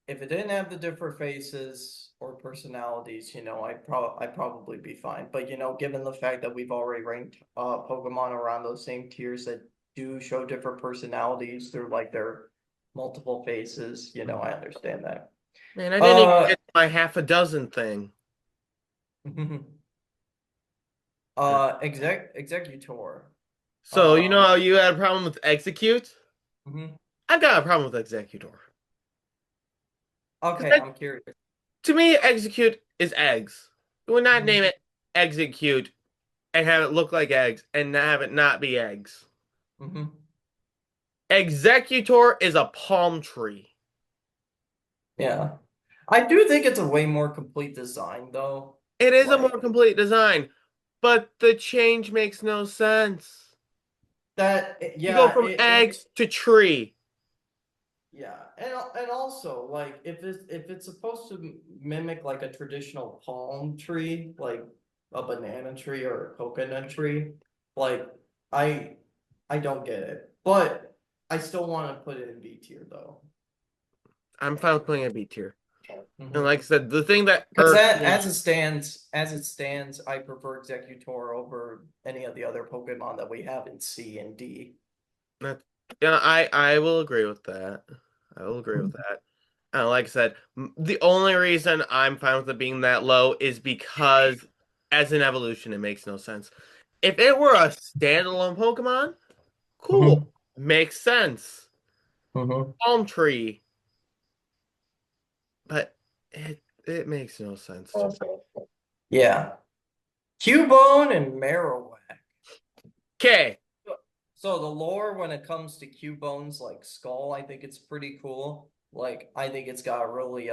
If it didn't have the different faces or personalities, I'd probably be fine. But given the fact that we've already ranked Pokemon around those same tiers that do show different personalities through like their multiple faces, I understand that. Man, I didn't even Uh, get my half a dozen thing. Executor. So, you know Um, how you had a problem with Execute? mhm. I've got a problem with Executor. Okay, Because I'm curious. to me, Execute is eggs. We would not name it Execute and have it look like eggs and have it not be eggs. Mm-hmm. Executor is a palm tree. Yeah. I do think it's a way more complete design, though. It is a more Like complete design, but the change makes no sense. that, You go yeah, from eggs to tree. yeah, and also like if it's supposed to mimic like a traditional palm tree, like a banana tree or a coconut tree, like I I don't get it, but I still want to put it in B tier though. I'm fine with putting a B tier. And Mhm. like I said, the thing that Because irks that, me, as it stands, I prefer Executor over any of the other Pokemon that we have in C and D. that, yeah, I will agree with that. I will agree with that. Like I said, the only reason I'm fine with it being that low is because as an evolution, it makes no sense. If it were a standalone Pokemon, cool, Mhm. makes sense. Mhm. Palm tree, but it makes no sense to me. Yeah. Cubone and Marowak. Okay, So the lore when it comes to Cubone's like skull, I think it's pretty cool. Like I think it's got really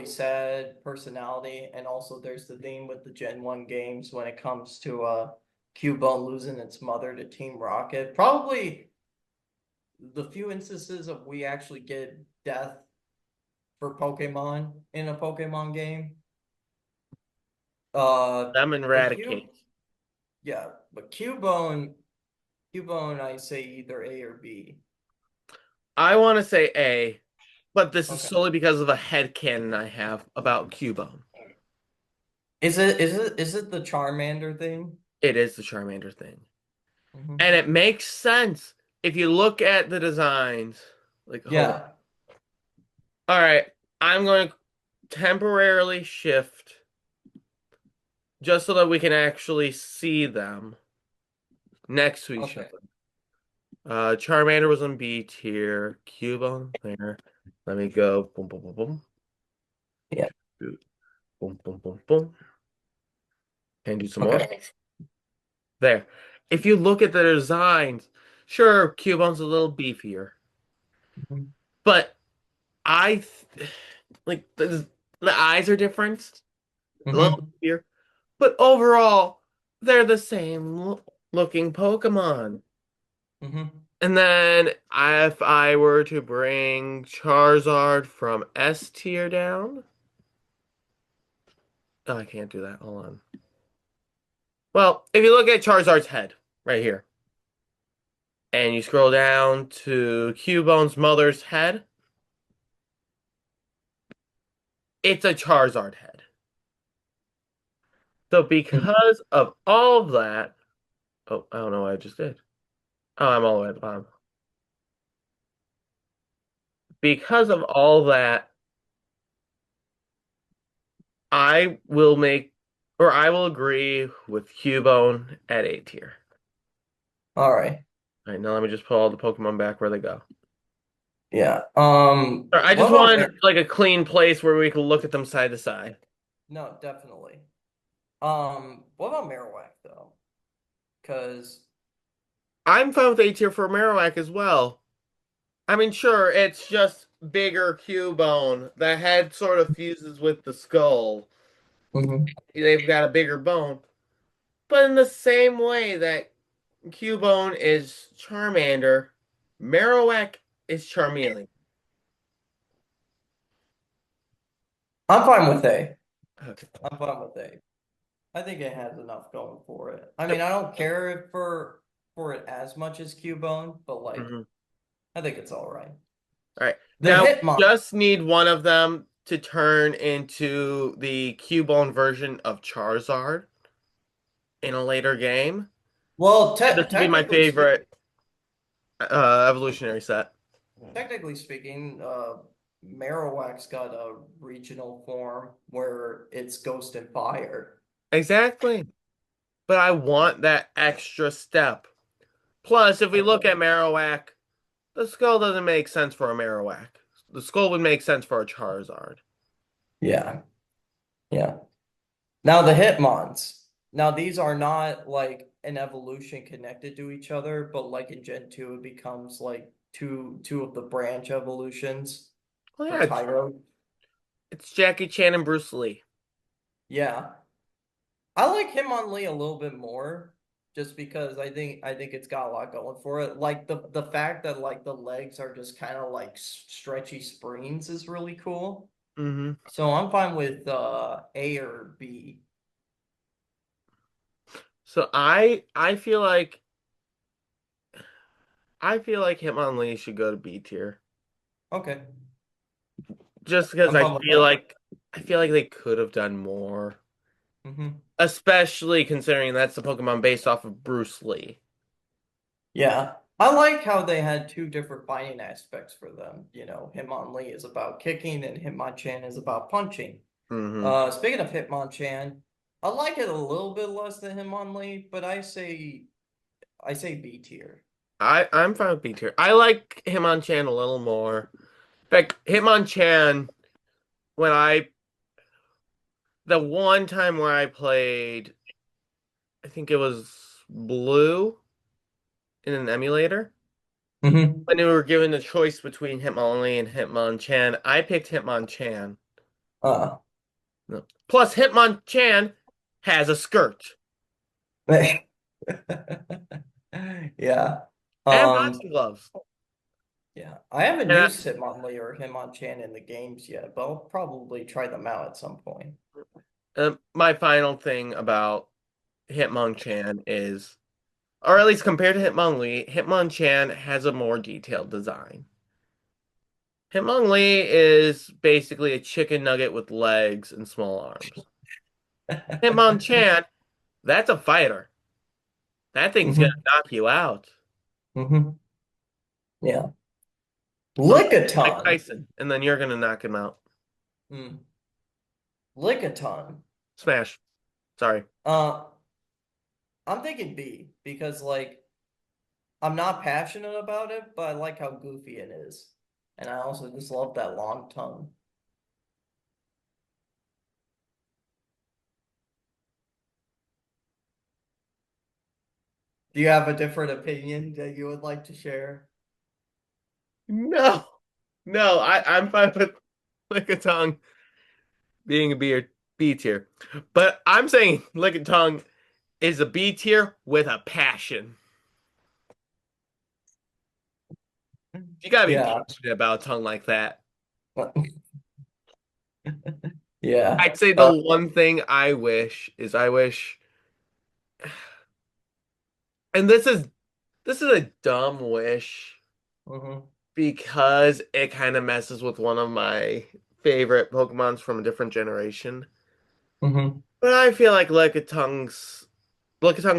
sad personality, and also there's the theme with the Gen 1 games when it comes to Cubone losing its mother to Team Rocket. Probably the few instances of we actually get death for Pokemon in a Pokemon game. Uh them but eradicate. yeah, but Cubone I say either A or B. I want to say A, but this is Okay. solely because of a headcanon I have about Cubone. Is it the Charmander thing? It is the Charmander thing. Hmm. And it makes sense if you look at the designs. Like, hold on. Yeah. All right, I'm going to temporarily shift just so that we can actually see them next to each Okay. other. Charmander was on B tier. Cubone there. Let me go. Boom, boom, boom, boom. Yeah. Boom, boom, boom, boom, boom. And do some more. Okay. There. If you look at the designs, sure, Cubone's a little beefier, Mhm. but I like the eyes are different, a little Hmm. beefier, but overall, they're the same looking Pokemon. Hmm. And then if I were to bring Charizard from S tier down, oh, I can't do that. Hold on. Well, if you look at Charizard's head right here, and you scroll down to Cubone's mother's head, it's a Charizard head. So because of all of that, oh, I don't know what I just did. Oh, I'm all the way at the bottom. Because of all that, I will make, or I will agree with Cubone at A tier. All right. All right, now let me just pull all the Pokemon back where they go. Yeah. I What just about want like a clean place where we can look at them side to side. No, definitely. What about Marowak though? Because I'm fine with A tier for Marowak as well. I mean, sure, it's just bigger Cubone. The head sort of fuses with the skull. They've got a bigger bone. But in the same way that Cubone is Charmander, Marowak is Charmeleon. I'm fine with A. Okay. I'm fine with A. I think it has enough going for it. I mean, Yep. I don't care for it as much as Cubone, but like Mhm. I think it's all right. All right. The Now we Hitmon. just need one of them to turn into the Cubone version of Charizard in a later game. Well, And this would be my favorite evolutionary set. technically speaking, Marowak's got a regional form where it's Ghost and Fire. Exactly. But I want that extra step. Plus, if we look Okay. at Marowak, the skull doesn't make sense for a Marowak. The skull would make sense for a Charizard. Yeah. Yeah. Now the Hitmons. Now these are not like an evolution connected to each other, but like in Gen 2 it becomes like two of the branch evolutions Well, for yeah, Tyro. it's Jackie Chan and Bruce Lee. Yeah. I like Hitmonlee a little bit more just because I think it's got a lot going for it. Like the fact that like the legs are just kind of like stretchy springs is really cool. Hmm. So I'm fine with A or B. So I feel like Hitmonlee should go to B tier. Okay. Just because I'm fine with that. I feel like they could have done more. Hmm. Especially considering that's the Pokemon based off of Bruce Lee. Yeah. I like how they had two different fighting aspects for them. Hitmonlee is about kicking and Hitmonchan is about punching. Hmm. Speaking of Hitmonchan, I like it a little bit less than Hitmonlee, but I say B tier. I'm fine with B tier. I like Hitmonchan a little more. In fact, Hitmonchan, when I the one time where I played, I think it was Blue in an emulator. Hmm. When we were given the choice between Hitmonlee and Hitmonchan, I picked Hitmonchan. Uh, No. Plus, Hitmonchan has a skirt yeah. and Um, boxing gloves. yeah. I haven't And used Hitmonlee or Hitmonchan in the games yet, but I'll probably try them out at some point. my final thing about Hitmonchan is, or at least compared to Hitmonlee, Hitmonchan has a more detailed design. Hitmonlee is basically a chicken nugget with legs and small arms. Hitmonchan, that's a fighter. That thing's gonna Hmm. knock you out. Hmm. Yeah. Unless Mike Lickitung. Tyson, and then you're gonna knock him out. Mm. Lickitung. Smash. Sorry. Uh, I'm thinking B because like I'm not passionate about it, but I like how goofy it is. And I also just love that long tongue. Do you have a different opinion that you would like to share? No. No, I'm fine with Lickitung being a B tier. But I'm saying Lickitung is a B tier with a passion. You gotta be Yeah. passionate about a tongue like that. Yeah. I'd say the one thing I wish, and this is a dumb wish Mhm. because it kind of messes with one of my favorite Pokemons from a different generation. Mhm. But I feel like Lickitung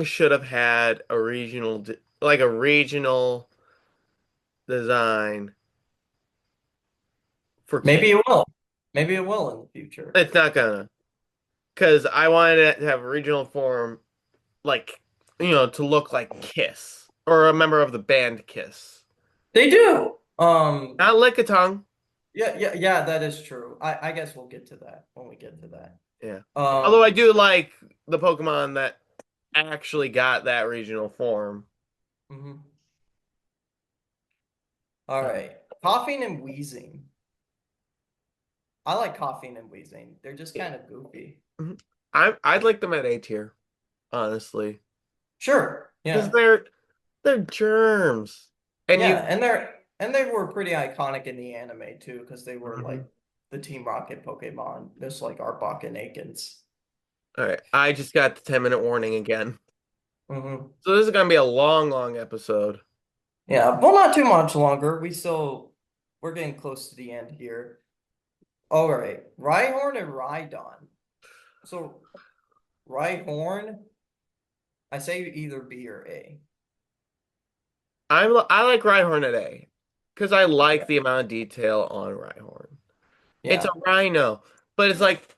should have had a regional design for Maybe King. it will. Maybe it will in the future. It's not gonna, because I wanted it to have a regional form, like, to look like Kiss or a member of the band Kiss. They do. Not Lickitung. Yeah, yeah, yeah, that is true. I guess we'll get to that when we get to that. Yeah. Although Um, I do like the Pokemon that actually got that regional form. mhm. All right. Coughing and wheezing. I like coughing and wheezing. They're just kind of goofy. Mhm. I'd like them at A tier, honestly, Sure. because Yeah. they're germs, and Yeah, you. and they were pretty iconic in the anime too, because they were Mhm. like the Team Rocket Pokemon, just like Arbok and Akins. All right, I just got the 10-minute warning again. Hmm. So this is gonna be a long, long episode. Yeah, well, not too much longer. We're getting close to the end here. All right, Rhyhorn and Rhydon. So Rhyhorn, I say either B or A. I like Rhyhorn at A because I Yeah, like the amount of detail on Rhyhorn. It's a yeah. rhino, but it's like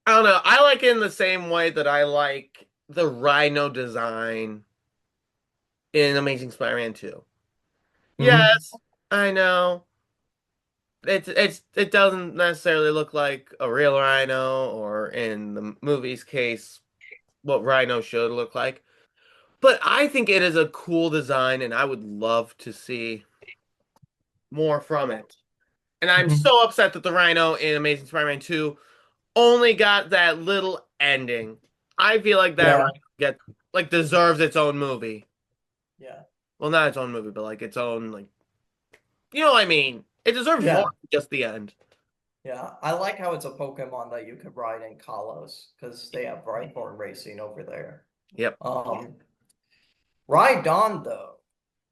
I don't know. I like it in the same way that I like the rhino design in Amazing Spider-Man 2. Hmm. Yes, I know. it doesn't necessarily look like a real rhino, or in the movie's case, what rhino should look like. But I think it is a cool design, and I would love to see more from it. And I'm Mhm. so upset that the rhino in Amazing Spider-Man 2 only got that little ending. I feel like that rhino Yeah, get like deserves its own movie. yeah, Well, not its own movie, but like its own, like, you know what I mean? It deserves more yeah, than just the end. yeah. I like how it's a Pokemon that you could ride in Kalos because they have Rhyhorn racing over there. Yep. Um, Rhydon though,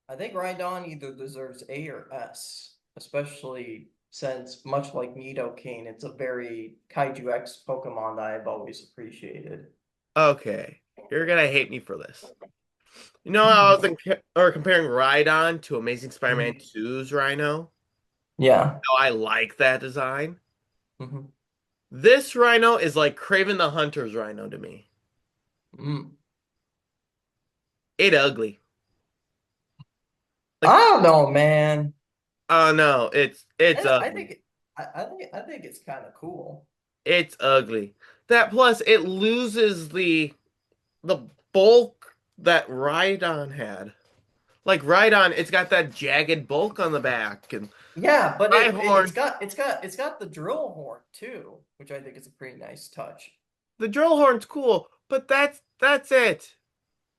I think Rhydon either deserves A or S, especially since much like Nidoking, it's a very Kaiju X Pokemon that I've always appreciated. Okay. You're gonna hate me for this. You know how I was comparing Rhydon to Amazing Spider-Man Mhm. 2's Rhino? Yeah. How I like that design? Mhm. This Rhino is like Craven the Hunter's Rhino to me. Mm. It ugly. I Like, don't know, man. oh no, it's I ugly. think I think it's kind of cool. It's ugly. That plus it loses the bulk that Rhydon had. Like Rhydon, it's got that jagged bulk on the back, and Yeah, but Rhyhorn, it's got the drill horn too, which I think is a pretty nice touch. the drill horn's cool, but that's it.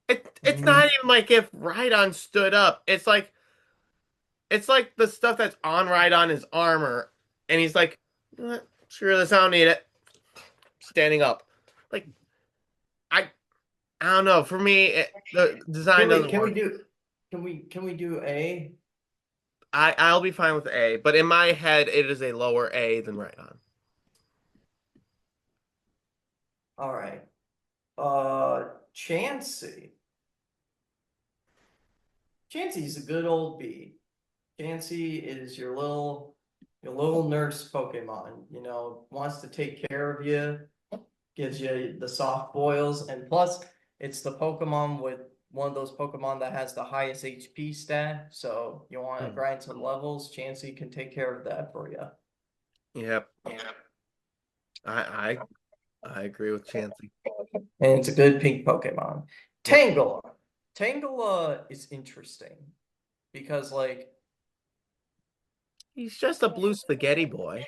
It's not Hmm. even like if Rhydon stood up. It's like the stuff that's on Rhydon his armor, and he's like, "You know what? Screw this, I don't need it." Standing up, like I I don't know. For me, the design doesn't Can we work. do can we do A? I'll be fine with A, but in my head, it is a lower A than Rhydon. All right. Chansey. Chansey's a good old B. Chansey is your little nurse Pokemon, you know, wants to take care of you, gives you the soft boils, and plus it's the Pokemon with one of those Pokemon that has the highest HP stat. So you want to Hmm. grind some levels, Chansey can take care of that for you. Yep, I I agree with Chansey. And it's a good pink Pokemon. Yep, Tangela. Tangela is interesting because like he's just a blue spaghetti boy.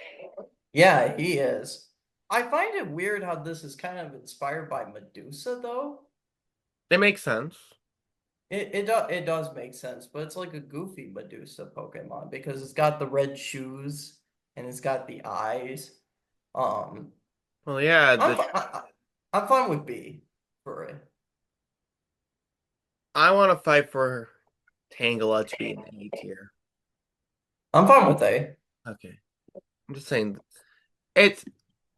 yeah, he is. I find it weird how this is kind of inspired by Medusa though. It makes sense. It does make sense, but it's like a goofy Medusa Pokemon because it's got the red shoes and it's got the eyes. Um, Well, yeah, I'm fi- I'm fine with B for it. I want to fight for Tangela to be an A tier. I'm fine with A. Okay, I'm just saying it's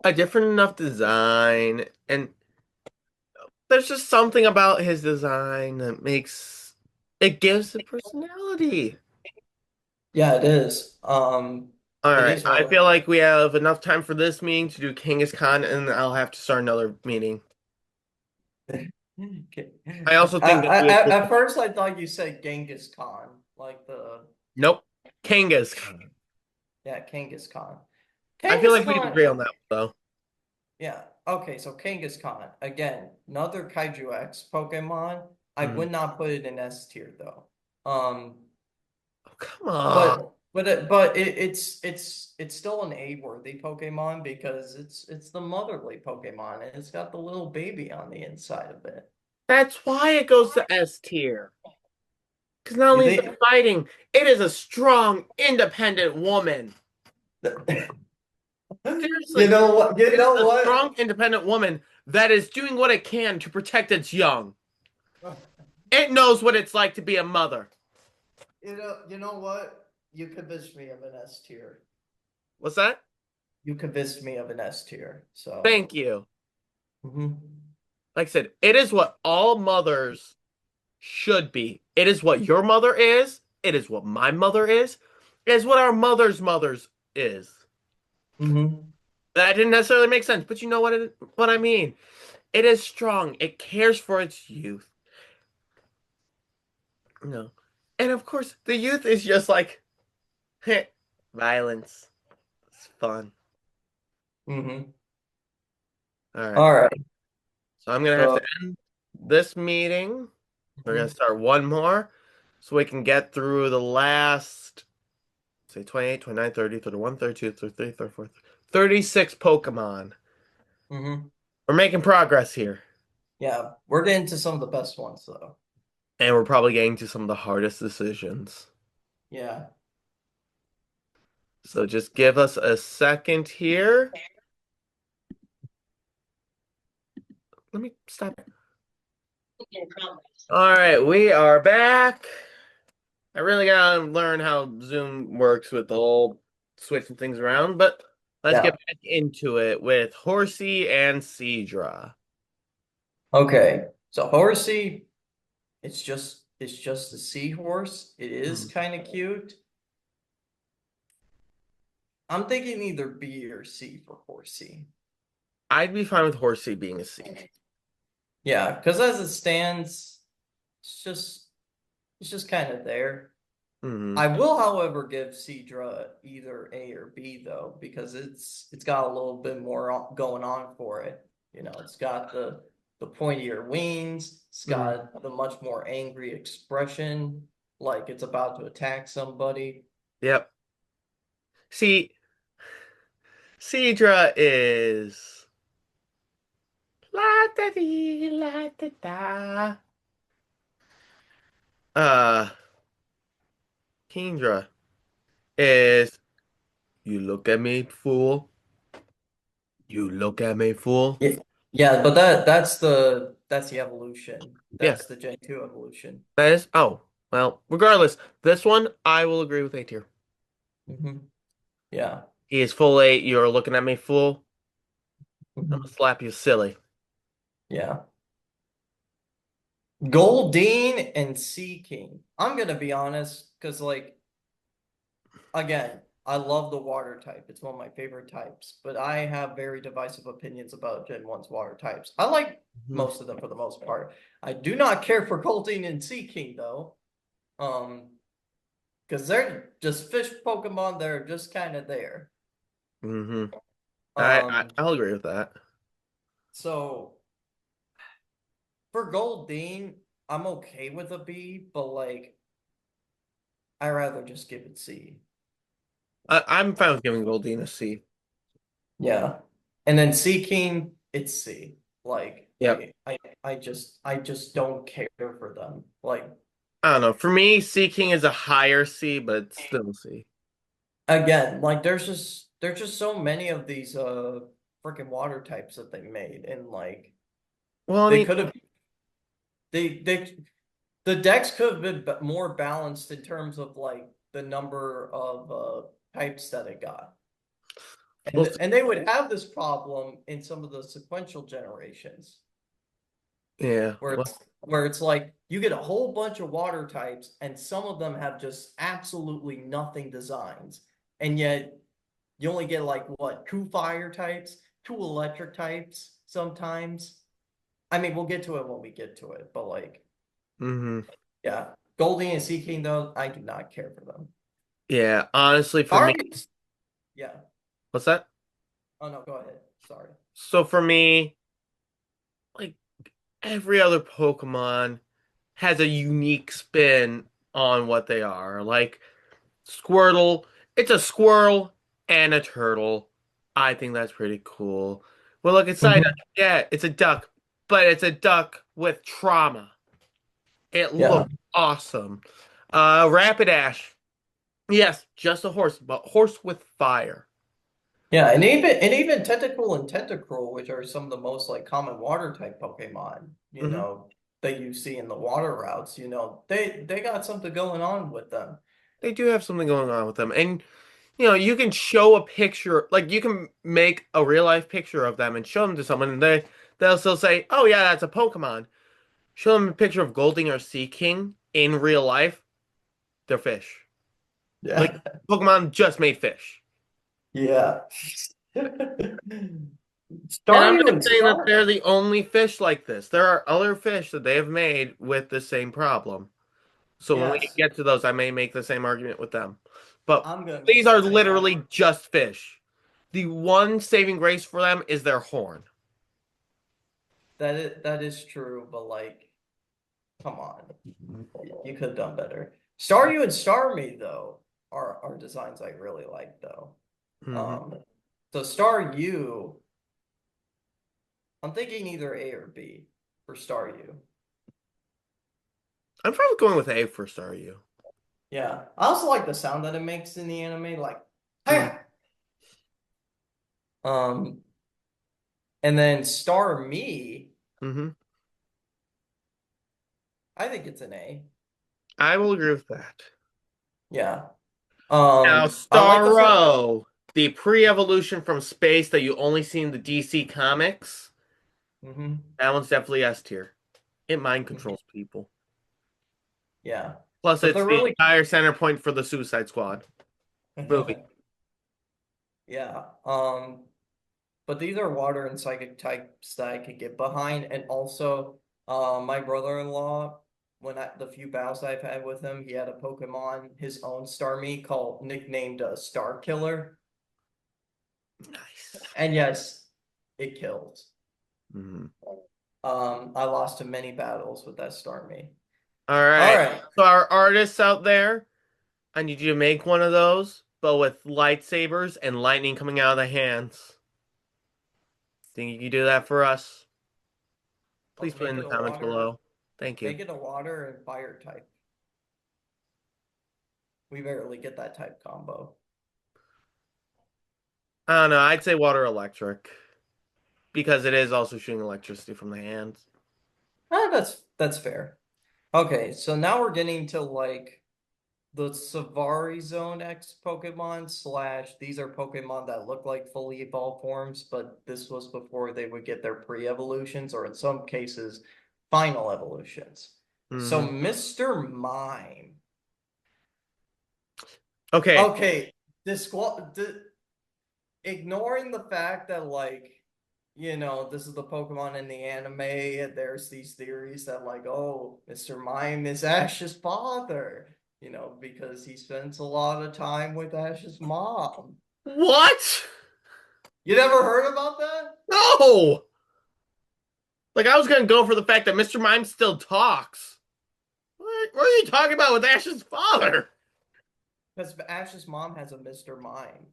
a different enough design, and there's just something about his design that makes it gives it personality. Yeah, it is. All It right, is I one feel like we have enough time for this meeting to do Kangaskhan, and I'll have to start another meeting. of. Okay. I also think that we have to. At first I thought you said Genghis Khan, like the Nope, Kangaskhan. yeah, Genghis Khan. I feel Genghis like we can Khan, agree on that, though. yeah. Okay, so Kangaskhan, again, another Kaiju X Pokemon. I Mhm. would not put it in S tier though. Um, Oh, come on. it's still an A worthy Pokemon because it's the motherly Pokemon and it's got the little baby on the inside of it. That's why it goes to S tier. Because not You only is it think? fighting, it is a strong, independent woman. You Seriously, know what? You it is know a what? strong, independent woman that is doing what it can to protect its young. It knows what it's like to be a mother. You know what? You convinced me of an S tier. What's that? You convinced me of an S tier. So, Thank you. mhm. Like I said, it is what all mothers should be. It is what your mother is. It is what my mother is. It is what our mother's mothers is. Mhm. That didn't necessarily make sense, but you know what I mean. It is strong. It cares for its youth. You know. And of course, the youth is just like violence. It's fun. Mm-hmm. All right. All right. So I'm gonna have So, to end this meeting. We're gonna mhm. start one more so we can get through the last, say, 28, 29, 30, 31, 32, 33, 34, 36 Pokemon. Mm-hmm. We're making progress here. Yeah, we're getting to some of the best ones though. And we're probably getting to some of the hardest decisions. Yeah. So just give us a second here. Let me stop. All right, we are back. I really gotta learn how Zoom works with the whole switching things around, but let's get Yeah. back into it with Horsey and Seadra. Okay. So Horsey, it's just a seahorse. It is Hmm. kind of cute. I'm thinking either B or C for Horsey. I'd be fine with Horsey being a C. Yeah, because as it stands, it's just it's just kind of there. Hmm. I will, however, give Seadra either A or B though, because it's got a little bit more going on for it. It's got the pointier wings, it's Hmm. got the much more angry expression, like it's about to attack somebody. Yep. See, Seadra is la da dee la da da. Uh, Kendra is you look at me, fool. You look at me, fool. Yeah, yeah, but that's the evolution. Yeah, That's the Gen 2 evolution. that is. Oh, well, regardless, this one I will agree with A tier. Yeah. He is full eight. You're looking at me, fool. I'm gonna Mhm. slap you silly. Yeah. Goldeen and Sea King. I'm gonna be honest, because again, I love the water type. It's one of my favorite types, but I have very divisive opinions about Gen 1's water types. I like Mhm. most of them for the most part. I do not care for Goldeen and Sea King though. Um, because they're just fish Pokemon, they're just kind of there. Hmm. Um, I'll agree with that. so for Goldeen, I'm okay with a B, but I rather just give it C. I'm fine with giving Goldeen a C. Yeah. And then Seeking, it's C. Like Yep. I just don't care for them. Like I don't know. For me, Sea King is a higher C, but still C. again, like there's just so many of these freaking water types that they made and Well, I they mean, could have they the decks could have been more balanced in terms of the number of types that it got. And well, and they would have this problem in some of the sequential generations. yeah. where Well, it's where it's like you get a whole bunch of water types and some of them have just absolutely nothing designs, and yet you only get what, two fire types, two electric types sometimes. I mean, we'll get to it when we get to it, but hmm. yeah, Goldie and Sea King though, I do not care for them. Yeah. Honestly, for me, Sorry. Yeah. what's that? Oh no, go ahead. Sorry. So for me, like every other Pokemon has a unique spin on what they are. Like Squirtle, it's a squirrel and a turtle. I think that's pretty cool. Well, look at Psyduck. Mhm. Yeah, it's a duck, but it's a duck with trauma. It Yeah. looks awesome. Rapidash. Yes, just a horse, but horse with fire. Yeah, and even Tentacool and Tentacruel, which are some of the most common water type Pokemon, Hmm. that you see in the water routes, they got something going on with them. They do have something going on with them. And you can show a picture, like you can make a real life picture of them and show them to someone, and they'll still say, "Oh yeah, that's a Pokemon." Show them a picture of Golding or Sea King in real life, they're fish. Like Yeah. Pokemon just made fish. Yeah. And I'm Staryu not and saying that Star. they're the only fish like this. There are other fish that they have made with the same problem. So when we Yes, get to those, I may make the same argument with them. But I'm gonna make these are that same literally argument. just fish. The one saving grace for them is their horn. That is true, but like, come on, you could have done better. Staryu and Starmie though are designs I really like though. Hmm. Um, so Staryu, I'm thinking either A or B for Staryu. I'm probably going with A for Star U. Yeah, I also like the sound that it makes in the anime, like, Mm-hmm. "Hiya!" Um, and then Starmie, Mm-hmm. I think it's an A. I will agree with that. Yeah. Now, I like the first. Starro, the pre-evolution from space that you only see in the DC comics, Hmm. that one's definitely S tier. It mind controls people. Yeah, Plus, but it's they're the really, entire center point for the Suicide Squad movie. yeah. But these are water and psychic types that I could get behind, and also, my brother-in-law, the few battles I've had with him, he had a Pokemon, his own Starmie, nicknamed Star Killer, Nice. and yes, it kills. Mhm. I lost to many battles with that Starmie. All All right. right. So, our artists out there, I need you to make one of those, but with lightsabers and lightning coming out of the hands. Think you can do that for us? Please put it Make in the it a comments water, below. Thank you. make it a water and fire type. We barely get that type combo. I don't know. I'd say water electric because it is also shooting electricity from the hands. That's fair. Okay, so now we're getting to like the Savari Zone X Pokemon slash these are Pokemon that look like fully evolved forms, but this was before they would get their pre-evolutions or in some cases final evolutions. So Hmm. Mr. Mime. Okay. Okay, ignoring the fact that like this is the Pokemon in the anime, and there's these theories that like, oh, Mr. Mime is Ash's father, because he spends a lot of time with Ash's mom. What? You never heard about that? No! Like, I was gonna go for the fact that Mr. Mime still talks. What are you talking about with Ash's father? Because Ash's mom has a Mr. Mime.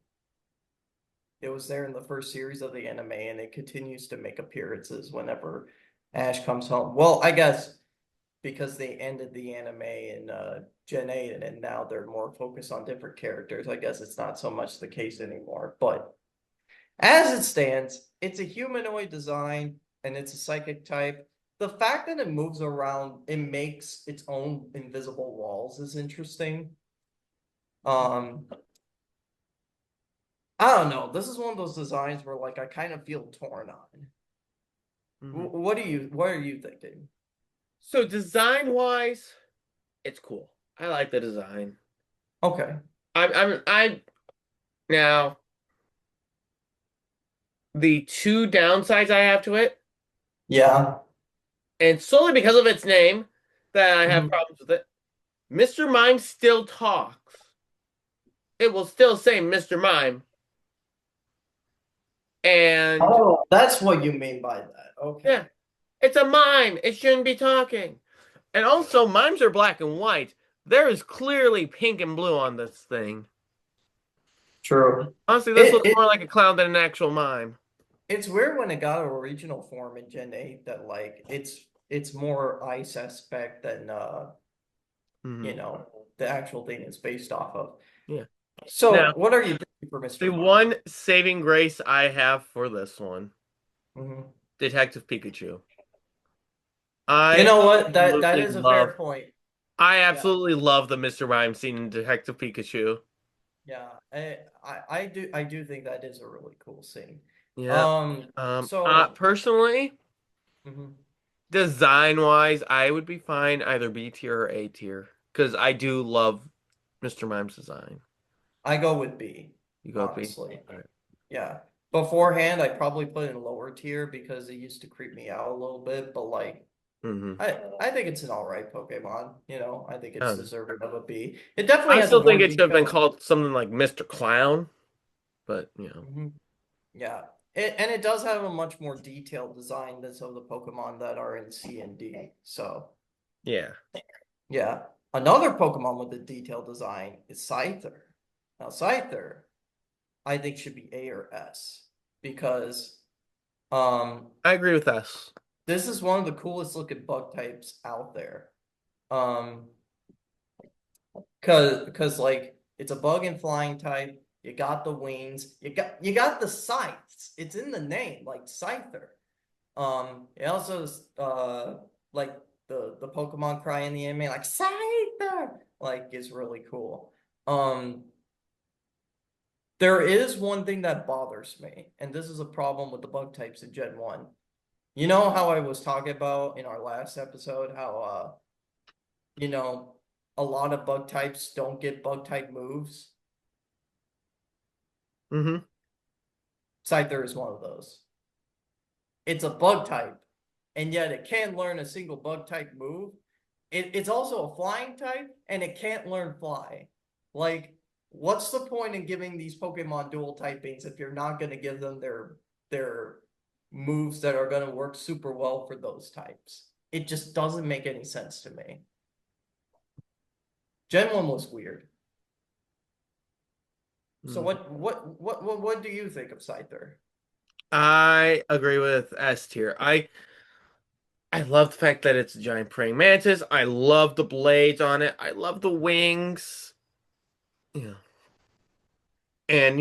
It was there in the first series of the anime, and it continues to make appearances whenever Ash comes home. Well, I guess because they ended the anime in Gen 8 and now they're more focused on different characters. I guess it's not so much the case anymore. But as it stands, it's a humanoid design and it's a psychic type. The fact that it moves around, it makes its own invisible walls is interesting. Um, I don't know. This is one of those designs where like I kind of feel torn on. Hmm. What are you thinking? So, design wise, it's cool. I like the design. Okay. I'm now the two downsides I have to it, Yeah. and solely because of its name, that I have Mhm. problems with it. Mr. Mime still talks. It will still say Mr. Mime, and Oh, that's what you mean by that. Okay. yeah, it's a mime. It shouldn't be talking. And also, mimes are black and white. There is clearly pink and blue on this thing. True. Honestly, this It, looks it more like a clown than an actual mime. it's weird when it got a regional form in Gen 8 that like it's more ice aspect than Hmm. you know, the actual thing it's based off of. Yeah. Now, So what are you thinking for the Mr. Mime? one saving grace I have for this one, Hmm. Detective Pikachu. You I know what? That absolutely is a love. fair point. I Yeah. absolutely love the Mr. Mime scene in Detective Pikachu. Yeah. I do think that is a really cool scene. Yeah. So Personally, mhm. design wise, I would be fine either B tier or A tier because I do love Mr. Mime's design. I go with B, You go with B. honestly. All right. Yeah. Beforehand, I probably put in lower tier because it used to creep me out a little bit, but like Mm-hmm. I think it's an all right Pokemon. I think it's Um, deserving of a B. It definitely I has a still think more it should have been detailed. called something like Mr. Clown, but Mhm. Yeah. And it does have a much more detailed design than some of the Pokemon that are in C and D. So, Yeah. yeah. Another Pokemon with a detailed design is Scyther. Now, Scyther, I think should be A or S because um I agree with us. this is one of the coolest looking bug types out there. Um, cause like it's a bug and flying type. You got the wings. You got the scythes. It's in the name, like Scyther. It also like the Pokemon cry in the anime, like Scyther, like is really cool. Um, there is one thing that bothers me, and this is a problem with the bug types in Gen 1. You know how I was talking about in our last episode how you know, a lot of bug types don't get bug type moves. Mm-hmm. Scyther is one of those. It's a bug type, and yet it can't learn a single bug type move. It's also a flying type, and it can't learn fly. Like, what's the point in giving these Pokemon dual typings if you're not going to give them their moves that are going to work super well for those types? It just doesn't make any sense to me. Gen 1 was weird. So Mm. what do you think of Scyther? I agree with S tier. I love the fact that it's a giant praying mantis. I love the blades on it. I love the wings. Yeah. And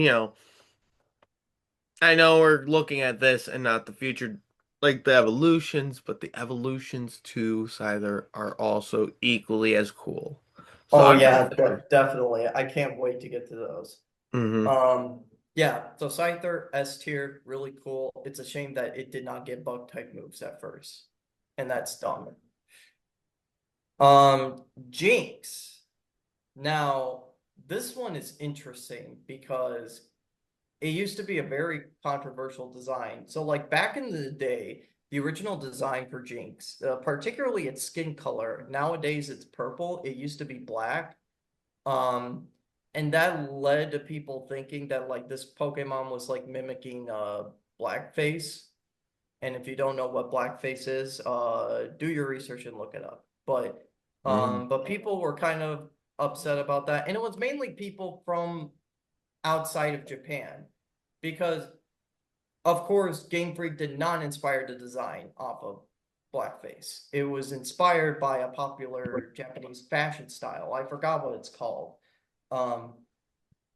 I know we're looking at this and not the future, like the evolutions, but the evolutions to Scyther are also equally as cool. So Oh I'm yeah, definitely. I can't wait to get to those. hmm Um, yeah, so Scyther S tier, really cool. It's a shame that it did not get bug type moves at first, and that's dumb. Jinx. Now, this one is interesting because it used to be a very controversial design. So, like back in the day, the original design for Jinx, particularly its skin color, nowadays it's purple. It used to be black. Um, and that led to people thinking that like this Pokemon was like mimicking blackface. And if you don't know what blackface is, do your research and look it up. But people were kind of upset about that. And it was mainly people from outside of Japan because of course Game Freak did not inspire the design off of blackface. It was inspired by a popular Japanese fashion style. I forgot what it's called. Um,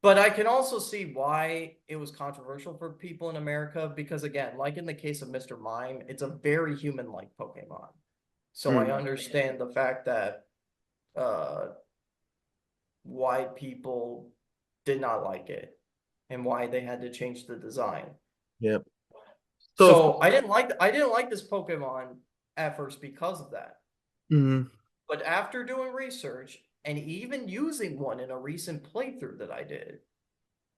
but I can also see why it was controversial for people in America because, again, like in the case of Mr. Mime, it's a very human-like Pokemon. So I understand the fact that uh, why people did not like it and why they had to change the design. Yep. So So I didn't like this Pokemon at first because of that. mhm. But after doing research and even using one in a recent playthrough that I did,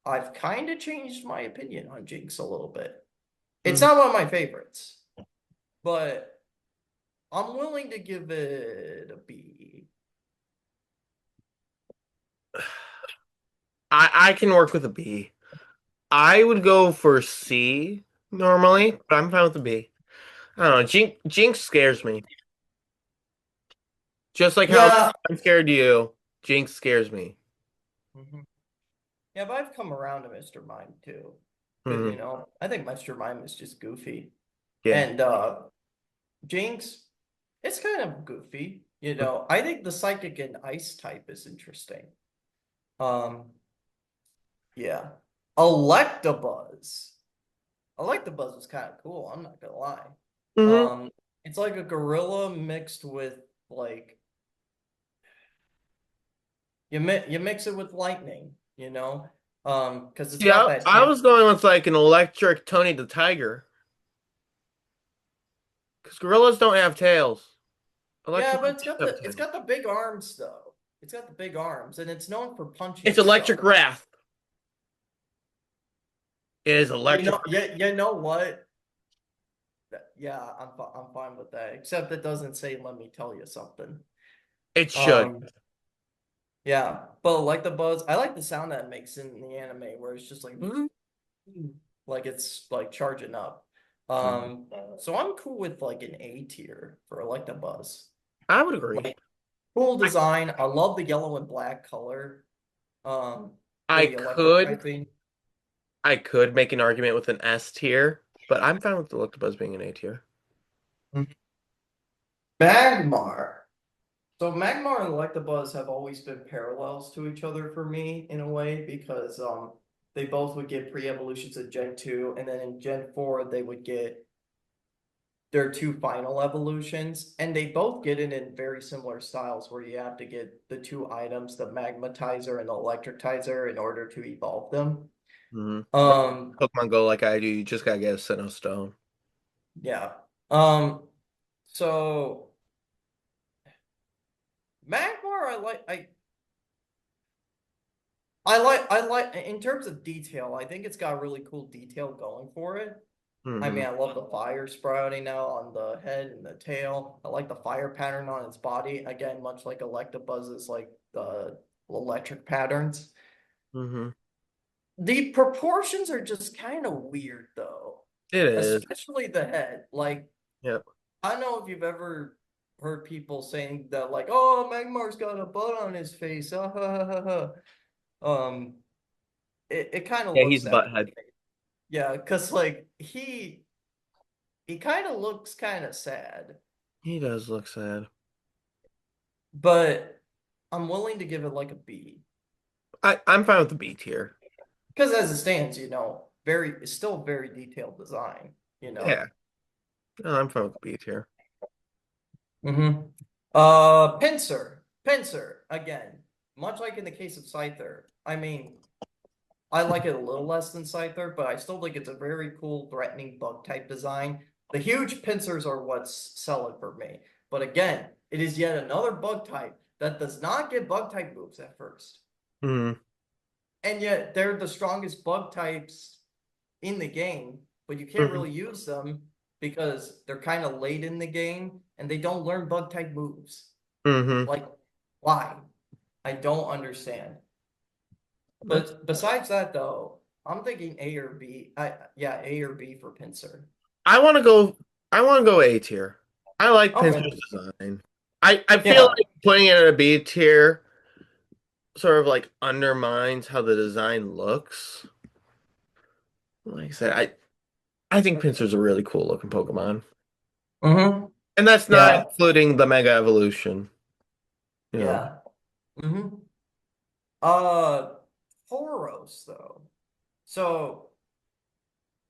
I've kind of changed my opinion on Jinx a little bit. It's Mhm. not one of my favorites, but I'm willing to give it a B. I can work with a B. I would go for C normally, but I'm fine with a B. I don't know. Jinx scares me. Just like how Yeah. I'm scared of you, Jinx scares me. Mhm. Yeah, but I've come around to Mr. Mime too. Because, Mhm. I think Mr. Mime is just goofy. Yeah. And Jinx, it's kind of goofy. I think the psychic and ice type is interesting. Um, yeah. Electabuzz. Electabuzz was kind of cool, I'm not gonna lie. hmm Um, it's like a gorilla mixed with like you mix it with lightning, because it's got Yeah, that I temp. was going with like an electric Tony the Tiger. Because gorillas don't have tails. Yeah, Electric but it's got have the it's tails. got the big arms though. It's got the big arms, and it's known for It's punching electric stuff. wrath. It is electric. You know what? Yeah, I'm fine with that. Except it doesn't say "Let me tell you something." It should. Um, yeah, but like the buzz, I like the sound that it makes in the anime, where it's just like, like it's like charging up. Mhm. So I'm cool with like an A tier for Electabuzz. I would agree. Like cool I, design. I love the yellow and black color. Um, with I the electric could typing. I could make an argument with an S tier, but I'm fine with the Electabuzz being an A tier. Magmar. So Magmar and Electabuzz have always been parallels to each other for me in a way because they both would get pre-evolutions in Gen 2, and then in Gen 4 they would get their two final evolutions, and they both get it in very similar styles where you have to get the two items, the Magmatizer and the Electricizer, in order to evolve them. Hmm. Um, Pokemon Go like I do, you just gotta get a Sinnoh Stone. yeah. Um, so Magmar, I like in terms of detail, I think it's got really cool detail going for it. I Hmm. mean, I love the fire sprouting out on the head and the tail. I like the fire pattern on its body. Again, much like Electabuzz's, like the electric patterns. Hmm. The proportions are just kind of weird though, It is. especially the head. Like, Yep. I don't know if you've ever heard people saying that, like, "Oh, Magmar's got a butt on his face." Ah, ha, ha, ha, ha. Um, it kind of Yeah, looks he's that way. butthead. Yeah, because like he kind of looks kind of sad, He does look sad. but I'm willing to give it like a B I'm fine with the B tier. because as it stands, it's still very detailed design, you know. Yeah. No, I'm fine with the B tier. Mm-hmm. Pinsir again, much like in the case of Scyther. I mean, I like it a little less than Scyther, but I still think it's a very cool, threatening bug type design. The huge pincers are what's selling for me. But again, it is yet another bug type that does not get bug type moves at first. Hmm. And yet they're the strongest bug types in the game, but you can't Hmm. really use them because they're kind of late in the game and they don't learn bug type moves. Hmm. Like, why? I don't understand. But besides that, though, I'm thinking A or B. Yeah, A or B for Pinsir. I want to go. I want to go A tier. I like Okay. Pincer's design. I feel Yeah. like putting it in a B tier sort of like undermines how the design looks. Like I said, I think Pinsir's a really cool looking Pokemon, Mm-hmm. and that's not Yeah. including the Mega Evolution. You know. Yeah. Mm-hmm. Uh, Tauros though. So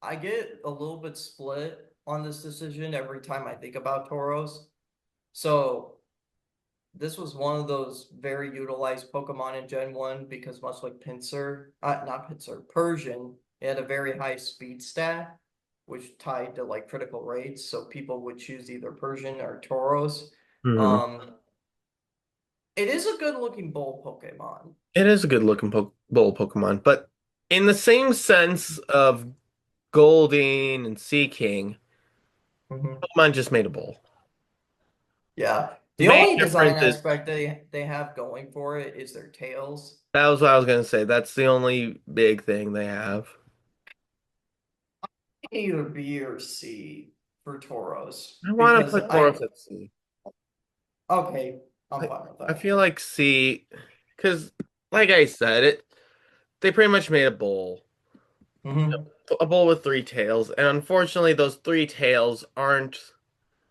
I get a little bit split on this decision every time I think about Tauros. So this was one of those very utilized Pokemon in Gen 1 because much like not Pinsir, Persian, it had a very high speed stat, which tied to like critical rates. So people would choose either Persian or Tauros. Mhm. Um, it is a good looking bull Pokemon. It is a good looking bull Pokemon, but in the same sense of Goldeen and Sea King, Mhm. Pokemon just made a bull. Yeah. The The main only design difference is aspect they have going for it is their tails. that was what I was gonna say. That's the only big thing they have. Either B or C for Tauros I want to because put Tauros at C. okay, I'm I, fine with I that. feel like C, because like I said, they pretty much made a bowl. Hmm. A bowl with three tails, and unfortunately, those three tails aren't.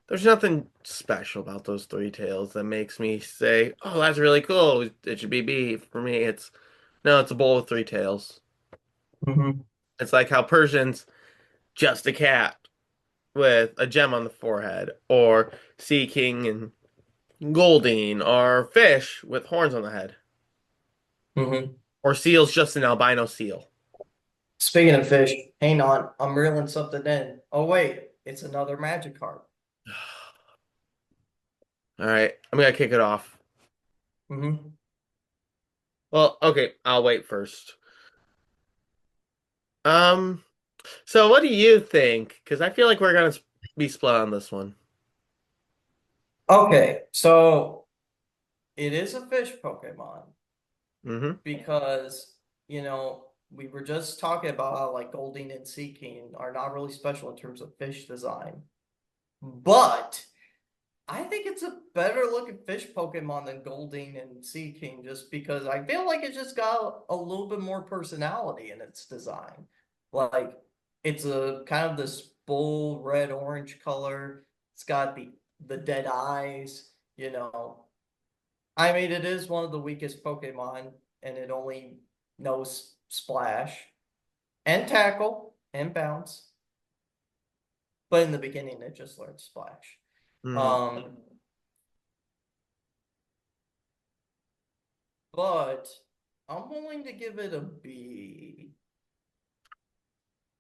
There's nothing special about those three tails that makes me say, "Oh, that's really cool. It should be B." For me, it's no, it's a bowl with three tails. Hmm. It's like how Persians just a cat with a gem on the forehead, or Sea King and Goldeen, or fish with horns on the head, Hmm. or seal's just an albino seal. Speaking of fish, hang on, I'm reeling something in. Oh wait, it's another Magikarp. All right, I'm gonna kick it off. Hmm. Well, okay, I'll wait first. Um, so what do you think? Because I feel like we're gonna be split on this one. Okay, so it is a fish Pokemon Hmm. because, you know, we were just talking about how like Goldeen and Sea King are not really special in terms of fish design, but I think it's a better looking fish Pokemon than Goldeen and Sea King just because I feel like it just got a little bit more personality in its design. Like it's a kind of this bull red orange color. It's got the dead eyes, you know. I mean it is one of the weakest Pokemon and it only knows splash and tackle and bounce. But in the beginning it just learned splash. Hmm. Um but I'm willing to give it a B.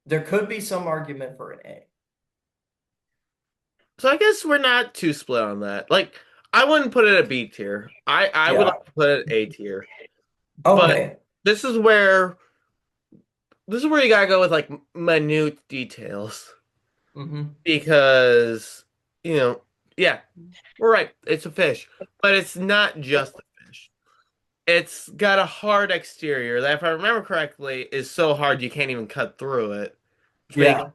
There could be some argument for an A. So I guess we're not too split on that. Like, I wouldn't put it a B tier. I would Yeah. like to put it A tier. But Okay. this is where this is where you gotta go with like minute details Mm-hmm. because you know, yeah, we're right. It's a fish, but it's not just a fish. It's got a hard exterior that, if I remember correctly, is so hard you can't even cut through it, which makes Yeah.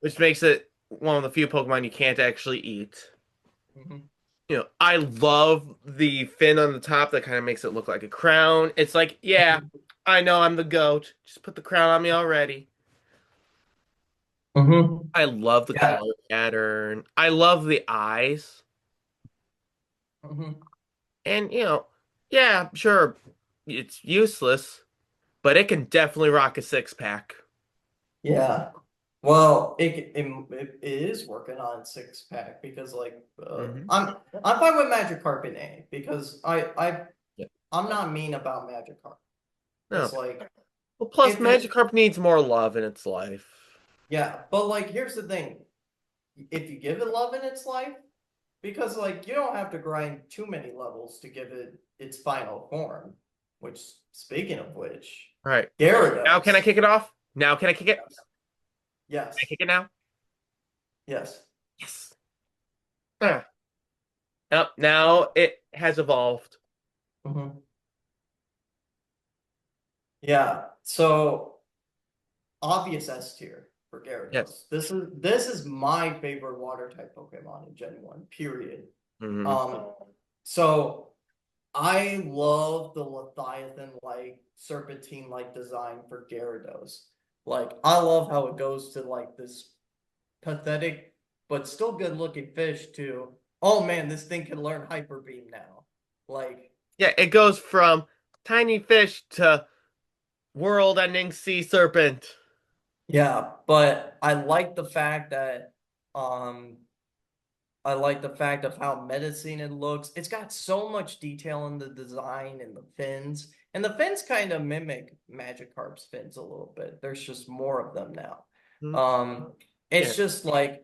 which makes it one of the few Pokemon you can't actually eat. Mm-hmm. I love the fin on the top that kind of makes it look like a crown. It's like, yeah, I know I'm the goat. Just put the crown on me already. Mm-hmm. I love the Yeah. color pattern. I love the eyes. Mm-hmm. And, yeah, sure, it's useless, but it can definitely rock a six pack. Yeah. Well, it is working on six pack because like Hmm. I'm fine with Magikarp in A because Yeah. I'm not mean about Magikarp. No. It's like Well, plus, if it Magikarp needs more love in its life. yeah, but like here's the thing. If you give it love in its life, because like you don't have to grind too many levels to give it its final form. Which, speaking of which, All right. Now can I Gyarados. kick it off? Now can I kick it? Can Yes. I Yes. kick it now? Yes. Yes. Ah. Yep, now it has evolved. Hmm. Yeah. So obvious S tier for Yes. Gyarados. This is my favorite water type Pokemon in Gen 1, period. Hmm. Um, so I love the Leviathan-like, serpentine-like design for Gyarados. Like, I love how it goes to like this pathetic but still good-looking fish to, oh man, this thing can learn Hyper Beam now. Like, Yeah, it goes from tiny fish to world-ending sea serpent. yeah, but um I like the fact of how menacing it looks. It's got so much detail in the design and the fins. And the fins kind of mimic Magikarp's fins a little bit. There's just more of them now. Mhm. Um, Yeah. it's just like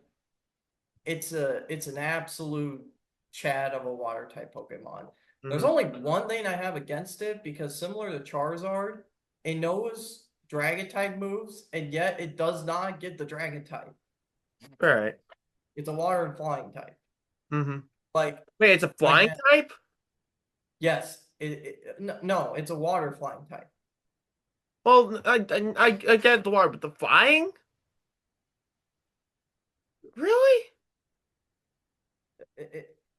it's an absolute chat of a water type Pokemon. There's Hmm. only one thing I have against it because similar to Charizard, it knows dragon type moves, and yet it does not get the dragon type. All right. It's a water and flying type. Hmm. Like Wait, it's a flying again, type? yes, no, it's a water flying type. Well, I get the water, but the flying? Really?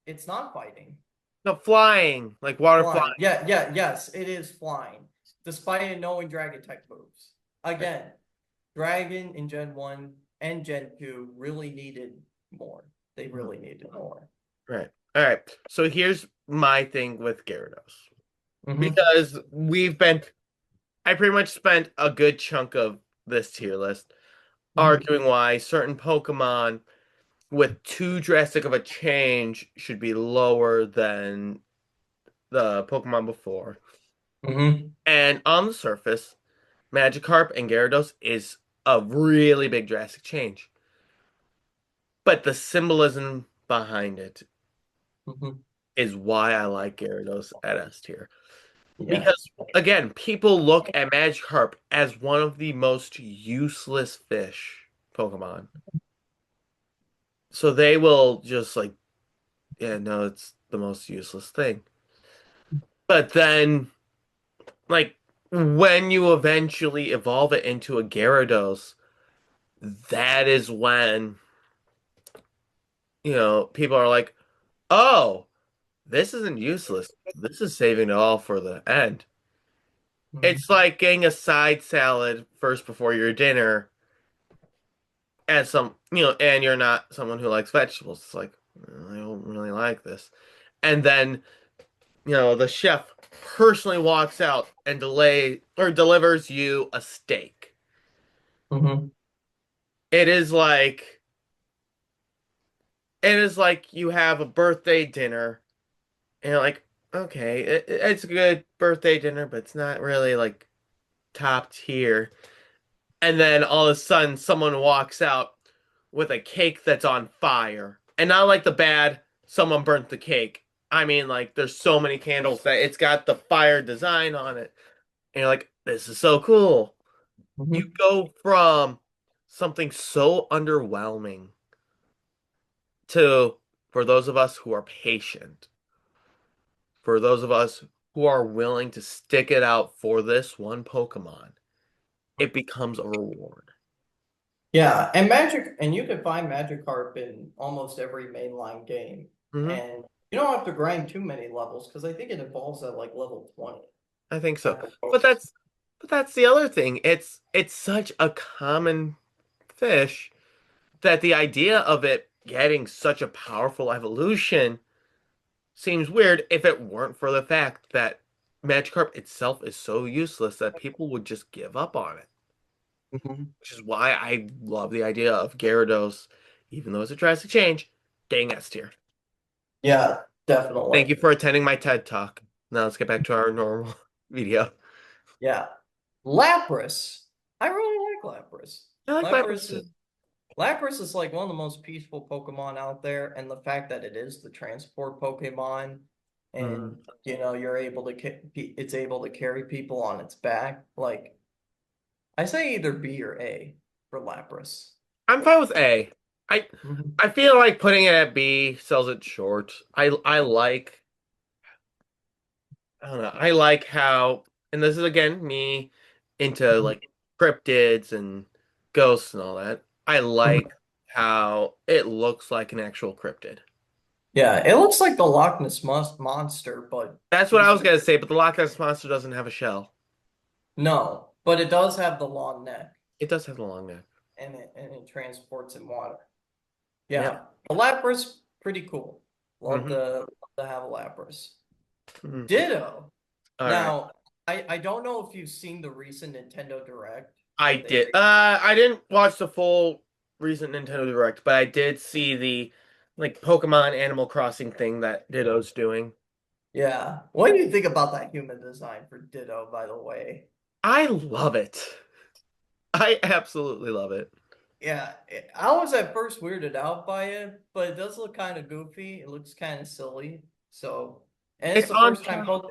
It's not fighting. The flying, like water Flying. flying. Yeah, yeah, yes, it is flying, despite it knowing dragon type moves. Right. Again, Dragon in Gen 1 and Gen 2 really needed more. They Mhm. really needed more. Right. All right. So here's my thing with Gyarados. Mm-hmm. Because I pretty much spent a good chunk of this tier list Mm-hmm. arguing why certain Pokemon with too drastic of a change should be lower than the Pokemon before. Mm-hmm. And on the surface, Magikarp and Gyarados is a really big drastic change. But the symbolism behind it Mm-hmm. is why I like Gyarados at S tier. Yeah. Because again, people look at Magikarp as one of the most useless fish Pokemon. So they will just like, yeah, no, it's the most useless thing. But then, like, when you eventually evolve it into a Gyarados, that is when, people are like, oh, this isn't useless. This is saving it all for the end. Mhm. It's like getting a side salad first before your dinner, and and you're not someone who likes vegetables. It's like, I don't really like this. And then, the chef personally walks out and delivers you a steak. Mhm. It is like you have a birthday dinner and you're like, okay, it's a good birthday dinner, but it's not really like top tier. And then all of a sudden someone walks out with a cake that's on fire. And not like the bad someone burnt the cake. I mean, like there's so many candles that it's got the fire design on it. And you're like, this is so cool. You Mhm. go from something so underwhelming to, for those of us who are patient, for those of us who are willing to stick it out for this one Pokemon, it becomes a reward. Yeah, and Magic, and you can find Magikarp in almost every mainline game, Hmm. and you don't have to grind too many levels because I think it evolves at like level 20 I think so. at the But most. that's the other thing. It's such a common fish that the idea of it getting such a powerful evolution seems weird if it weren't for the fact that Magikarp itself is so useless that people would just give up on it. Mhm. Which is why I love the idea of Gyarados, even though it's a drastic change, getting S tier. Yeah, Thank definitely. you for attending my TED Talk. Now let's get back to our normal video. Yeah. Lapras. I really like Lapras. I like Lapras Lapras too. is Lapras is like one of the most peaceful Pokemon out there, and the fact that it is the transport Pokemon, Mm. and you're able to it's able to carry people on its back. Like I say, either B or A for Lapras. I'm fine with A. I Mhm. I feel like putting it at B sells it short. I like I don't know. I like how, and this is again me into like cryptids and ghosts and all that. I like how it looks like an actual cryptid. Yeah, it looks like the Loch Ness monster, but That's what I was boosted. gonna say, but the Loch Ness monster doesn't have a shell. No, but it does have the long neck, It does have a long neck. and it transports in water. Yep. Yeah, a Lapras, pretty cool. Hmm. Love to have a Lapras. Hmm. Ditto. All right. Now, I don't know if you've seen the recent Nintendo Direct I where did. they I didn't watch the full recent Nintendo Direct, but I did see the like Pokemon Animal Crossing thing that Ditto's doing. yeah. What do you think about that human design for Ditto, by the way? I love it. I absolutely love it. Yeah, I was at first weirded out by it, but it does look kind of goofy. It looks kind of silly. So, and it's It's the on first time par.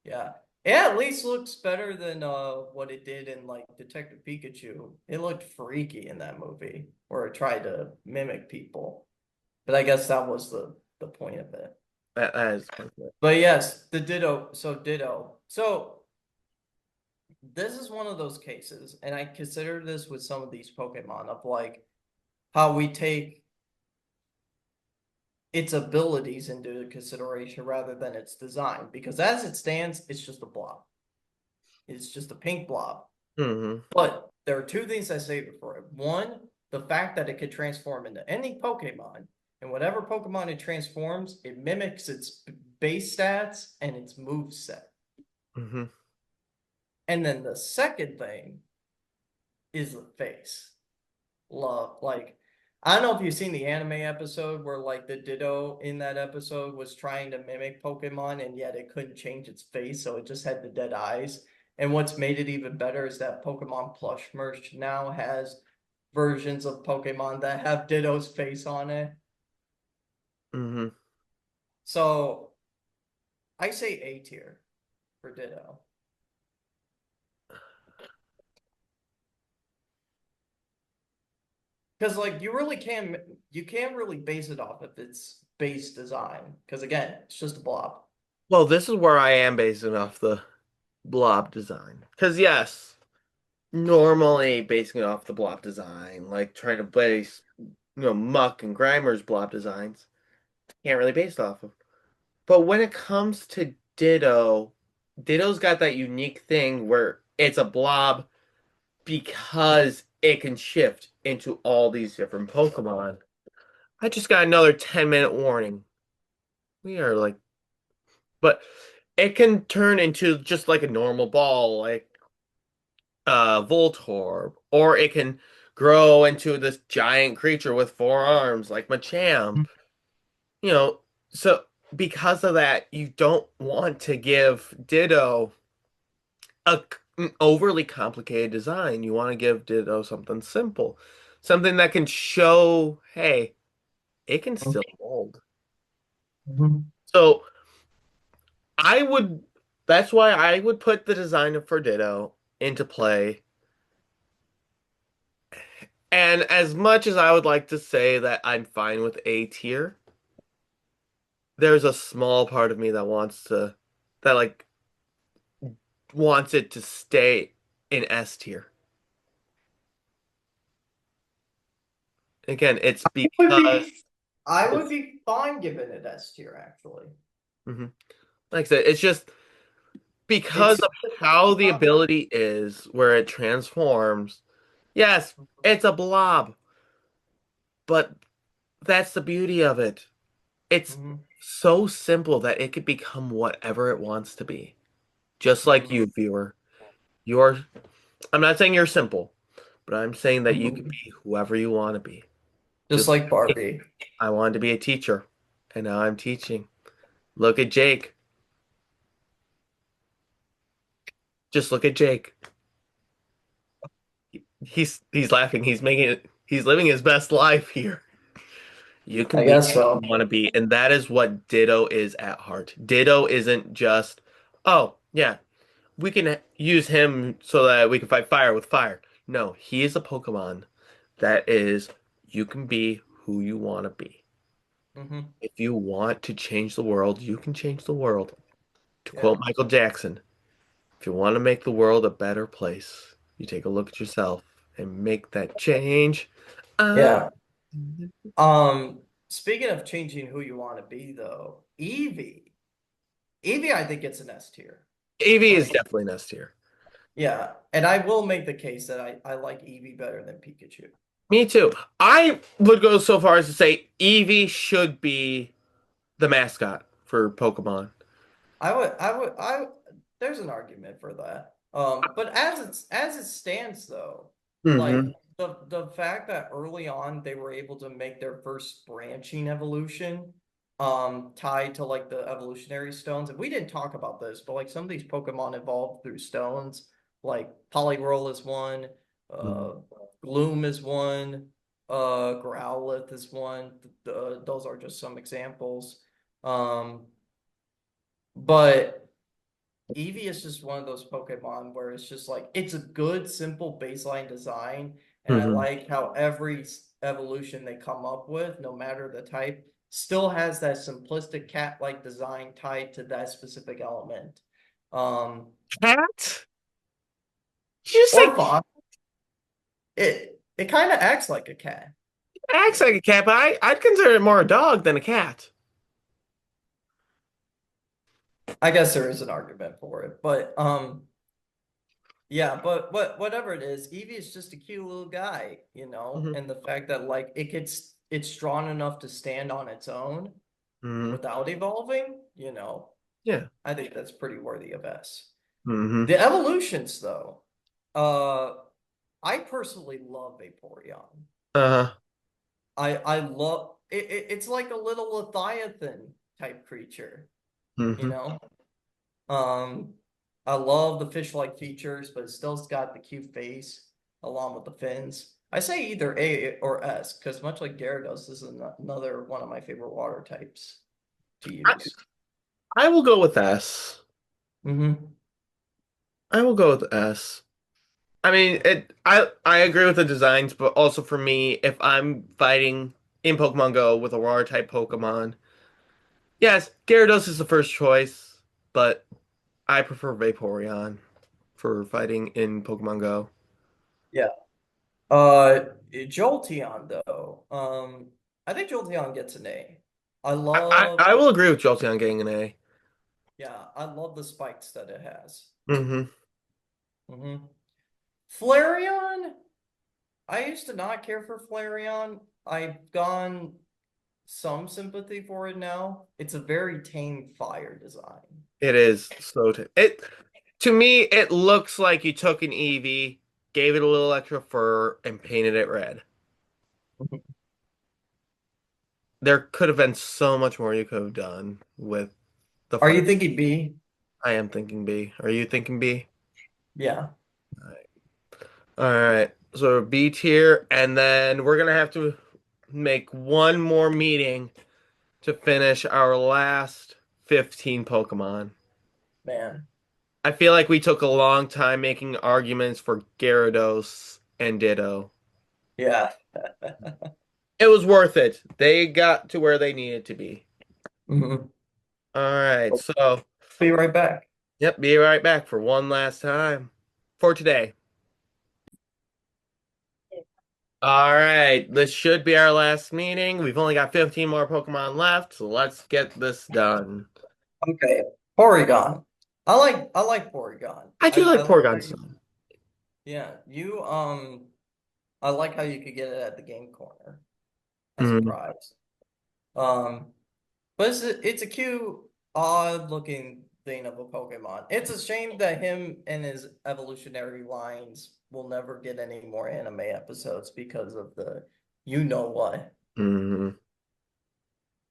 yeah. It at least looks better than what it did in like Detective Pikachu. It looked freaky in that movie where it tried to mimic people. But I guess that was the point of it. That is perfect. But yes, the Ditto. So Ditto. So this is one of those cases, and I consider this with some of these Pokemon of like how we take its abilities into consideration rather than its design. Because as it stands, it's just a blob. It's just a pink blob. Hmm. But there are two things I say before it. One, the fact that it could transform into any Pokemon, and whatever Pokemon it transforms, it mimics its base stats and its move set. Hmm. And then the second thing is the face. Love, like, I don't know if you've seen the anime episode where like the Ditto in that episode was trying to mimic Pokemon and yet it couldn't change its face, so it just had the dead eyes. And what's made it even better is that Pokemon plush merch now has versions of Pokemon that have Ditto's face on it. Hmm. So I say A tier for Ditto. Because like you can't really base it off of its base design. Because again, it's just a blob. Well, this is where I am basing off the. blob design. Because yes, normally basing it off the blob design, like trying to base, Muck and Grimer's blob designs, can't really base it off of. But when it comes to Ditto, Ditto's got that unique thing where it's a blob because it can shift into all these different Pokemon. I just got another 10-minute warning. We are like, but it can turn into just like a normal ball, like Voltorb, or it can grow into this giant creature with 4 arms, like Machamp. You know, so because of that, you don't want to give Ditto an overly complicated design. You want to give Ditto something simple, something that can show, hey, it can still mold. Mhm. So I would, that's why I would put the design for Ditto into play. And as much as I would like to say that I'm fine with A tier, there's a small part of me that that like wants it to stay in S tier. Again, it's Would because be I would it's, be fine giving it S tier actually. mhm. Like I said, it's just because It's of how the ability is, where it transforms. Yes, it's a blob, but that's the beauty of it. It's Mhm. so simple that it could become whatever it wants to be. Just like Mhm. you, viewer. You're, I'm not saying you're simple, but I'm saying that you could Mhm. be whoever you want to be. Just Just like like Barbie. I wanted to be a teacher, and now I'm teaching. Look at Jake. Just look at Jake. He's laughing. He's living his best life here. You can I be guess what so. you want to be, and that is what Ditto is at heart. Ditto isn't just, oh, yeah, we can use him so that we can fight fire with fire. No, he is a Pokemon that is, you can be who you want to be. Hmm. If you want to change the world, you can change the world. To Yeah. quote Michael Jackson, if you want to make the world a better place, you take a look at yourself and make that change. Uh, Yeah. Speaking of changing who you want to be though, Eevee. Eevee, I think it's an S tier. AV is Like, definitely an S tier. yeah. And I will make the case that I like Eevee better than Pikachu. Me too. I would go so far as to say Eevee should be the mascot for Pokemon. There's an argument for that. But as it stands though, like Hmm. the fact that early on they were able to make their first branching evolution, tied to like the evolutionary stones. And we didn't talk about this, but like some of these Pokemon evolved through stones. Like Poliwhirl is one, uh, Gloom is one, Growlithe is one. Those are just some examples. Um, but Eevee is just one of those Pokemon where it's just like it's a good, simple baseline design, and I Hmm. like how every evolution they come up with, no matter the type, still has that simplistic cat-like design tied to that specific element. Um, Cat? Did you say or fox. It kind of acts like a cat. acts like a cat? But I'd consider it more a dog than a cat. I guess there is an argument for it, but yeah, but whatever it is, Eevee is just a cute little guy, Hmm. and the fact that like it's strong enough to stand on its own Hmm. without evolving, Yeah. I think that's pretty worthy of S. Hmm. The evolutions though, uh I personally love Vaporeon. Uh-huh. I love it's like a little Leviathan type creature, you Hmm. know? Um, I love the fish-like features, but it still's got the cute face along with the fins. I say either A or S because much like Gyarados, this is another one of my favorite water types to I, use. I will go with S. Hmm. I will go with S. I mean, I agree with the designs, but also for me, if I'm fighting in Pokemon Go with a water type Pokemon, yes, Gyarados is the first choice, but I prefer Vaporeon for fighting in Pokemon Go. Yeah. Uh, Jolteon though. I think Jolteon gets an A. I love, I will agree with Jolteon getting an A. yeah, I love the spikes that it has. Hmm. hmm Flareon, I used to not care for Flareon. I've gone some sympathy for it now. It's a very tame fire design. It is so it to me it looks like you took an Eevee, gave it a little extra fur, and painted it red. There could have been so much more you could have done with the Are fire. you thinking B? I am thinking B. Are you thinking B? Yeah, All right. So B tier, and then we're gonna have to make one more meeting to finish our last 15 Pokemon. man. I feel like we took a long time making arguments for Gyarados and Ditto. Yeah. It was worth it. They got to where they needed to be. Mhm. All right. So, Be right back. yep, be right back for one last time for today. All right. This should be our last meeting. We've only got 15 more Pokemon left, so let's get this done. Okay. Porygon. I like Porygon. I I, do I like like how Porygon you, some. yeah, I like how you could get it at the game corner as a Mhm. prize. Um, but it's a cute, odd looking thing of a Pokemon. It's a shame that him and his evolutionary lines will never get any more anime episodes because of the you know what. Mhm.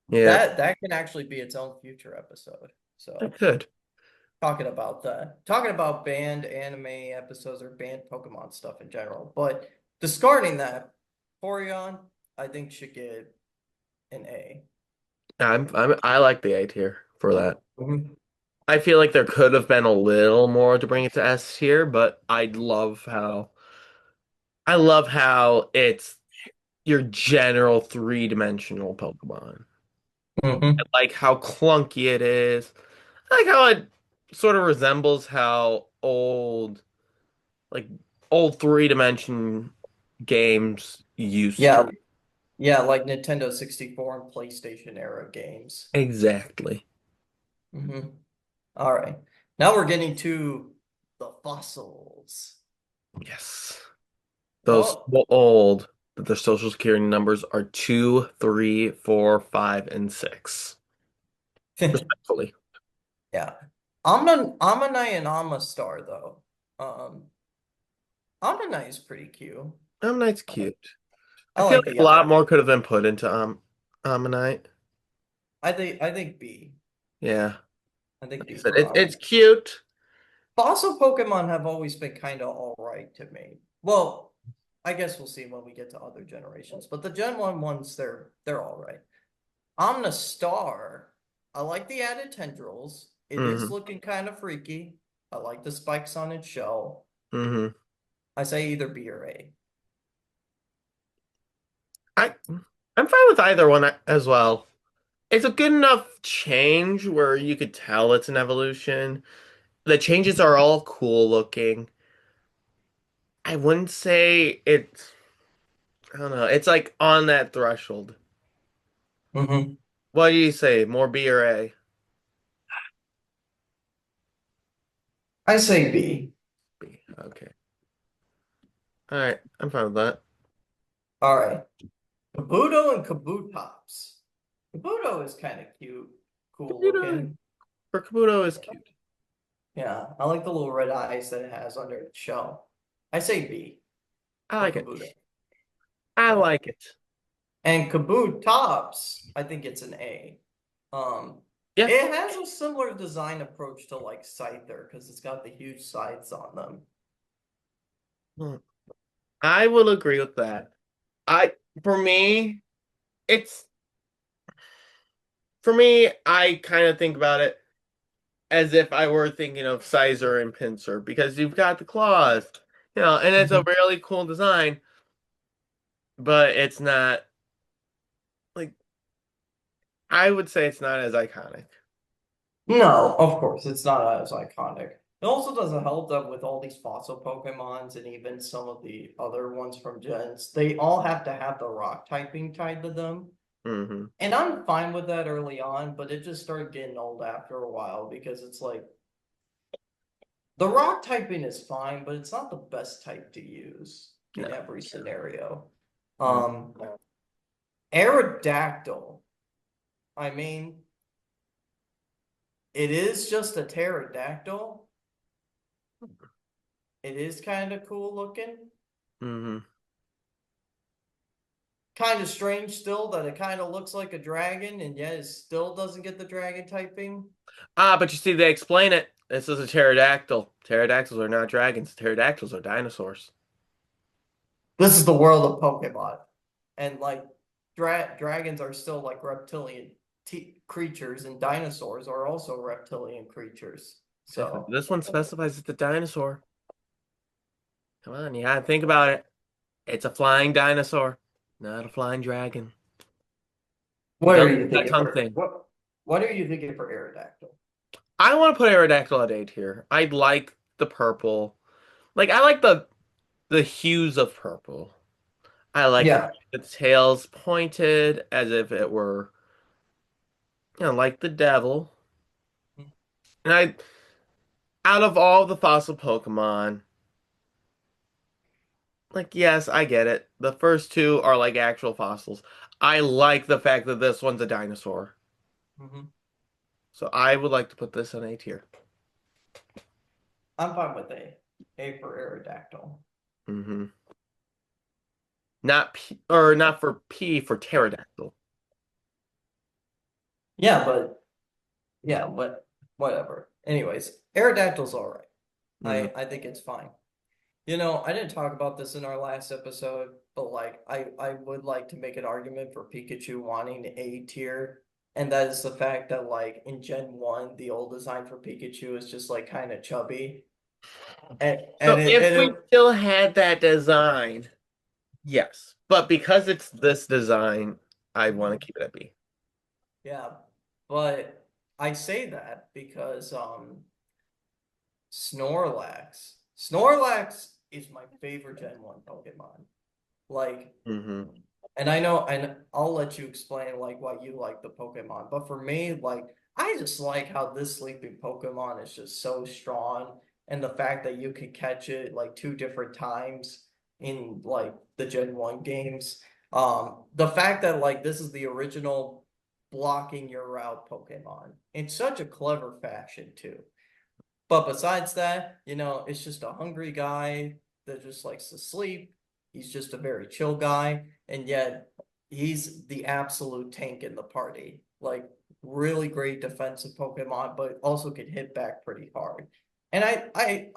Yeah, That can actually be its own future episode. I So could. talking about banned anime episodes or banned Pokemon stuff in general. But discarding that, Porygon, I think should get an A. I like the A tier for that. Mhm. I feel like there could have been a little more to bring it to S tier, but I love how it's your general three-dimensional Pokemon. I Mhm. like how clunky it is. I like how it sort of resembles how like old three-dimension games used to. Yeah, yeah, like Nintendo 64 and PlayStation era games. Exactly. hmm All right. Now we're getting to the fossils. Yes. Those Oh, so old that their social security numbers are 2, 3, 4, 5, and 6. Respectfully. yeah. Ammonite and Amistar though. Um, Ammonite is pretty cute. Ammonite's I, cute. I I feel like like the a lot yellow. more could have been put into Ammonite. I think B. Yeah. I think Like I B said, for it's Ammonite. cute. Fossil Pokemon have always been kind of all right to me. Well, I guess we'll see when we get to other generations. But the Gen 1 ones, they're all right. Omnistar, I like the added tendrils. It is Hmm. looking kind of freaky. I like the spikes on its shell. Hmm. I say either B or A. I I'm fine with either one as well. It's a good enough change where you could tell it's an evolution. The changes are all cool looking. I wouldn't say it's, I don't know, it's like on that threshold. hmm What do you say? More B or A? I say B. B. Okay. All right. I'm fine with that. All right. Kabuto and Kabutops. Kabuto is kind of cute, cool Kabuto, looking. or Kabuto is cute. Yeah, I like the little red eyes that it has under its shell. I say B I for like it. Kabuto. I Yeah. like it. And Kabutops, I think it's an A. Um, Yeah. it has a similar design approach to like Scyther because it's got the huge sides on them. Hmm. I will agree with that. I for me, it's for me, I kind of think about it as if I were thinking of Sizer and Pincer because you've got the claws, and it's a Mhm. really cool design, but it's not like I would say it's not as iconic. No, of course, it's not as iconic. It also doesn't help that with all these fossil Pokemons and even some of the other ones from gens, they all have to have the rock typing tied to them. Hmm. And I'm fine with that early on, but it just started getting old after a while because it's like the rock typing is fine, but it's not the best type to use in No. every scenario. Mm. Um, Aerodactyl. I mean, it is just a pterodactyl. It is kind of cool looking. Hmm. Kind of strange still that it kind of looks like a dragon and yet it still doesn't get the dragon typing. Ah, but you see, they explain it. This is a pterodactyl. Pterodactyls are not dragons. Pterodactyls are dinosaurs. This is the world of Pokemon. And like dragons are still like reptilian creatures and dinosaurs are also reptilian creatures. Exactly. So, This one specifies it's a dinosaur. Come on, you gotta think about it. It's a flying dinosaur, not a flying dragon. what Don't are you that thinking tongue for thing. what are you thinking for Aerodactyl? I want to put Aerodactyl at A tier. I like the purple. Like I like the hues of purple. I like the Yeah. fact that the tail's pointed as if it were, like the devil. And out of all the fossil Pokemon, like yes, I get it. The first two are like actual fossils. I like the fact that this one's a dinosaur. Hmm. So I would like to put this on A tier. I'm fine with A for Aerodactyl. Hmm. Not P, or not for P for pterodactyl. Yeah, but whatever. Anyways, Aerodactyl's all right. Hmm. I think it's fine. You know, I didn't talk about this in our last episode, but like I would like to make an argument for Pikachu wanting A tier, and that is the fact that like in Gen 1, the old design for Pikachu is just like kind of chubby. And So it if and we it still had that design, yes. But because it's this design, I want to keep it at B. yeah, but I say that because Snorlax is my favorite Gen 1 Pokemon. Like, Hmm. and I know, and I'll let you explain like why you like the Pokemon, but for me, like, I just like how this sleeping Pokemon is just so strong, and the fact that you could catch it like two different times in like the Gen 1 games. The fact that like this is the original blocking your route Pokemon in such a clever fashion too. But besides that, it's just a hungry guy that just likes to sleep. He's just a very chill guy, and yet he's the absolute tank in the party. Like really great defensive Pokemon, but also can hit back pretty hard. And I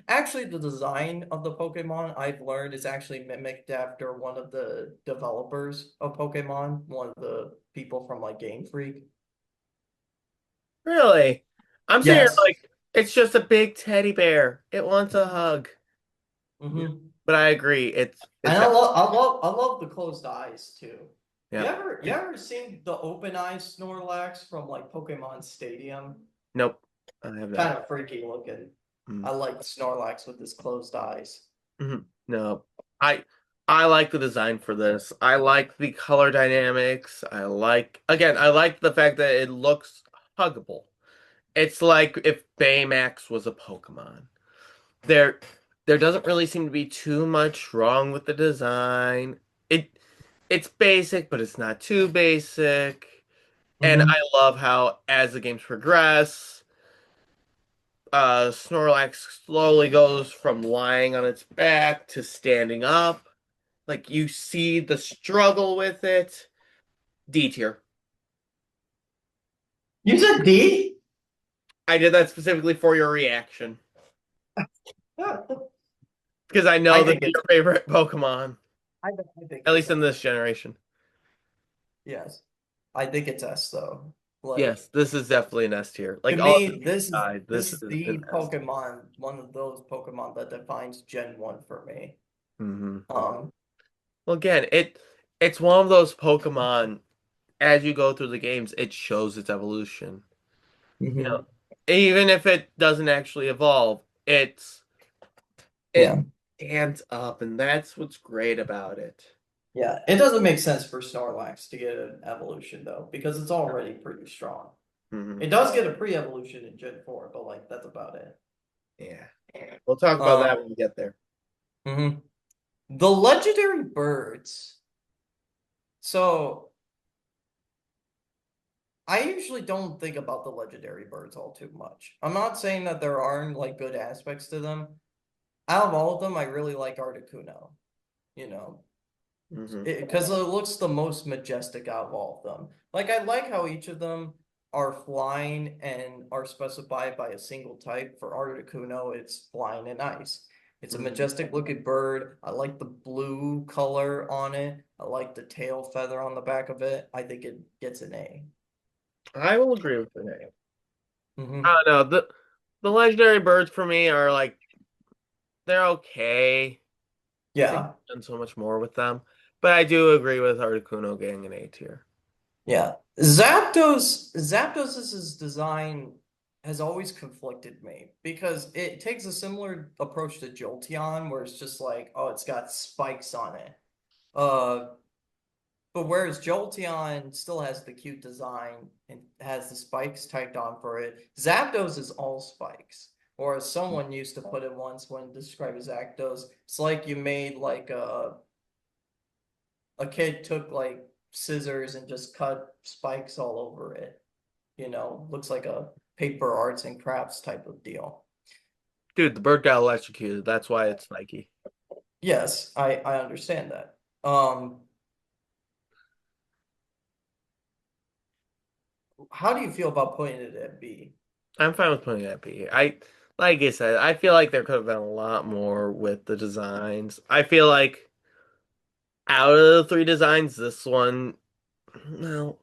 actually the design of the Pokemon I've learned is actually mimicked after one of the developers of Pokemon, one of the people from like Game Freak. Really? I'm sitting here Yes. like it's just a big teddy bear. It wants a hug. Hmm. But I agree. It's And got I love the closed eyes too. You yeah. ever you ever seen the open eyes Snorlax from like Pokemon Stadium? Nope. I have Kind not. of freaky looking. Mm. I like Snorlax with his closed eyes. Mhm. No. I I like the design for this. I like the color dynamics. I like the fact that it looks huggable. It's like if Baymax was a Pokemon. There there doesn't really seem to be too much wrong with the design. It's basic, but it's not too basic. And I Hmm. love how as the games progress, Snorlax slowly goes from lying on its back to standing up. Like you see the struggle with it. D tier. You said D? I did that specifically for your reaction because I I know this think is it's your favorite Pokemon, I think at it's least in S. this generation. Yes. I think it's S though. Like Yes, this is definitely an S tier. to Like all me, aside, this this is is an the S tier. Pokemon, one of those Pokemon that defines Gen 1 for me. Hmm. Um, Well, again, it's one of those Pokemon. As you go through the games, it shows its evolution. You know, Hmm. even if it doesn't actually evolve, it Yeah. stands up, and that's what's great about it. Yeah. It doesn't make sense for Snorlax to get an evolution though, because it's already pretty strong. Hmm. It does get a pre-evolution in Gen 4, but like that's about it. Yeah. We'll talk about that Um, when we get there. mhm. The legendary birds. So I usually don't think about the legendary birds all too much. I'm not saying that there aren't like good aspects to them. Out of all of them, I really like Articuno. You know, Hmm. because it looks the most majestic out of all of them. Like I like how each of them are flying and are specified by a single type. For Articuno, it's flying and ice. It's a Hmm. majestic looking bird. I like the blue color on it. I like the tail feather on the back of it. I think it gets an A. I will agree with the name. Hmm. I don't know. The legendary birds for me are like they're okay. I think Yeah, I've done so much more with them. But I do agree with Articuno getting an A tier. yeah. Zapdos's design has always conflicted me because it takes a similar approach to Jolteon, where it's just like, oh, it's got spikes on it. Uh, but whereas Jolteon still has the cute design and has the spikes tacked on for it, Zapdos is all spikes. Or as someone used to put it once when describing Zapdos, it's like you made like a kid took like scissors and just cut spikes all over it. You know, looks like a paper arts and crafts type of deal. Dude, the bird got electrocuted. That's why it's Nike. Yes, I understand that. Um, how do you feel about putting it at B? I'm fine with putting it at B. Like I said, I feel like there could have been a lot more with the designs. I feel like out of the three designs, this one, well,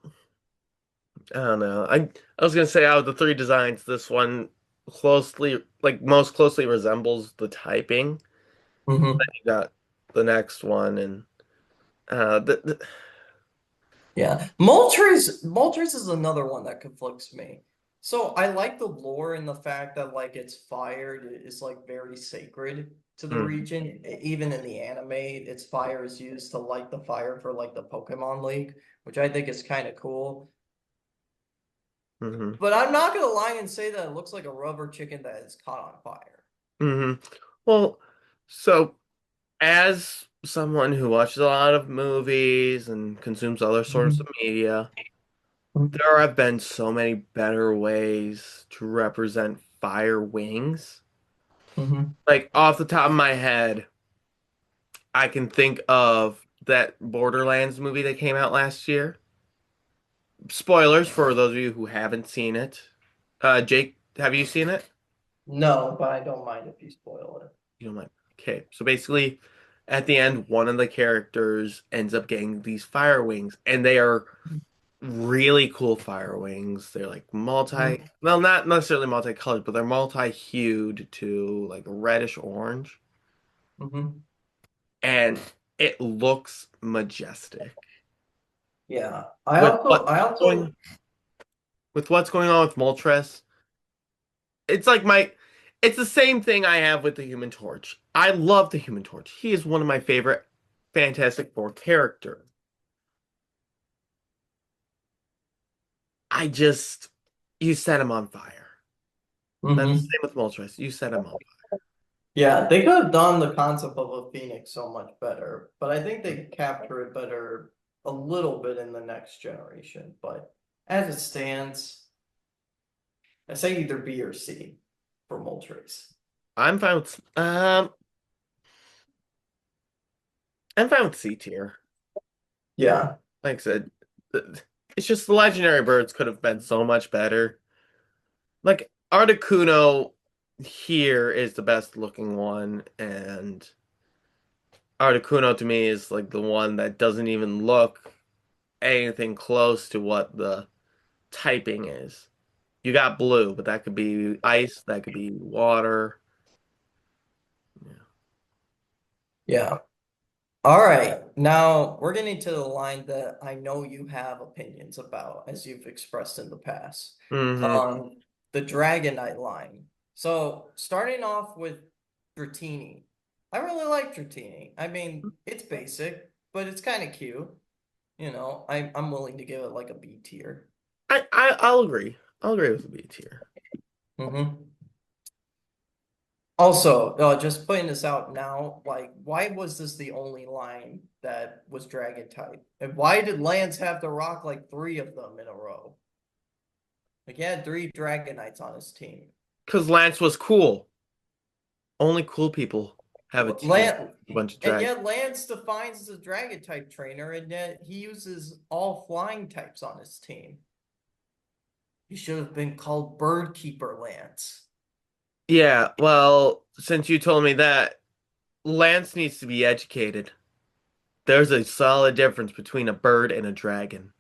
I don't know. I was gonna say out of the three designs, this one most closely resembles the typing. Hmm. You got the next one, and the Yeah. Moltres is another one that conflicts me. So I like the lore and the fact that like it's fired is like very sacred to the mm, region. Even in the anime, its fire is used to light the fire for like the Pokemon League, which I think is kind of cool. hmm But I'm not gonna lie and say that it looks like a rubber chicken that is caught on fire. hmm Well, so as someone who watches a lot of movies and consumes other sorts of Mhm. media, there have been so many better ways to represent fire wings. Mhm. Like off the top of my head, I can think of that Borderlands movie that came out last year. Spoilers for those of you who haven't seen it. Jake, have you seen it? No, but I don't mind if you spoil it. You don't mind. Okay, so basically, at the end, one of the characters ends up getting these fire wings, and they are really cool fire wings. They're like Mhm. well, not necessarily multicolored, but they're multi-hued to like reddish orange, Mhm. and it looks majestic. Yeah. With what's I also going with what's going on with Moltres, it's like it's the same thing I have with the Human Torch. I love the Human Torch. He is one of my favorite Fantastic Four characters. I just you set him on fire. That's the Mhm. same with Moltres. You set him on Yeah, they could have done the concept of a phoenix so much better, but I think fire. they capture it better a little bit in the next generation. But as it stands, I say either B or C for Moltres. I'm fine with C tier. Yeah. Like I said, it's just the legendary birds could have been so much better. Like Articuno here is the best looking one, and Articuno to me is like the one that doesn't even look anything close to what the typing is. You got blue, but that could be ice, that could be water. Yeah. Yeah. All right. Now we're getting to the line that I know you have opinions about, as you've expressed in the past. Hmm. the Dragonite line. So starting off with Dratini. I really like Dratini. I mean, it's basic, but it's kind of cute. I'm willing to give it like a B tier. I'll agree. I'll agree with the B tier. Mm-hmm. Also, just putting this out now, like, why was this the only line that was Dragon type? And why did Lance have to rock like three of them in a row? Like, he had three Dragonites on his team. Because Lance was cool. Only cool people have a team. Lance, A bunch of and dragons. yet Lance defines as a Dragon type trainer, and yet he uses all flying types on his team. He should have been called Bird Keeper Lance. Yeah, well, since you told me that, Lance needs to be educated. There's a solid difference between a bird and a dragon.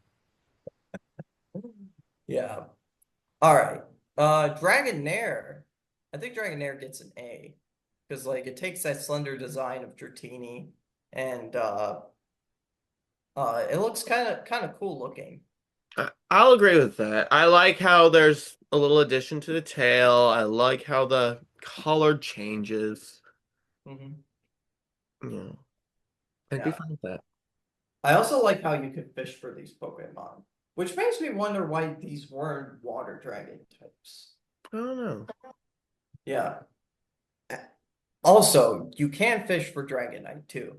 Yeah. All right. Dragonair. I think Dragonair gets an A because like it takes that slender design of Dratini and it looks kind of cool looking. I'll agree with that. I like how there's a little addition to the tail. I like how the color changes. Hmm. Yeah, I'd be Yeah. fine with that. I also like how you can fish for these Pokemon, which makes me wonder why these weren't water dragon types. I don't know. Yeah. Also, you can fish for Dragonite too.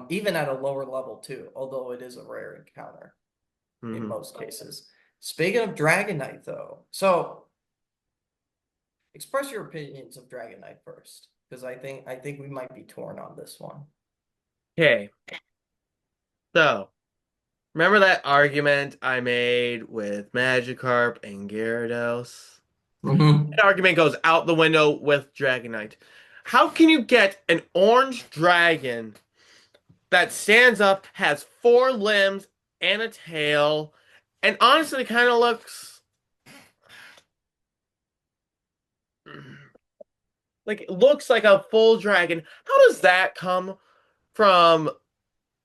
Even at a lower level too, although it is a rare encounter in Hmm. most cases. Speaking of Dragonite, though, so express your opinions of Dragonite first, because I think we might be torn on this one. Okay, so remember that argument I made with Magikarp and Gyarados? Mm-hmm. That argument goes out the window with Dragonite. How can you get an orange dragon that stands up, has four limbs and a tail, and honestly kind of looks looks like a full dragon? How does that come from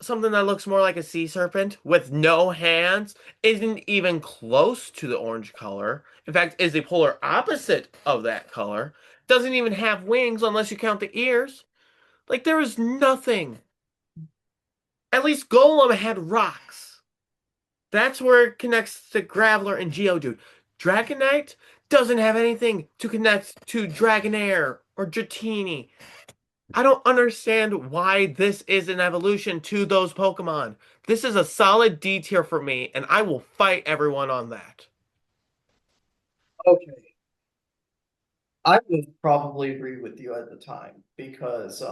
something that looks more like a sea serpent with no hands, isn't even close to the orange color, in fact, is the polar opposite of that color, doesn't even have wings unless you count the ears? Like, there is nothing. At least Golem had rocks. That's where it connects to Graveler and Geodude. Dragonite doesn't have anything to connect to Dragonair or Dratini. I don't understand why this is an evolution to those Pokemon. This is a solid D tier for me, and I will fight everyone on that. Okay. I would probably agree with you at the time because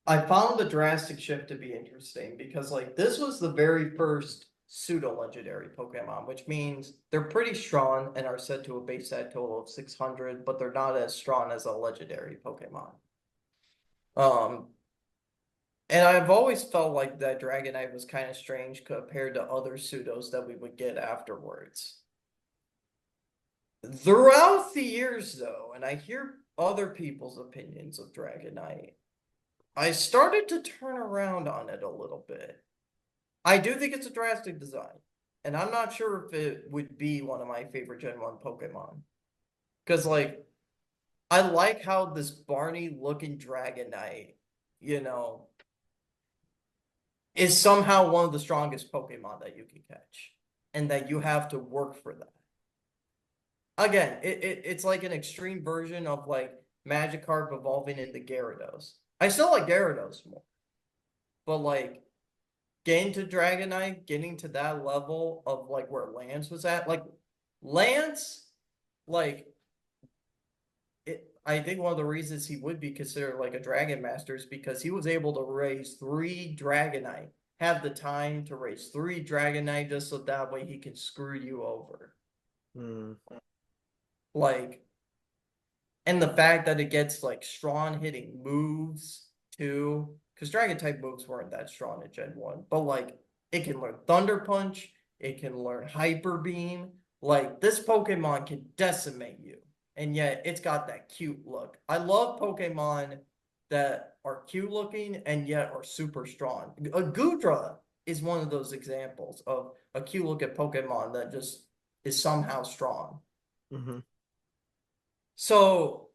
I found the drastic shift to be interesting because like this was the very first pseudo legendary Pokemon, which means they're pretty strong and are set to a base stat total of 600, but they're not as strong as a legendary Pokemon. Um, and I've always felt like that Dragonite was kind of strange compared to other pseudos that we would get afterwards. Throughout the years, though, and I hear other people's opinions of Dragonite, I started to turn around on it a little bit. I do think it's a drastic design, and I'm not sure if it would be one of my favorite Gen 1 Pokemon. Because, like, I like how this Barney looking Dragonite, you know, is somehow one of the strongest Pokemon that you can catch, and that you have to work for that. Again, it's like an extreme version of like Magikarp evolving into Gyarados. I still like Gyarados more, but like getting to Dragonite, getting to that level of like where Lance was at, like Lance, like it. I think one of the reasons he would be considered like a Dragon Master is because he was able to raise three Dragonite, have the time to raise three Dragonite just so that way he can screw you over. Hmm. Like, and the fact that it gets like strong hitting moves too, because Dragon type moves weren't that strong in Gen 1, but like it can learn Thunder Punch, it can learn Hyper Beam. Like this Pokemon can decimate you, and yet it's got that cute look. I love Pokemon that are cute looking and yet are super strong. A Goodra is one of those examples of a cute looking Pokemon that just is somehow strong. Hmm. So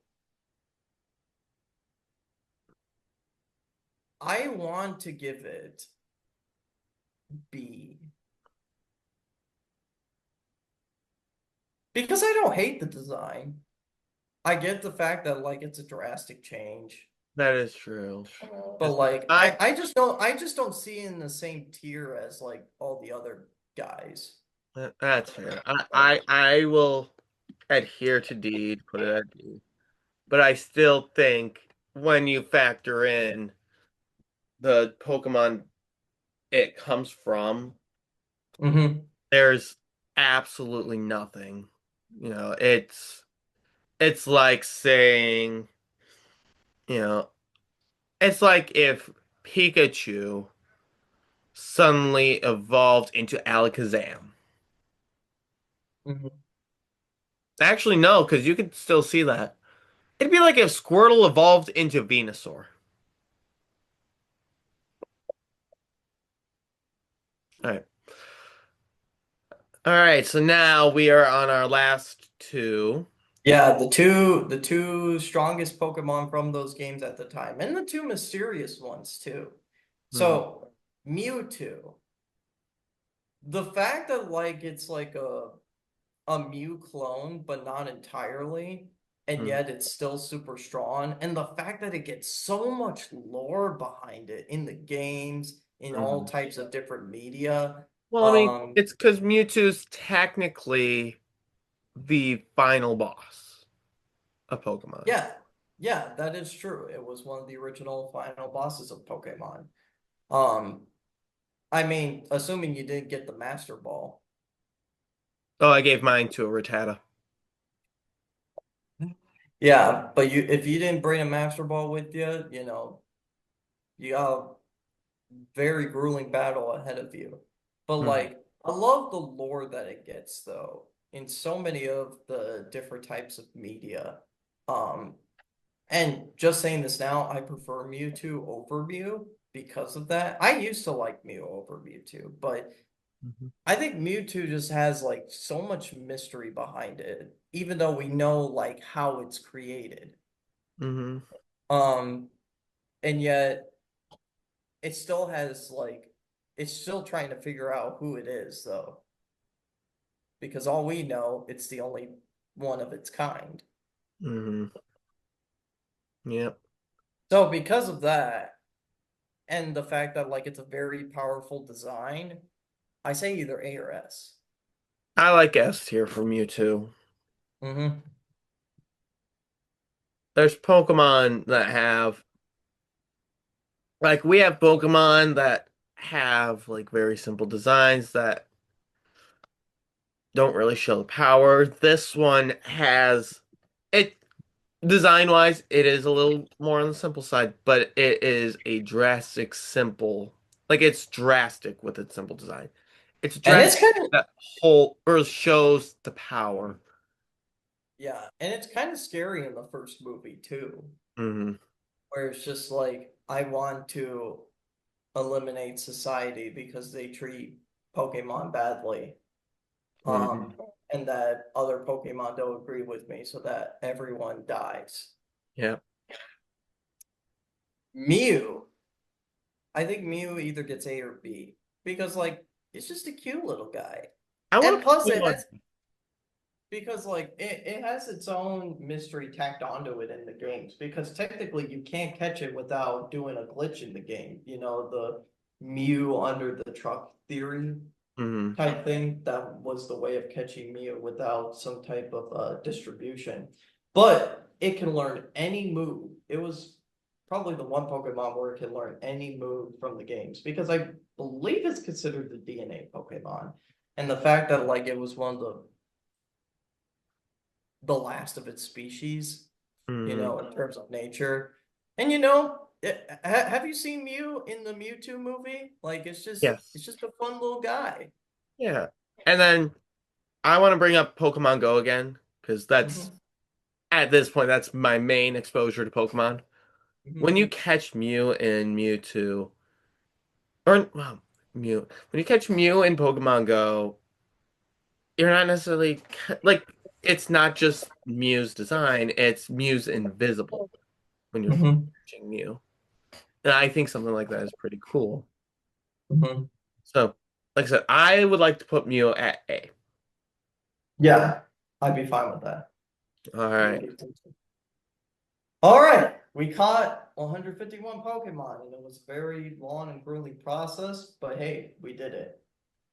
I want to give it B because I don't hate the design. I get the fact that like it's a drastic change, That is true. but It's like I I just don't see it in the same tier as like all the other guys. that's fair. I will adhere to D, put it at D. But I still think when you factor in the Pokemon it comes from, Hmm. there's absolutely nothing. It's like saying, you know, it's like if Pikachu suddenly evolved into Alakazam. Hmm. Actually, no, because you could still see that. It'd be like if Squirtle evolved into Venusaur. All right. All right, so now we are on our last two. Yeah, the two strongest Pokemon from those games at the time, and the two mysterious ones too. Hmm. So Mewtwo, the fact that like it's like a Mew clone, but not entirely, and Hmm. yet it's still super strong, and the fact that it gets so much lore behind it in the games, in all Hmm. types of different media. Well, I mean, Um, it's because Mewtwo's technically the final boss of Pokemon. yeah, yeah, that is true. It was one of the original final bosses of Pokemon. Um, I mean, assuming you didn't get the Master Ball. Oh, I gave mine to a Rattata. Yeah, but you if you didn't bring a Master Ball with you, you know, you got a very grueling battle ahead of you. But Hmm. like, I love the lore that it gets though in so many of the different types of media. Um, and just saying this now, I prefer Mewtwo over Mew because of that. I used to like Mew over Mewtwo, but Hmm. I think Mewtwo just has like so much mystery behind it, even though we know like how it's created. Hmm. Um, and yet it still has like it's still trying to figure out who it is though, because all we know it's the only one of its kind. Hmm. Yep. So because of that, and the fact that like it's a very powerful design, I say either A or S. I like S tier for Mewtwo. Mm-hmm. There's Pokemon that have, like, we have Pokemon that have, like, very simple designs that don't really show power. This one has, it, design wise, it is a little more on the simple side, but it is a drastic, simple, like, it's drastic with its simple design. It's And drastic it's kind of that whole, or shows the power. yeah, and it's kind of scary in the first movie too, Hmm. where it's just like I want to eliminate society because they treat Pokemon badly. Hmm. Um, and that other Pokemon don't agree with me, so that everyone dies. Yeah. Mew, I think Mew either gets A or B because like it's just a cute little guy. I And want to plus put it one. has because like it has its own mystery tacked onto it in the games because technically you can't catch it without doing a glitch in the game. You know, the Mew under the truck theory Hmm. type thing. That was the way of catching Mew without some type of distribution. But it can learn any move. It was probably the one Pokemon where it can learn any move from the games because I believe it's considered the DNA Pokemon. And the fact that like it was one of the last of its species, you Hmm. know, in terms of nature. And you know, have you seen Mew in the Mewtwo movie? Like Yes. it's just a fun little guy. Yeah. And then I want to bring up Pokemon Go again because that's, Hmm. at this point, that's my main exposure to Pokemon. Hmm. When you catch Mew and Mewtwo, or well, Mew. When you catch Mew in Pokemon Go, you're not necessarily like it's not just Mew's design, it's Mew's invisible when you're Hmm. catching Mew. And I think something like that is pretty cool. Hmm. So, like I said, I would like to put Mew at A. Yeah, I'd be fine with that. All right. All right, we caught 151 Pokemon, and it was a very long and grueling process, but hey, we did it.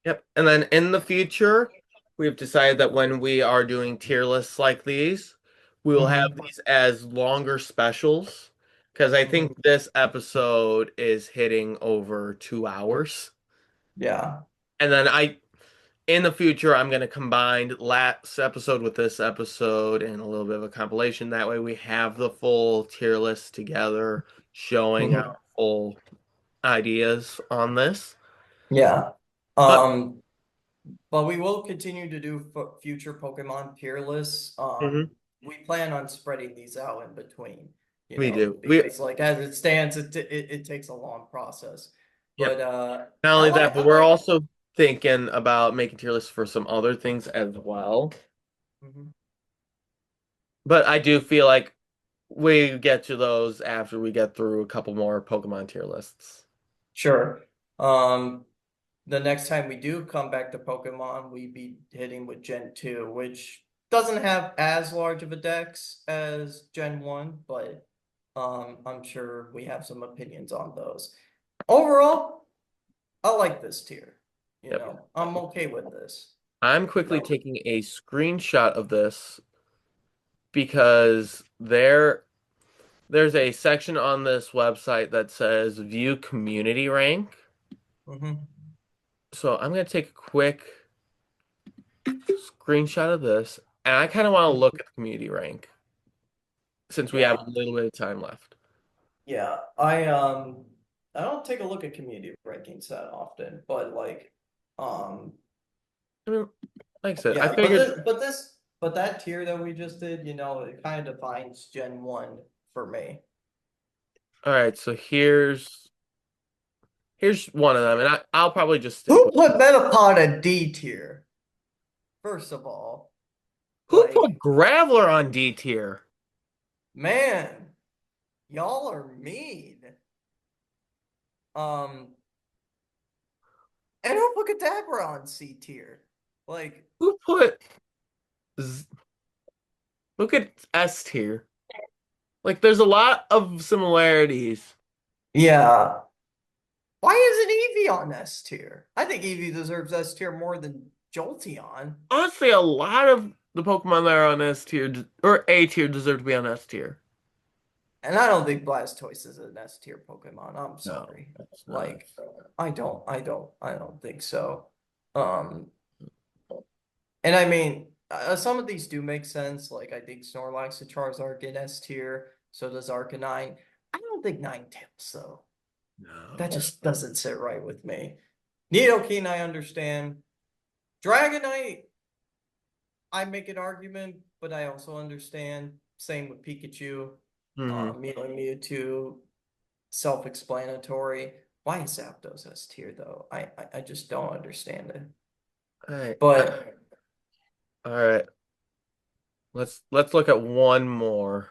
Yep. And then in the future, we've decided that when we are doing tier lists like these, we will have Hmm. these as longer specials because I Hmm. think this episode is hitting over 2 hours. Yeah, And then in the future, I'm going to combine last episode with this episode and a little bit of a compilation. That way we have the full tier list together showing hmm, our full ideas on this. yeah. But Um, but we will continue to do future Pokemon tier lists. mhm, We plan on spreading these out in between, we do. because like as it stands, it takes a long process. Yep. But Not I only like that, but I we're like. also thinking about making tier lists for some other things as well. Mhm. But I do feel like we get to those after we get through a couple more Pokemon tier lists. Sure. Um, the next time we do come back to Pokemon, we be hitting with Gen 2, which doesn't have as large of a dex as Gen 1, but I'm sure we have some opinions on those. Overall, I like this tier. Yep. I'm okay with this. I'm You quickly know. taking a screenshot of this because there's a section on this website that says view community rank. Hmm. So I'm gonna take a quick screenshot of this, and I kind of want to look at the community rank since we have Yeah. a little bit of time left. Yeah. I don't take a look at community rankings that often, but like I mean, like I said, I yeah, figured. but that tier that we just did, it kind of defines Gen 1 for me. All right, so here's one of them, and I'll probably just stick Who with put Metapod a D tier? First of all, who put like, Graveler on D tier. man, y'all are mean. Um, and who put Kadabra on C tier? Like, Who put Z- look at S tier. Like, there's a lot of similarities. yeah. Why isn't Eevee on S tier? I think Eevee deserves S tier more than Jolteon. Honestly, a lot of the Pokemon that are on S tier or A tier deserve to be on S tier. And I don't think Blastoise is an S tier Pokemon. I'm No, sorry. that's not. Like, I don't think so. Um, and I mean, some of these do make sense. Like, I think Snorlax and Charizard get S tier. So does Arcanine. I don't think Ninetales though. That No. just doesn't sit right with me. Nidoking, I understand. Dragonite, I make an argument, but I also understand. Same with Pikachu. Hmm. Mew and Mewtwo, self-explanatory. Why is Zapdos S tier though? I just don't understand it. All right. But All right. Let's look at one more.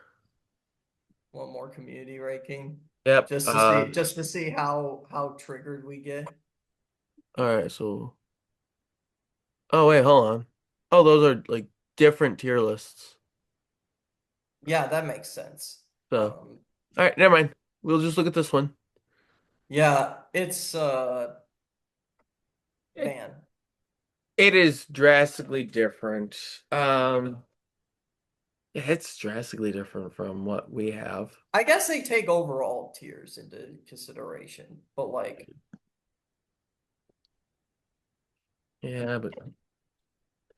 one more community ranking, Yep. just to see how triggered we get. All right. So, oh wait, hold on. Oh, those are like different tier lists. Yeah, that makes sense. So, Um, all right, never mind. We'll just look at this one. yeah, it's It, man. it is drastically different. Yeah, it's drastically different from what we have. I guess they take overall tiers into consideration, but like, Yeah, but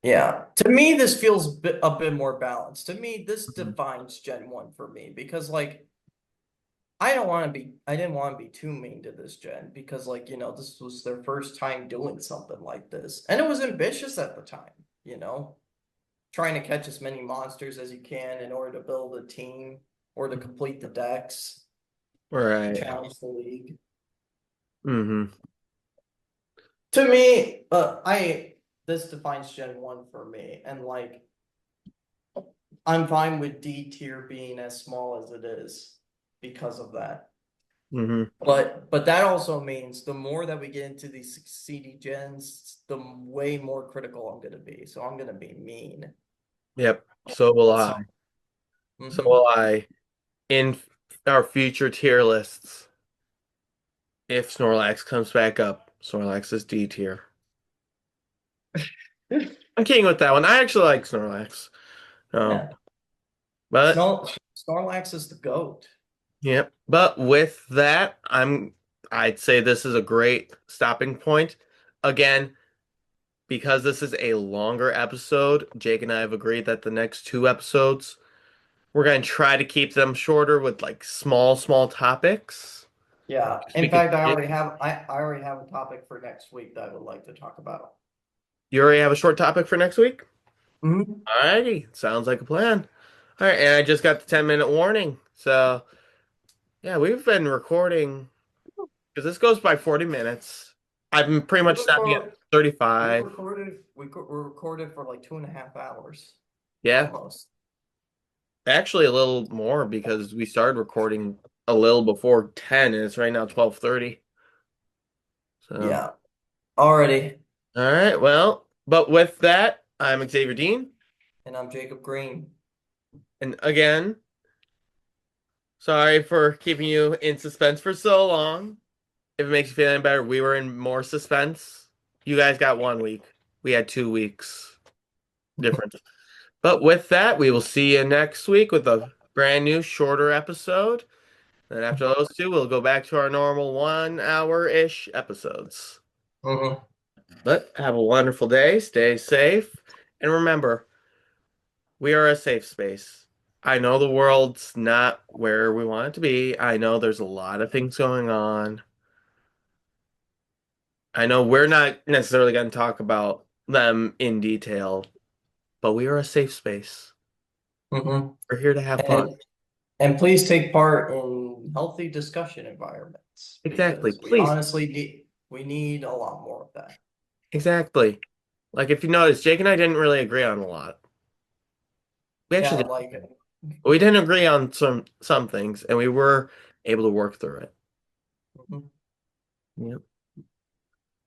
yeah, to me this feels a bit more balanced. To me, this defines Gen 1 for me because like I didn't want to be too mean to this gen because like, this was their first time doing something like this. And it was ambitious at the time, trying to catch as many monsters as you can in order to build a team or to complete the decks, right. challenge the league. Mm-hmm. To me, I this defines Gen 1 for me, and like I'm fine with D tier being as small as it is because of that. Hmm. But that also means the more that we get into these CD gens, the way more critical I'm gonna be. So I'm gonna be mean. Yep. So will I. So, So mhm. will I. In our future tier lists, if Snorlax comes back up, Snorlax is D tier. I'm kidding with that one. I actually like Snorlax. Um, Yeah, but Snorlax is the goat. yep. But with that, I'd say this is a great stopping point. Again, because this is a longer episode, Jake and I have agreed that the next two episodes, we're going to try to keep them shorter with like small topics. Yeah. We In can fact, hit. I already have a topic for next week that I would like to talk about. You already have a short topic for next week? Mhm. Alrighty, sounds like a plan. All right, and I just got the 10-minute warning. So, yeah, we've been recording because this goes by 40 minutes. I've been pretty We much stopping at record we 35. recorded we recorded for like 2.5 hours Yeah, almost. actually a little more because we started recording a little before 10 and it's right now 12:30. So, Yeah. Already. all right, well, but with that, I'm Xavier Dean. And I'm Jacob Green. And again, sorry for keeping you in suspense for so long. If it makes you feel any better, we were in more suspense. You guys got 1 week. We had 2 weeks difference. But with that, we will see you next week with a brand new, shorter episode. Then after those two, we'll go back to our normal 1 hour-ish episodes. Mhm. But have a wonderful day. Stay safe. And remember, we are a safe space. I know the world's not where we want it to be. I know there's a lot of things going on. I know we're not necessarily going to talk about them in detail, but we are a safe space. Mhm. We're here to have fun. And and please take part in healthy discussion environments Exactly. because Please. we need a lot more of that. Exactly. Like if you notice, Jake and I didn't really agree on a lot. We Yeah, actually like didn't. We didn't agree on some things, and we were able to work through it. mhm. Yep.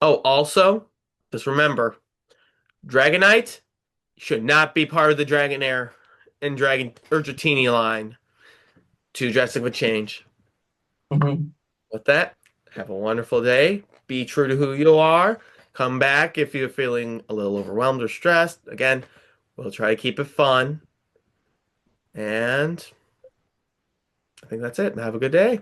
Oh, also, just remember, Dragonite should not be part of the Dragonair and Dragon or Dratini line to drastically change. Mhm. With that, have a wonderful day. Be true to who you are. Come back if you're feeling a little overwhelmed or stressed. Again, we'll try to keep it fun. And I think that's it. Have a good day.